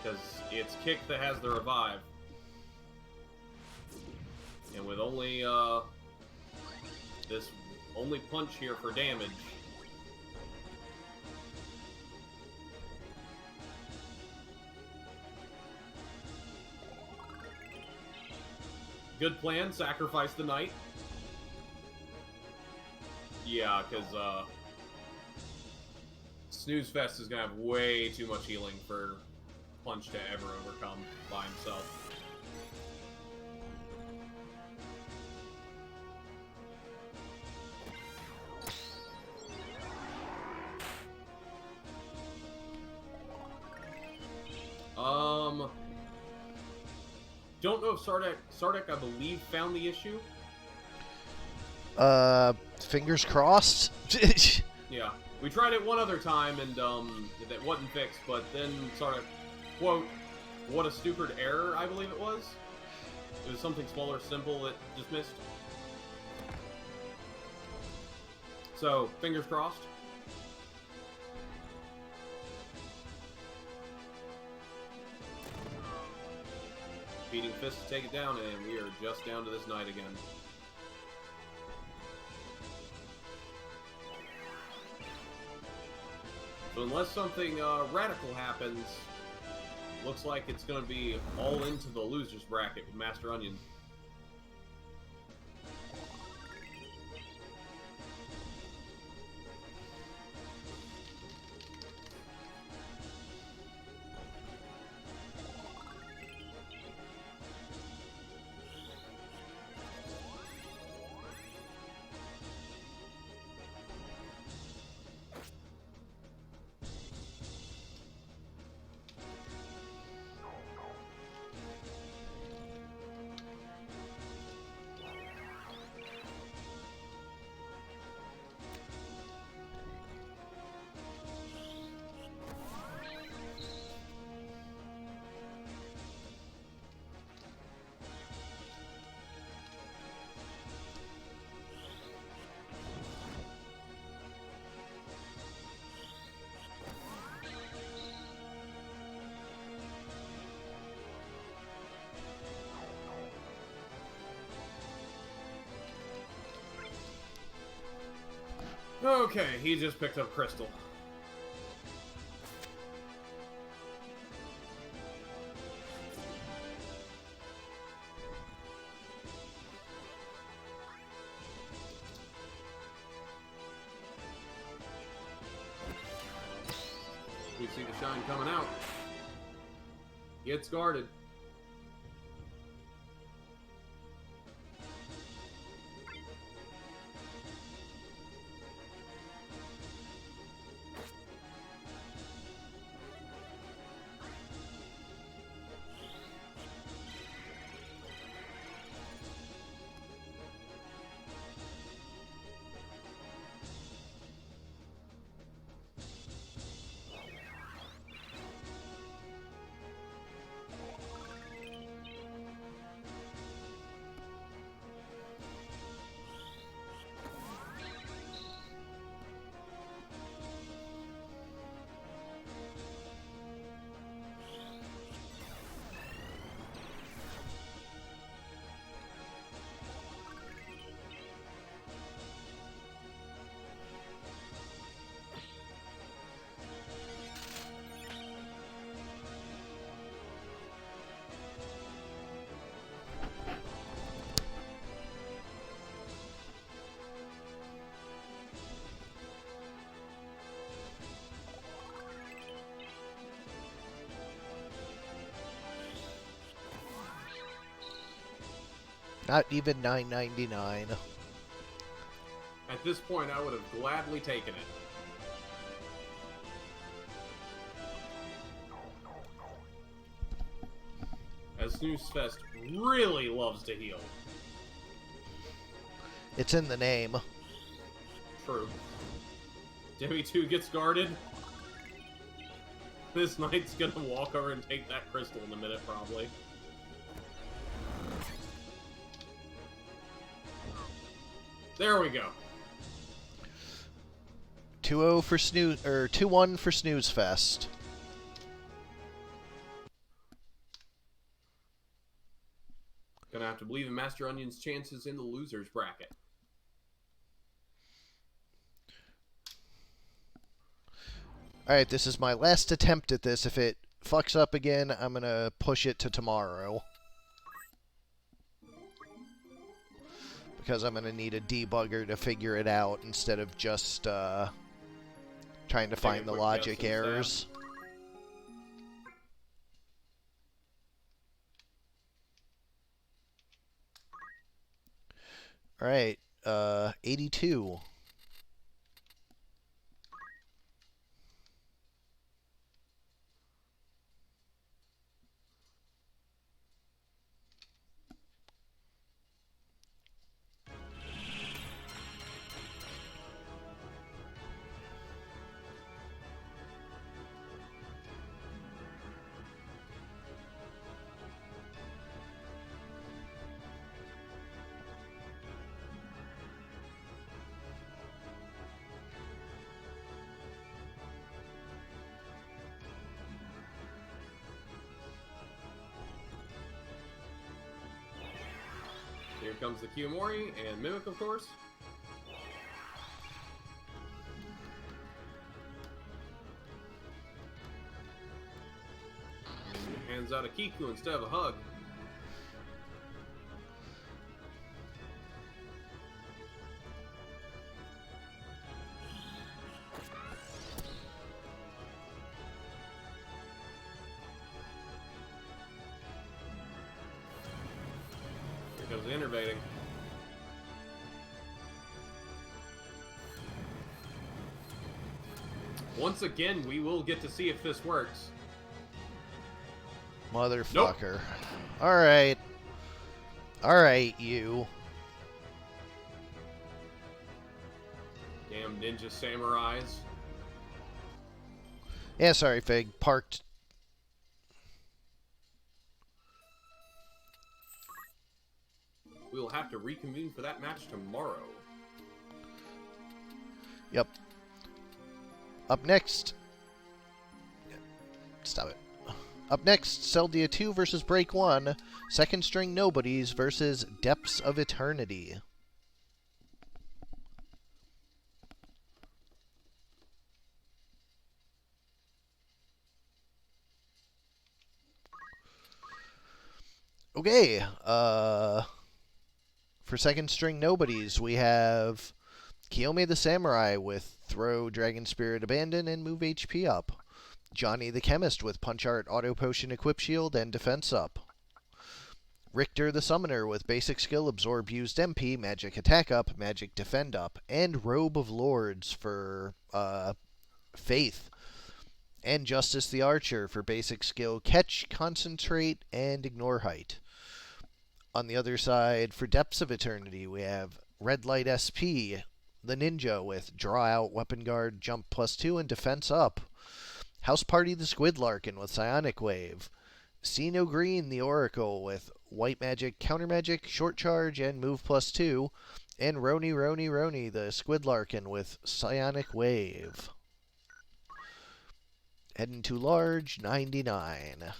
Because it's Kick that has the revive. And with only, this only punch here for damage. Good plan, sacrifice the knight. Yeah, because, Snooze Fest is going to have way too much healing for Punch to ever overcome by himself. Don't know if Sardek, I believe, found the issue. Fingers crossed. Yeah, we tried it one other time and that wasn't fixed. But then Sardek, quote, "What a stupid error," I believe it was. It was something small or simple that just missed. So fingers crossed. Beating Fist to take it down, and we are just down to this knight again. So unless something radical happens, looks like it's going to be all into the losers bracket with Master Onion. Okay, he just picked up Crystal. We see the shine coming out. Gets guarded. Not even $9.99. At this point, I would have gladly taken it. As Snooze Fest really loves to heal. It's in the name. True. Demi 2 gets guarded. This knight's gonna walk over and take that crystal in a minute, probably. There we go. 2-0 for Snooze, or 2-1 for Snooze Fest. Gonna have to believe in Master Onion's chances in the losers bracket. Alright, this is my last attempt at this. If it fucks up again, I'm gonna push it to tomorrow. Because I'm gonna need a debugger to figure it out instead of just trying to find the logic errors. Alright, 82. Here comes the Kiyomori and Mimic, of course. And hands out a Kiku instead of a hug. Here comes the innervating. Once again, we will get to see if this works. Motherfucker. Nope. Alright. Alright, you. Damn ninja samurais. Yeah, sorry, Fig. Parked. We will have to reconvene for that match tomorrow. Yep. Up next. Stop it. Up next, Celdia 2 versus Break 1. Second string nobodies versus Depths of Eternity. Okay, for second string nobodies, we have Kiyome the Samurai with Throw, Dragon Spirit, Abandon, and Move HP up. Johnny the Chemist with Punch Art, Auto Potion, Equip Shield, and Defense up. Richter the Summoner with Basic Skill, Absorb Used MP, Magic Attack up, Magic Defend up, and Robe of Lords for Faith. And Justice the Archer for Basic Skill, Catch, Concentrate, and Ignore Height. On the other side, for Depths of Eternity, we have Red Light SP, the Ninja with Draw Out, Weapon Guard, Jump +2, and Defense up. House Party the Squidlarkin with Psionic Wave. See No Green the Oracle with White Magic, Counter Magic, Short Charge, and Move +2. And Roni the Squidlarkin with Psionic Wave. Heading to large, 99.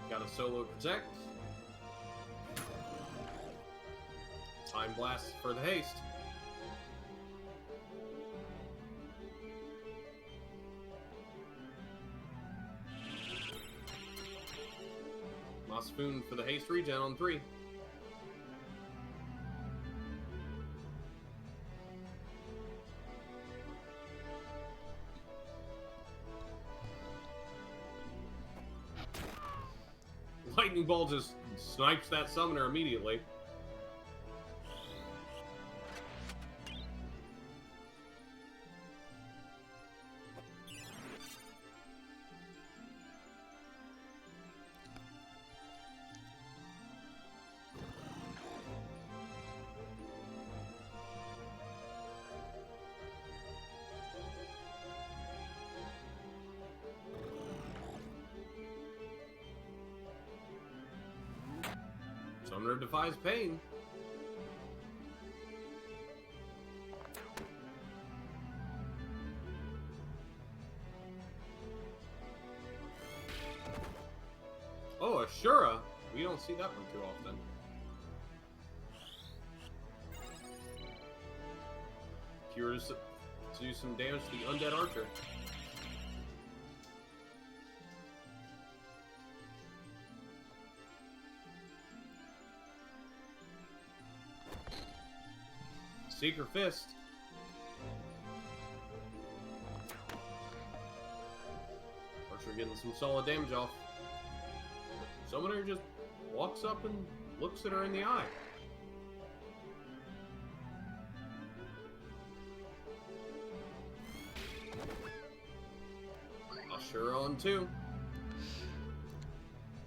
Got a solo protect. Time blast for the haste. Spoon for the haste regen on 3. Lightning Ball just snipes that summoner immediately. Summoner defies pain. Oh, Ashura. We don't see that one too often. Cures to do some damage to the undead archer. Secret Fist. Archer getting some solid damage off. Summoner just walks up and looks at her in the eye. Usher on 2.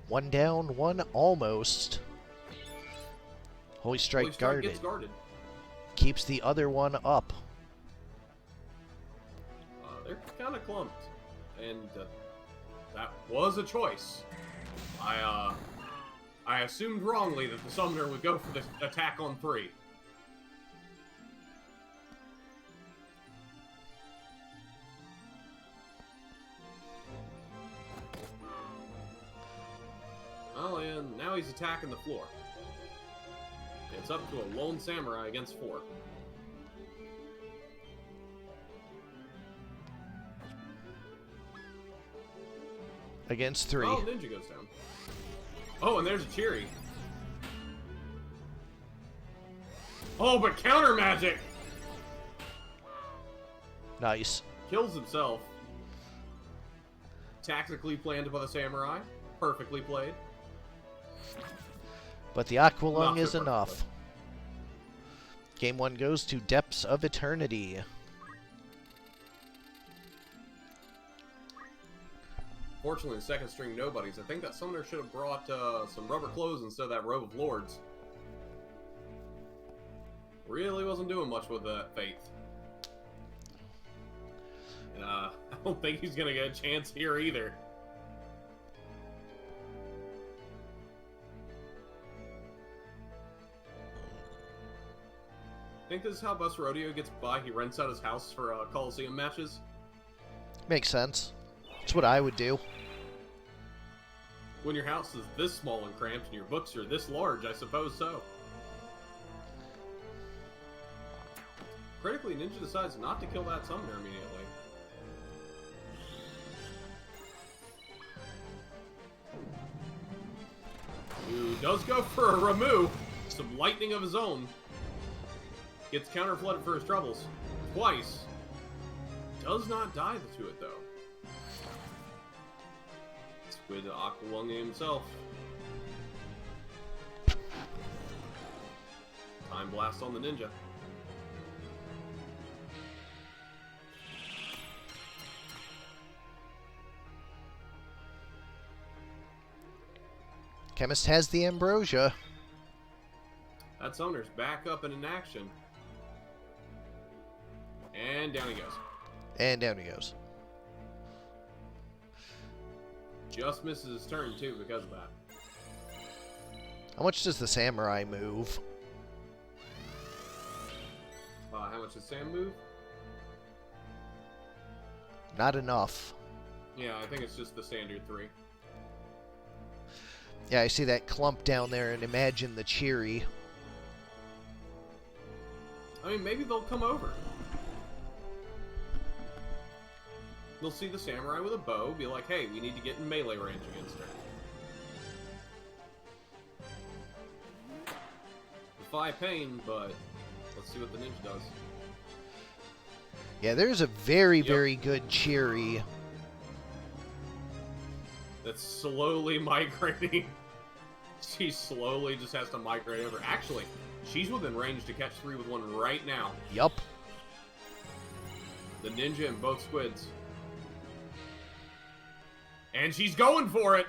1 down, 1 almost. Holy Strike, Holy Strike guarded. gets guarded. Keeps the other one up. They're kind of clumped. And that was a choice. I assumed wrongly that the Summoner would go for the attack on 3. Well, and now he's attacking the floor. It's up to a lone samurai against 4. Against 3. Oh, ninja goes down. Oh, and there's a Cheery. Oh, but counter magic! Nice. Kills himself. Tactically planned by the samurai. Perfectly played. But the Aqualung Not so is enough. perfectly. Game 1 goes to Depths of Eternity. Fortunately, the second string nobodies. I think that Summoner should have brought some rubber clothes instead of that robe of lords. Really wasn't doing much with that Faith. And, I don't think he's going to get a chance here either. I think this is how Bus Rodeo gets by. He rents out his house for Colosseum matches. Makes sense. That's what I would do. When your house is this small and cramped and your books are this large, I suppose so. Critically, Ninja decides not to kill that Summoner immediately. Who does go for a Ramu. Some lightning of his own. Gets counter-flooded for his troubles. Twice. Does not die to it, though. Squid Aqualung himself. Time blast on the ninja. Chemist has the ambrosia. That Summoner's back up and in action. And down he goes. And down he goes. Just misses his turn, too, because of that. How much does the samurai move? How much does Sam move? Not enough. Yeah, I think it's just the standard 3. Yeah, I see that clump down there and imagine the Cheery. I mean, maybe they'll come over. They'll see the samurai with a bow, be like, hey, we need to get in melee range against her. Defy pain, but let's see what the ninja does. Yeah, there's a very, very good Cheery. That's slowly migrating. She slowly just has to migrate over. Actually, she's within range to catch 3 with 1 right now. Yup. The ninja and both squids. And she's going for it!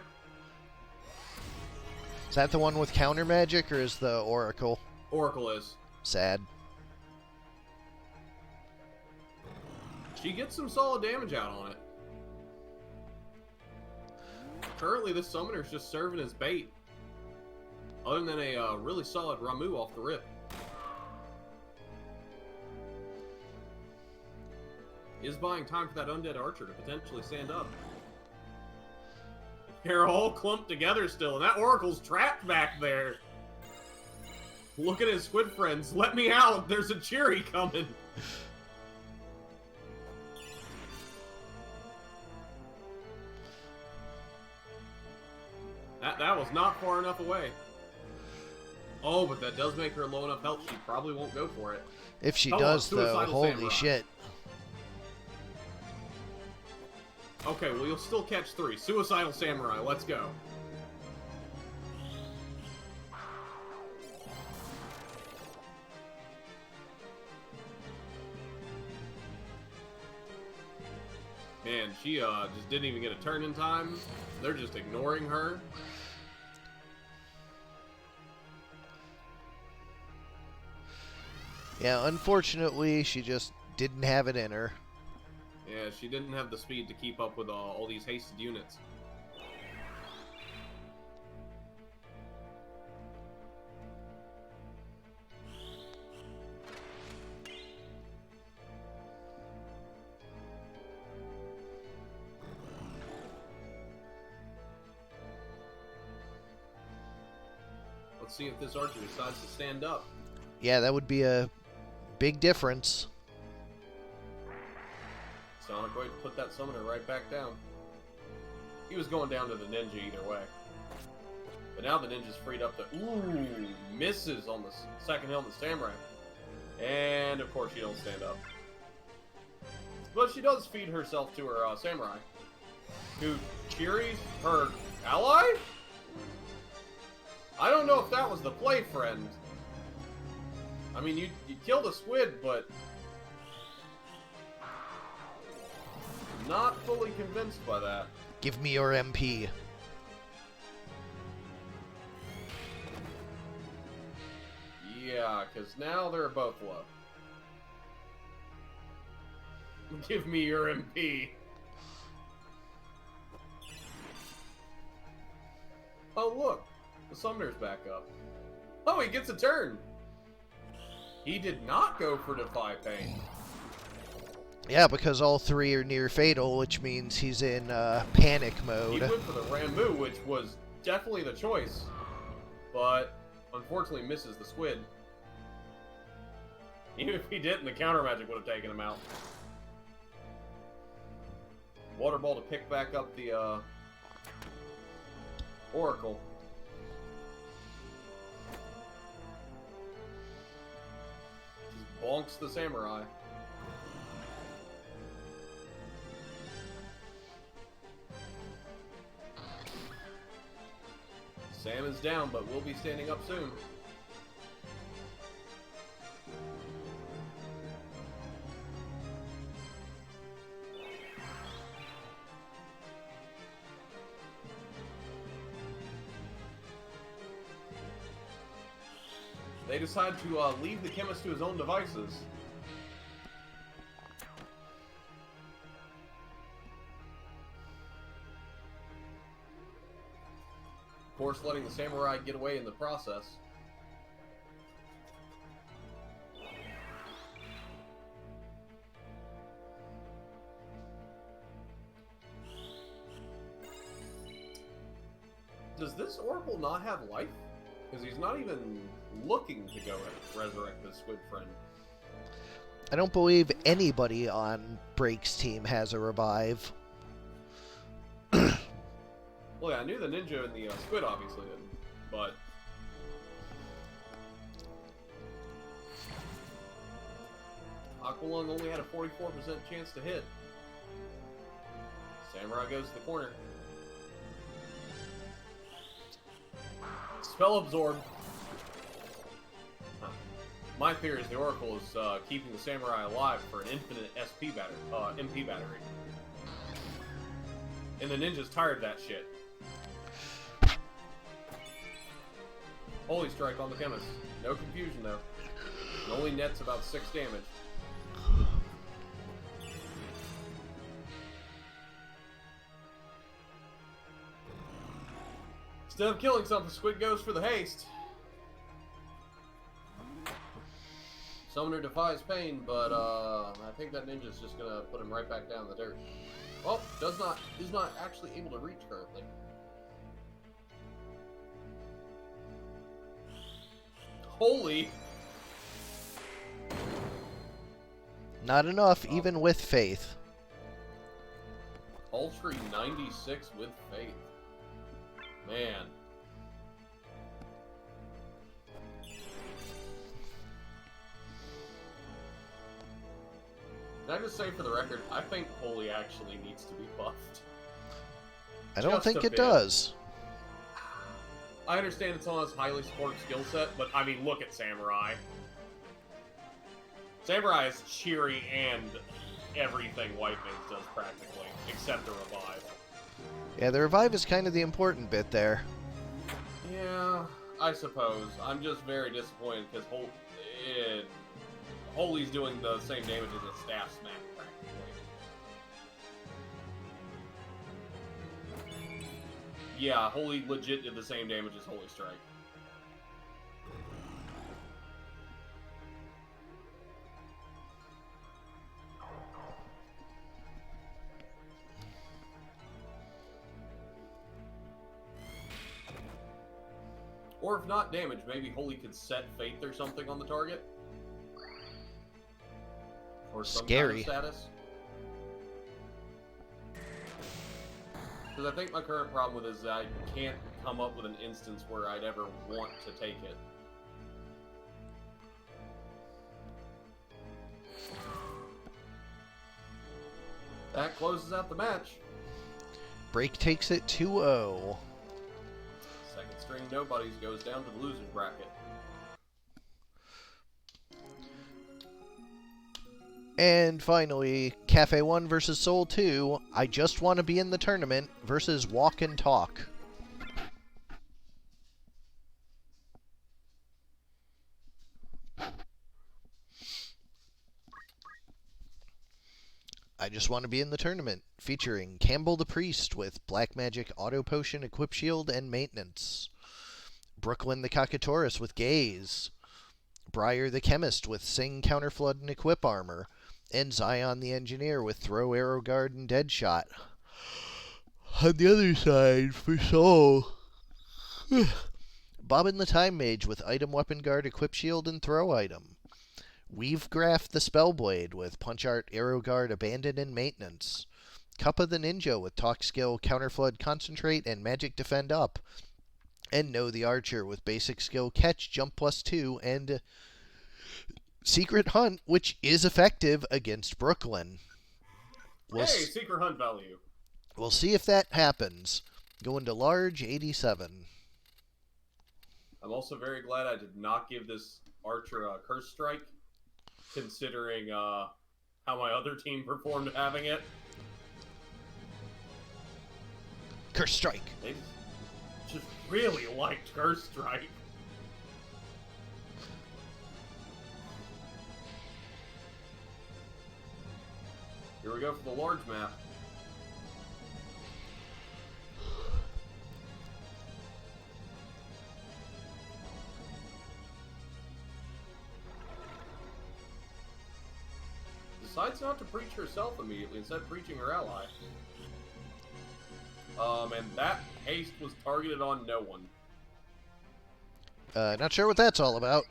Is that the one with counter magic, or is the Oracle? Oracle is. Sad. She gets some solid damage out on it. Currently, this Summoner's just serving as bait. Other than a really solid Ramu off the rip. Is buying time for that undead archer to potentially stand up. They're all clumped together still, and that Oracle's trapped back there. Look at his squid friends. Let me out. There's a Cheery coming. That was not far enough away. Oh, but that does make her low enough health. She probably won't go for it. If she Oh, does, though, Suicidal holy Samurai. shit. Okay, well, you'll still catch 3. Suicidal Samurai, let's go. Man, she just didn't even get a turn in time. They're just ignoring her. Yeah, unfortunately, she just didn't have it in her. Yeah, she didn't have the speed to keep up with all these hasted units. Let's see if this archer decides to stand up. Yeah, that would be a big difference. Sonic going to put that summoner right back down. He was going down to the ninja either way. But now the ninja's freed up to... Ooh, misses on the second helmet samurai. And of course she don't stand up. But she does feed herself to her samurai. Who cheeries her ally? I don't know if that was the play, friend. I mean, you killed a squid, but... not fully convinced by that. Give me your MP. Yeah, because now they're both low. Give me your MP. Oh, look. The summoner's back up. Oh, he gets a turn. He did not go for Defy Pain. Yeah, because all three are near fatal, which means he's in panic mode. He went for the Rambu, which was definitely the choice, but unfortunately misses the squid. Even if he didn't, the counter magic would have taken him out. Water Ball to pick back up the Oracle. Just bonks the samurai. Sam is down, but will be standing up soon. They decide to leave the chemist to his own devices. Of course, letting the samurai get away in the process. Does this Oracle not have life? Because he's not even looking to go and resurrect this squid friend. I don't believe anybody on Break's team has a revive. Well, yeah, I knew the ninja and the squid obviously didn't, but... Aqualung only had a 44% chance to hit. Samurai goes to the corner. Spell Absorb. Huh. My theory is the Oracle is keeping the Samurai alive for an infinite MP battery. And the ninja's tired of that shit. Holy Strike on the chemist. No confusion though. It only nets about 6 damage. Instead of killing something, Squid goes for the haste. Summoner defies pain, but I think that ninja's just gonna put him right back down in the dirt. Oh, is not actually able to reach currently. Holy! Not enough, even with faith. Ultra 96 with faith. Man. Can I just say for the record, I think Holy actually needs to be buffed. I don't Just think a it bit. does. I understand it's on his highly supported skill set, but I mean, look at Samurai. Samurai is cheery and everything White Mage does practically, except the revive. Yeah, the revive is kind of the important bit there. Yeah, I suppose. I'm just very disappointed because Holy's doing the same damage as a staff smack practically. Yeah, Holy legit did the same damage as Holy Strike. Or if not damage, maybe Holy could set Faith or something on the target. Or some Scary. kind of status. Because I think my current problem with it is that I can't come up with an instance where I'd ever want to take it. That closes out the match. Break takes it 2-0. Second string nobodies goes down to the loser's bracket. And finally, Kaffe 1 versus Soul 2. I just want to be in the tournament versus Walk and Talk. I just want to be in the tournament, featuring Campbell the Priest with Black Magic Auto Potion, Equip Shield, and Maintenance. Brooklyn the Cockataurus with Gaze. Briar the Chemist with Sing, Counterflood, and Equip Armor. And Zion the Engineer with Throw, Arrow Guard, and Deadshot. On the other side, for Soul, Bobbin the Time Mage with Item, Weapon Guard, Equip Shield, and Throw Item. Weavegraph the Spellblade with Punch Art, Arrow Guard, Abandon, and Maintenance. Kappa the Ninja with Talk Skill, Counterflood, Concentrate, and Magic Defend Up. And No the Archer with Basic Skill, Catch, Jump +2, and Secret Hunt, which is effective against Brooklyn. Secret Hunt value. We'll see if that happens. Going to large 87. I'm also very glad I did not give this Archer a Curse Strike, considering how my other team performed having it. Curse Strike. They just really liked Curse Strike. Here we go for the large map. Decides not to preach herself immediately, instead preaching her ally. And that haste was targeted on no one. Not sure what that's all about.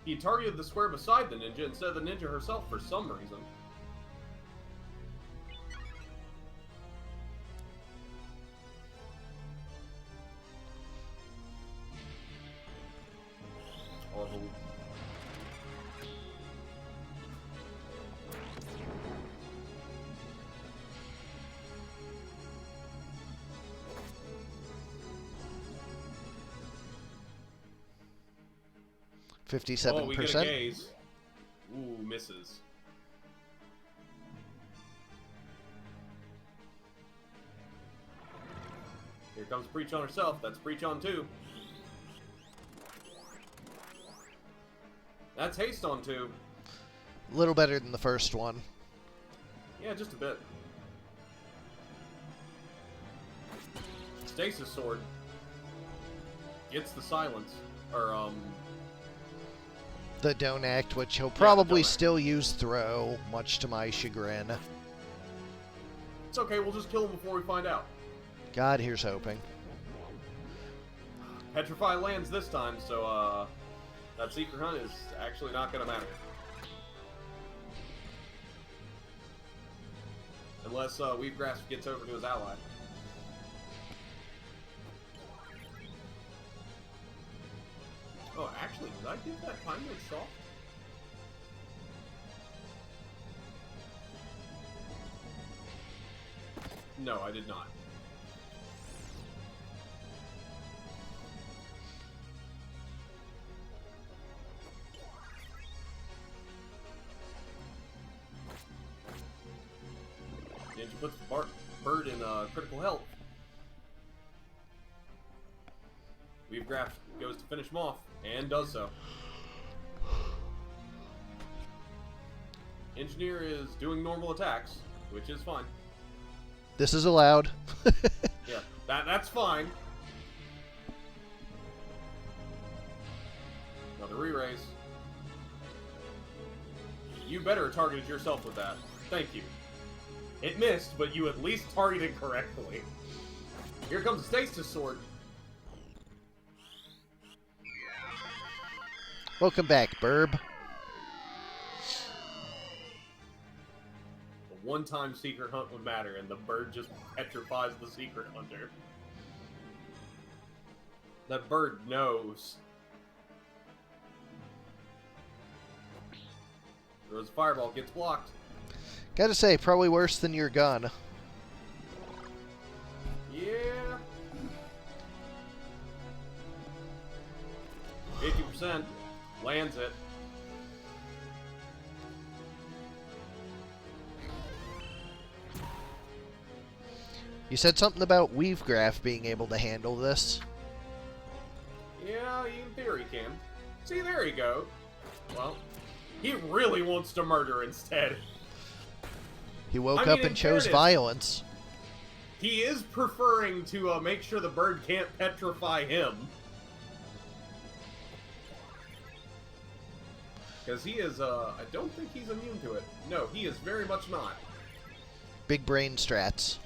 He targeted the square beside the ninja instead of the ninja herself for some reason. Horrible. Oh, we get a 57%. gaze. Ooh, misses. Here comes Preach on herself. That's Preach on 2. That's Haste on 2. A little better than the first one. Yeah, just a bit. Stasis Sword. Gets the silence. Or, The Don't Act, which he'll probably Don't Act. still use Throw, much to my chagrin. It's okay, we'll just kill him before we find out. God, here's hoping. Petrify lands this time, so, that Secret Hunt is actually not gonna matter. Unless, Weavegrasp gets over to his ally. Oh, actually, did I give that time mode soft? No, I did not. Safety puts the bird in critical health. Weavegraph goes to finish him off, and does so. Engineer is doing normal attacks, which is fine. This is allowed. Yeah, that's fine. Another re-raise. You better targeted yourself with that. Thank you. It missed, but you at least targeted correctly. Here comes the Stasis Sword. Welcome back, Burb. A one-time secret hunt would matter, and the bird just petrifies the secret hunter. That bird knows. Throws a fireball, gets blocked. Gotta say, probably worse than your gun. Yeah. 50%. Lands it. You said something about Weavegraph being able to handle this. Yeah, in theory can. See, there you go. Well, he really wants to murder instead. He woke up and chose violence. He is preferring to make sure the bird can't petrify him. Because he is, I don't think he's immune to it. No, he is very much not. Big brain strats.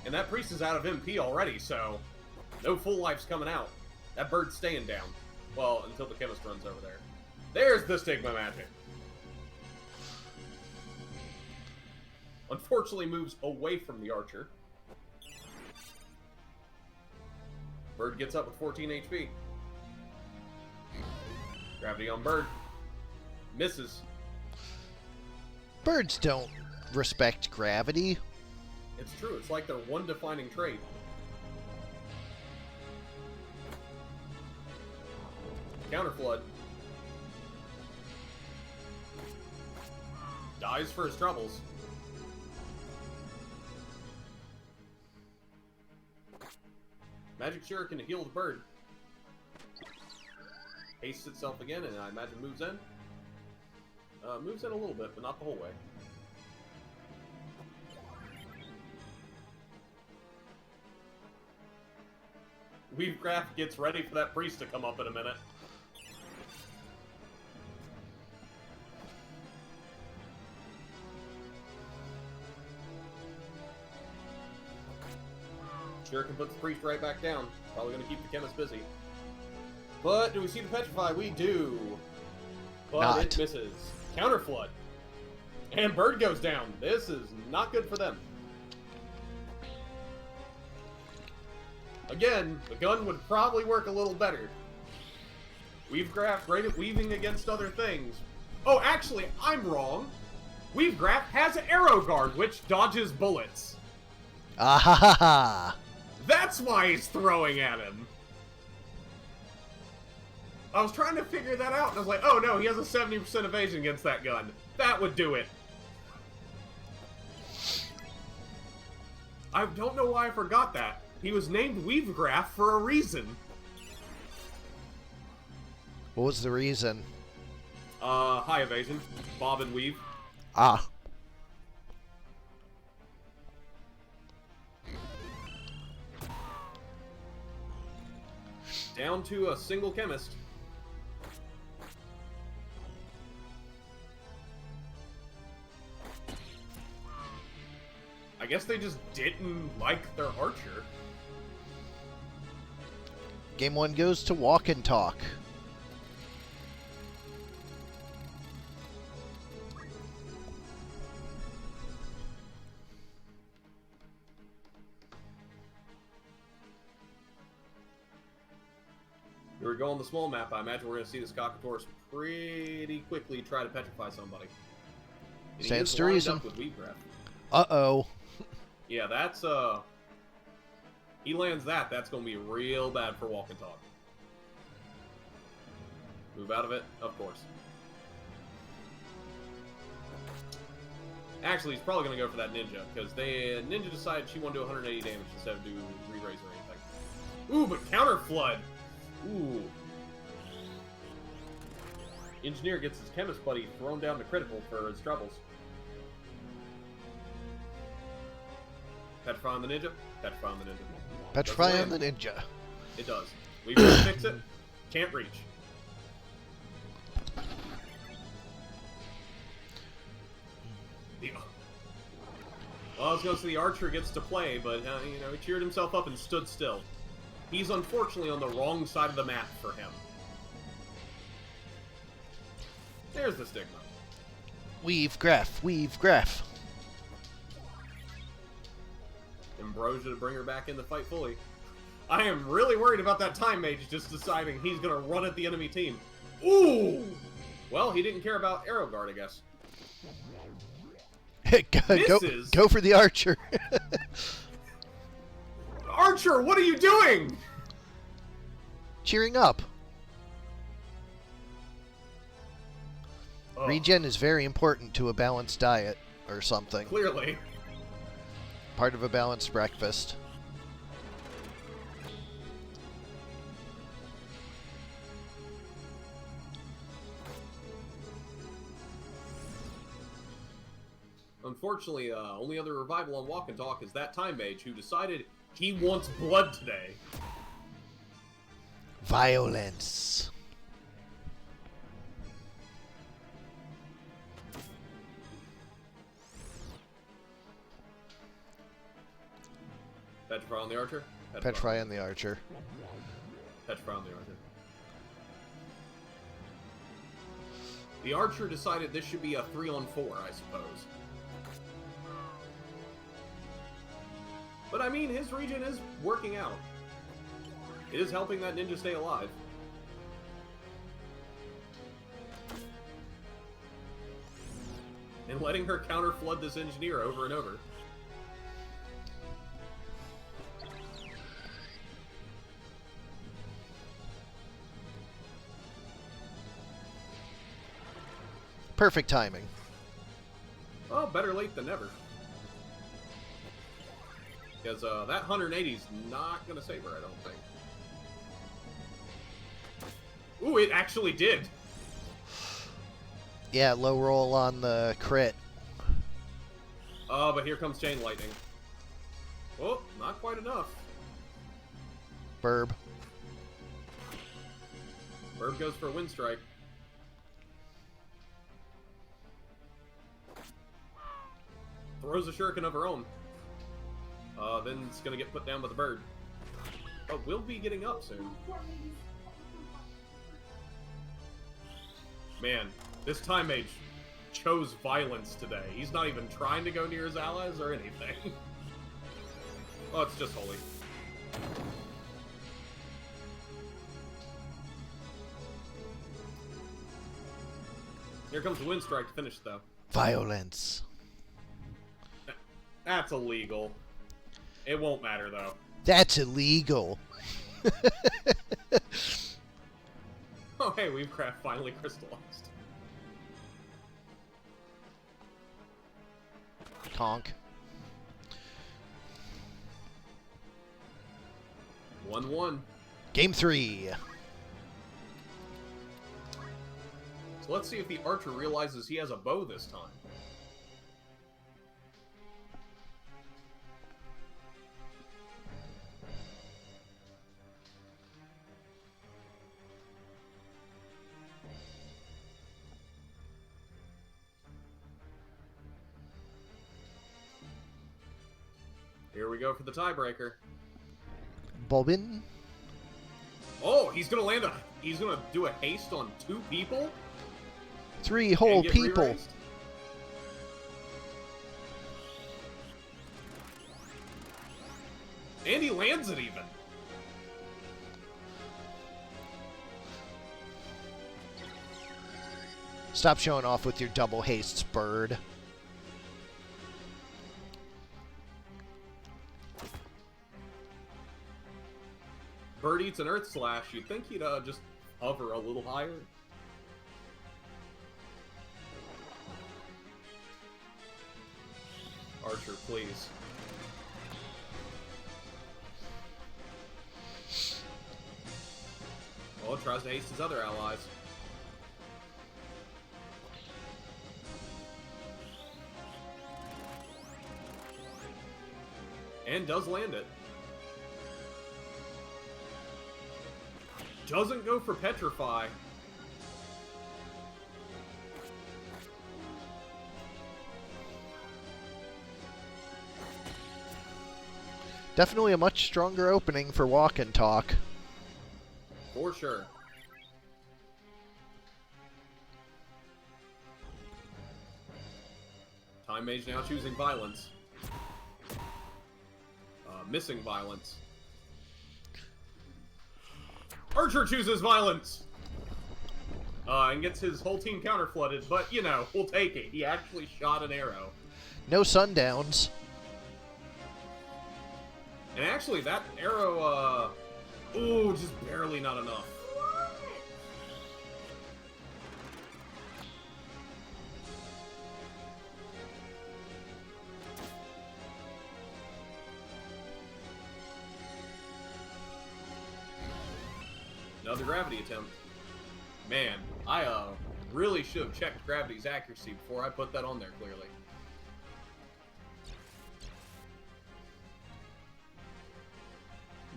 And that priest is out of MP already, so no full life's coming out. That bird's staying down. Well, until the chemist runs over there. There's the stigma magic. Unfortunately moves away from the archer. Bird gets up with 14 HP. Gravity on bird. Misses. Birds don't respect gravity. It's true. It's like their one defining trait. Counterflood. Dies for his troubles. Magic Shuriken to heal the bird. Hastes itself again, and I imagine moves in. Moves in a little bit, but not the whole way. Weavegraph gets ready for that priest to come up in a minute. Shuriken puts the priest right back down. Probably going to keep the chemist busy. But do we see the petrify? We do. But it misses. Counterflood. And bird goes down. This is not good for them. Again, the gun would probably work a little better. Weavegraph, great at weaving against other things. Oh, actually, I'm wrong. Weavegraph has Arrow Guard, which dodges bullets. Ah ha ha ha! That's why he's throwing at him. I was trying to figure that out, and I was like, oh no, he has a 70% evasion against that gun. That would do it. I don't know why I forgot that. He was named Weavegraph for a reason. What was the reason? High evasion. Bob and weave. Ah. Down to a single chemist. I guess they just didn't like their archer. Game 1 goes to Walk and Talk. Here we go on the small map. I imagine we're going to see this Cockatorus pretty quickly try to petrify somebody. And Stands he to is lined reason. up with Weavegraph. Uh-oh. Yeah, that's, he lands that, that's going to be real bad for Walk and Talk. Move out of it, of course. Actually, he's probably going to go for that ninja, because ninja decided she wanted to do 180 damage instead of do re-raise or anything. Ooh, but counter flood! Ooh. Engineer gets his chemist buddy thrown down to critical for his troubles. Petrify on the ninja? Petrify on the ninja. Petrify on the ninja. It does. We will fix it. Can't reach. Well, I was going to say the archer gets to play, but, you know, he cheered himself up and stood still. He's unfortunately on the wrong side of the map for him. There's the stigma. Weave graph, weave graph. Ambrosia to bring her back in the fight fully. I am really worried about that time mage just deciding he's going to run at the enemy team. Ooh! Well, he didn't care about arrow guard, I guess. Go for the archer. Archer, what are you doing? Cheering up. Oh. Regen is very important to a balanced diet or something. Clearly. Part of a balanced breakfast. Unfortunately, only other revival on Walk and Talk is that time mage who decided he wants blood today. Violence. Petrify on the archer? Petrify on the archer. Petrify on the archer. The archer decided this should be a 3-on-4, I suppose. But I mean, his regen is working out. It is helping that ninja stay alive. And letting her counter flood this engineer over and over. Perfect timing. Oh, better late than never. Because that 180 is not going to save her, I don't think. Ooh, it actually did. Yeah, low roll on the crit. Oh, but here comes Chain Lightning. Oh, not quite enough. Burb. Burb goes for a Wind Strike. Throws a shuriken of her own. Then it's going to get put down by the bird. Oh, we'll be getting up soon. Man, this time mage chose violence today. He's not even trying to go near his allies or anything. Oh, it's just holy. Here comes the Wind Strike to finish it, though. Violence. That's illegal. It won't matter, though. That's illegal. Oh, hey, Weavecraft finally crystallized. Conk. 1-1. Game 3. So let's see if the archer realizes he has a bow this time. Here we go for the tiebreaker. Bobbin. Oh, he's gonna land he's gonna do a haste on 2 people? 3 whole people. Re-raised? And he lands it even. Stop showing off with your double hastes, bird. Bird eats an Earth Slash. You'd think he'd just hover a little higher. Archer, please. Well, it tries to haste his other allies. And does land it. Doesn't go for Petrify. Definitely a much stronger opening for Walk and Talk. For sure. Time Mage now choosing violence. Missing violence. Archer chooses violence! And gets his whole team counter-flooded, but, you know, we'll take it. He actually shot an arrow. No sundowns. And actually, that arrow, ooh, just barely not enough. Another gravity attempt. Man, I really should have checked gravity's accuracy before I put that on there clearly.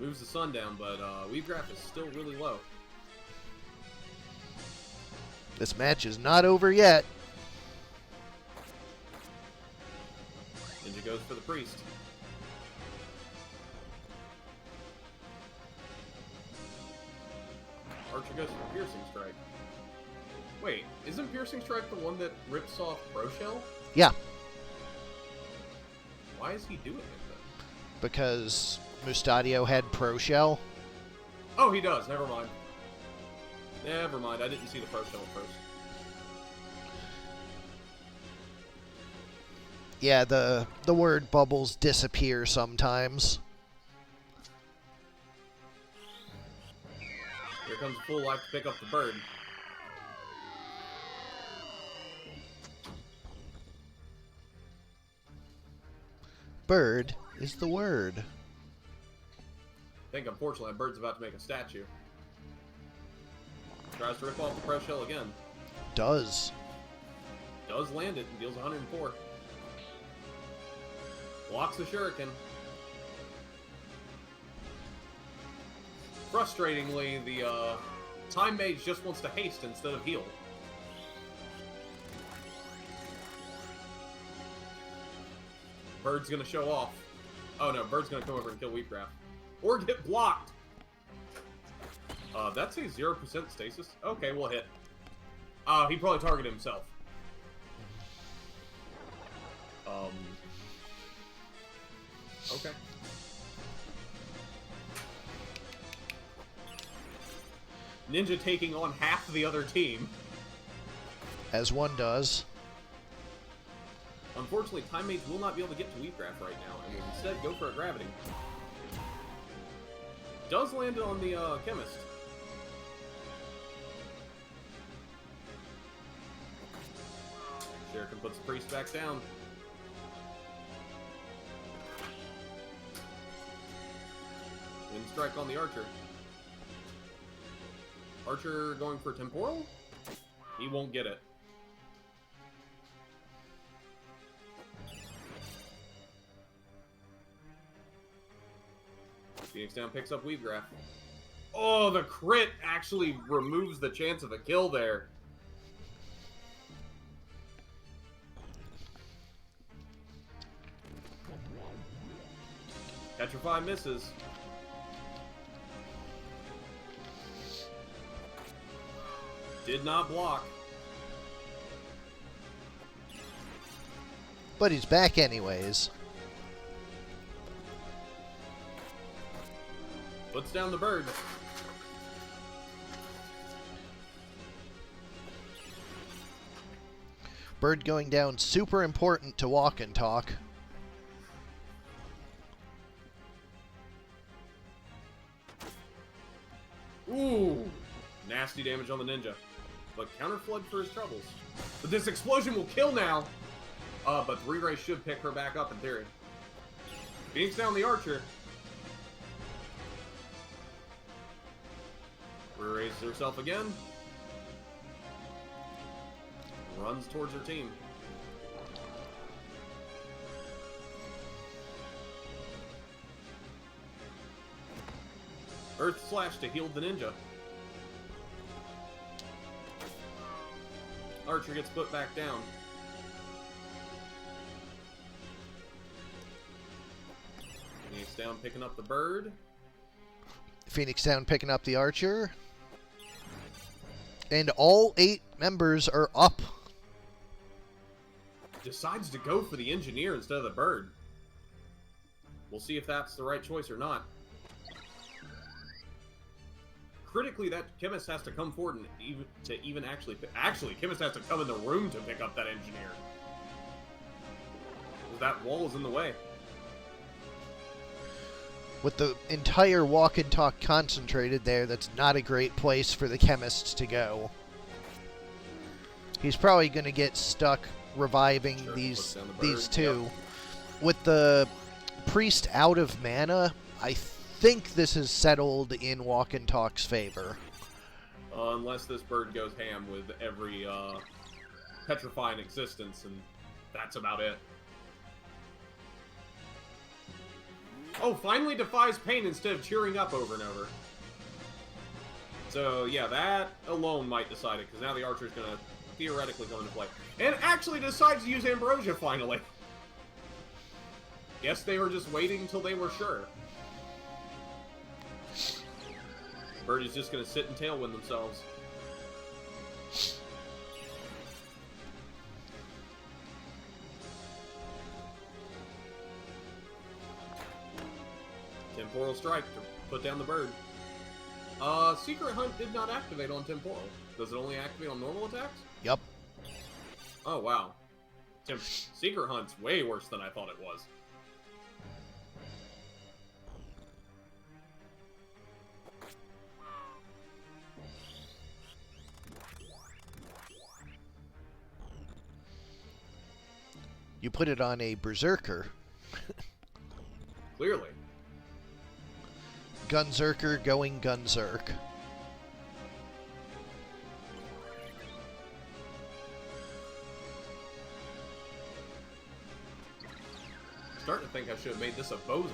Moves the sun down, but Weave Graph is still really low. This match is not over yet. Ninja goes for the priest. Archer goes for Piercing Strike. Wait, isn't Piercing Strike the one that rips off Pro Shell? Yeah, Why is he doing it then? because Mustadio had Pro Shell. Oh, he does. Never mind. Never mind. I didn't see the Pro Shell at first. Yeah, the word bubbles disappear sometimes. Here comes full life to pick up the bird. Bird is the word. I think, unfortunately, that bird's about to make a statue. Tries to rip off the Pro Shell again. Does. Does land it and deals 104. Blocks the Shuriken. Frustratingly, the Time Mage just wants to haste instead of heal. Bird's gonna show off. Oh no, Bird's gonna come over and kill Weepgraph. Or get blocked! That's a 0% stasis? Okay, we'll hit. He probably targeted himself. Okay. Ninja taking on half the other team. As one does. Unfortunately, Time Mage will not be able to get to Weepgraph right now, and will instead go for a Gravity. Does land it on the Chemist. Shuriken puts the Priest back down. Wind Strike on the Archer. Archer going for Temporal? He won't get it. Phoenix down picks up Weavegraph. Oh, the crit actually removes the chance of a kill there. Petrify misses. Did not block. But he's back anyways. Puts down the bird. Bird going down, super important to Walk and Talk. Ooh! Nasty damage on the ninja. But counter flood for his troubles. But this explosion will kill now! But 3-Ray should pick her back up in theory. Phoenix down the Archer. Raises herself again. Runs towards her team. Earth Slash to heal the ninja. Archer gets put back down. Phoenix down picking up the bird. Phoenix down picking up the Archer. And all 8 members are up. Decides to go for the engineer instead of the bird. We'll see if that's the right choice or not. Critically, that chemist has to come forward and even actually chemist has to come in the room to pick up that engineer. That wall is in the way. With the entire walk and talk concentrated there, that's not a great place for the chemists to go. He's probably going to get stuck reviving these two. Yep. With the priest out of mana, I think this is settled in walk and talk's favor. Unless this bird goes ham with every petrify in existence, and that's about it. Oh, finally defies pain instead of cheering up over and over. So, yeah, that alone might decide it, because now the Archer's going to theoretically come into play. And actually decides to use Ambrosia, finally. Guess they were just waiting until they were sure. Bird is just going to sit and tailwind themselves. Temporal Strike to put down the bird. Secret Hunt did not activate on Temporal. Does it only activate on normal attacks? Yep. Oh, wow. Secret Hunt's way worse than I thought it was. You put it on a Berserker. Clearly. Gunzerker going Gunzerk. Starting to think I should have made this a Berserker.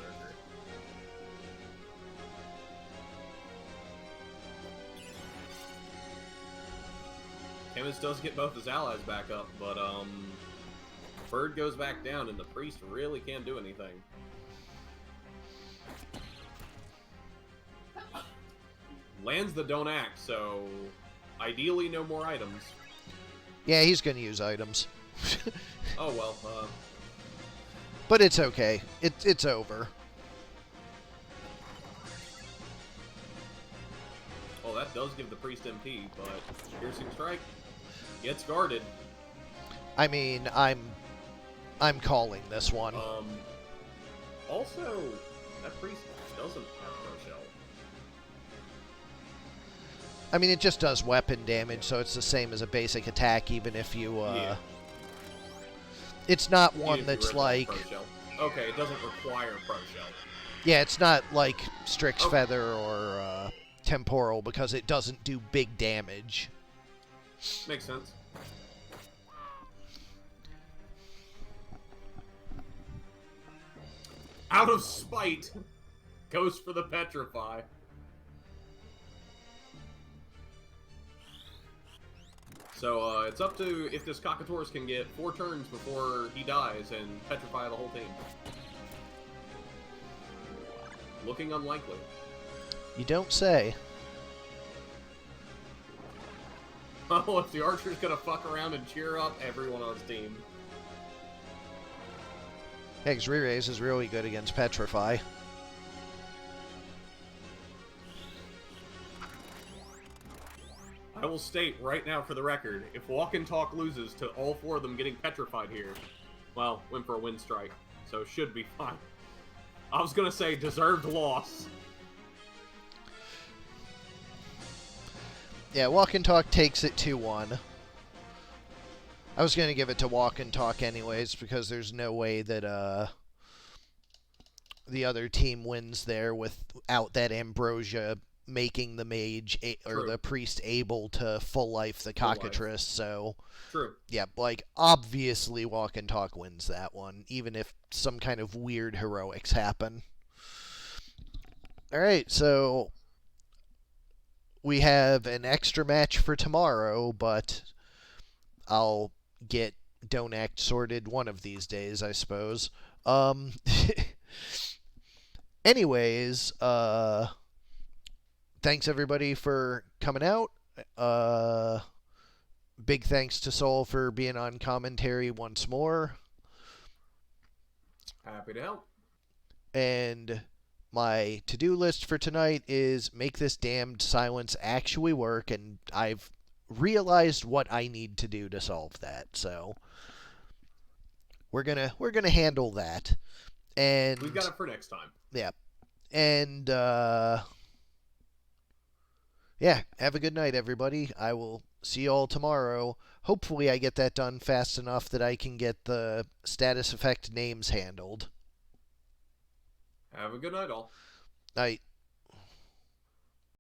Chemist does get both his allies back up, but Bird goes back down and the priest really can't do anything. Lands the don't act, so ideally no more items. Yeah, he's going to use items. Oh well. But it's okay. It's over. Oh, that does give the priest MP, but piercing strike gets guarded. I mean, I'm calling this one. Also, that priest doesn't have Pro Shell. I mean, it just does weapon damage, so it's the same as a basic attack, even if you, Yeah. It's not one that's like... Okay, it doesn't require Pro Shell. Yeah, it's not like Strix Feather or Temporal, because it doesn't do big damage. Makes sense. Out of spite, goes for the Petrify. So, it's up to if this Cockatours can get 4 turns before he dies and petrify the whole team. Looking unlikely. You don't say. Oh, if the Archer's gonna fuck around and cheer up everyone on his team. Yeah, because Re-Raise is really good against Petrify. I will state right now for the record, if Walk and Talk loses to all 4 of them getting petrified here, well, went for a win strike, so should be fine. I was gonna say deserved loss. Yeah, Walk and Talk takes it 2-1. I was going to give it to Walk and Talk anyways, because there's no way that the other team wins there without that Ambrosia making the mage or True. the priest able to full life the Full life. cockatrice. So, True. yeah, like obviously Walk and Talk wins that one, even if some kind of weird heroics happen. All right, so we have an extra match for tomorrow, but I'll get Don't Act sorted one of these days, I suppose. Anyways, thanks everybody for coming out. Big thanks to Soul for being on commentary once more. Happy to help. And my to-do list for tonight is make this damned silence actually work, and I've realized what I need to do to solve that. So we're gonna handle that. And We've got it for next time. Yeah. And yeah, have a good night, everybody. I will see you all tomorrow. Hopefully I get that done fast enough that I can get the status effect names handled. Have a good night, all. Night.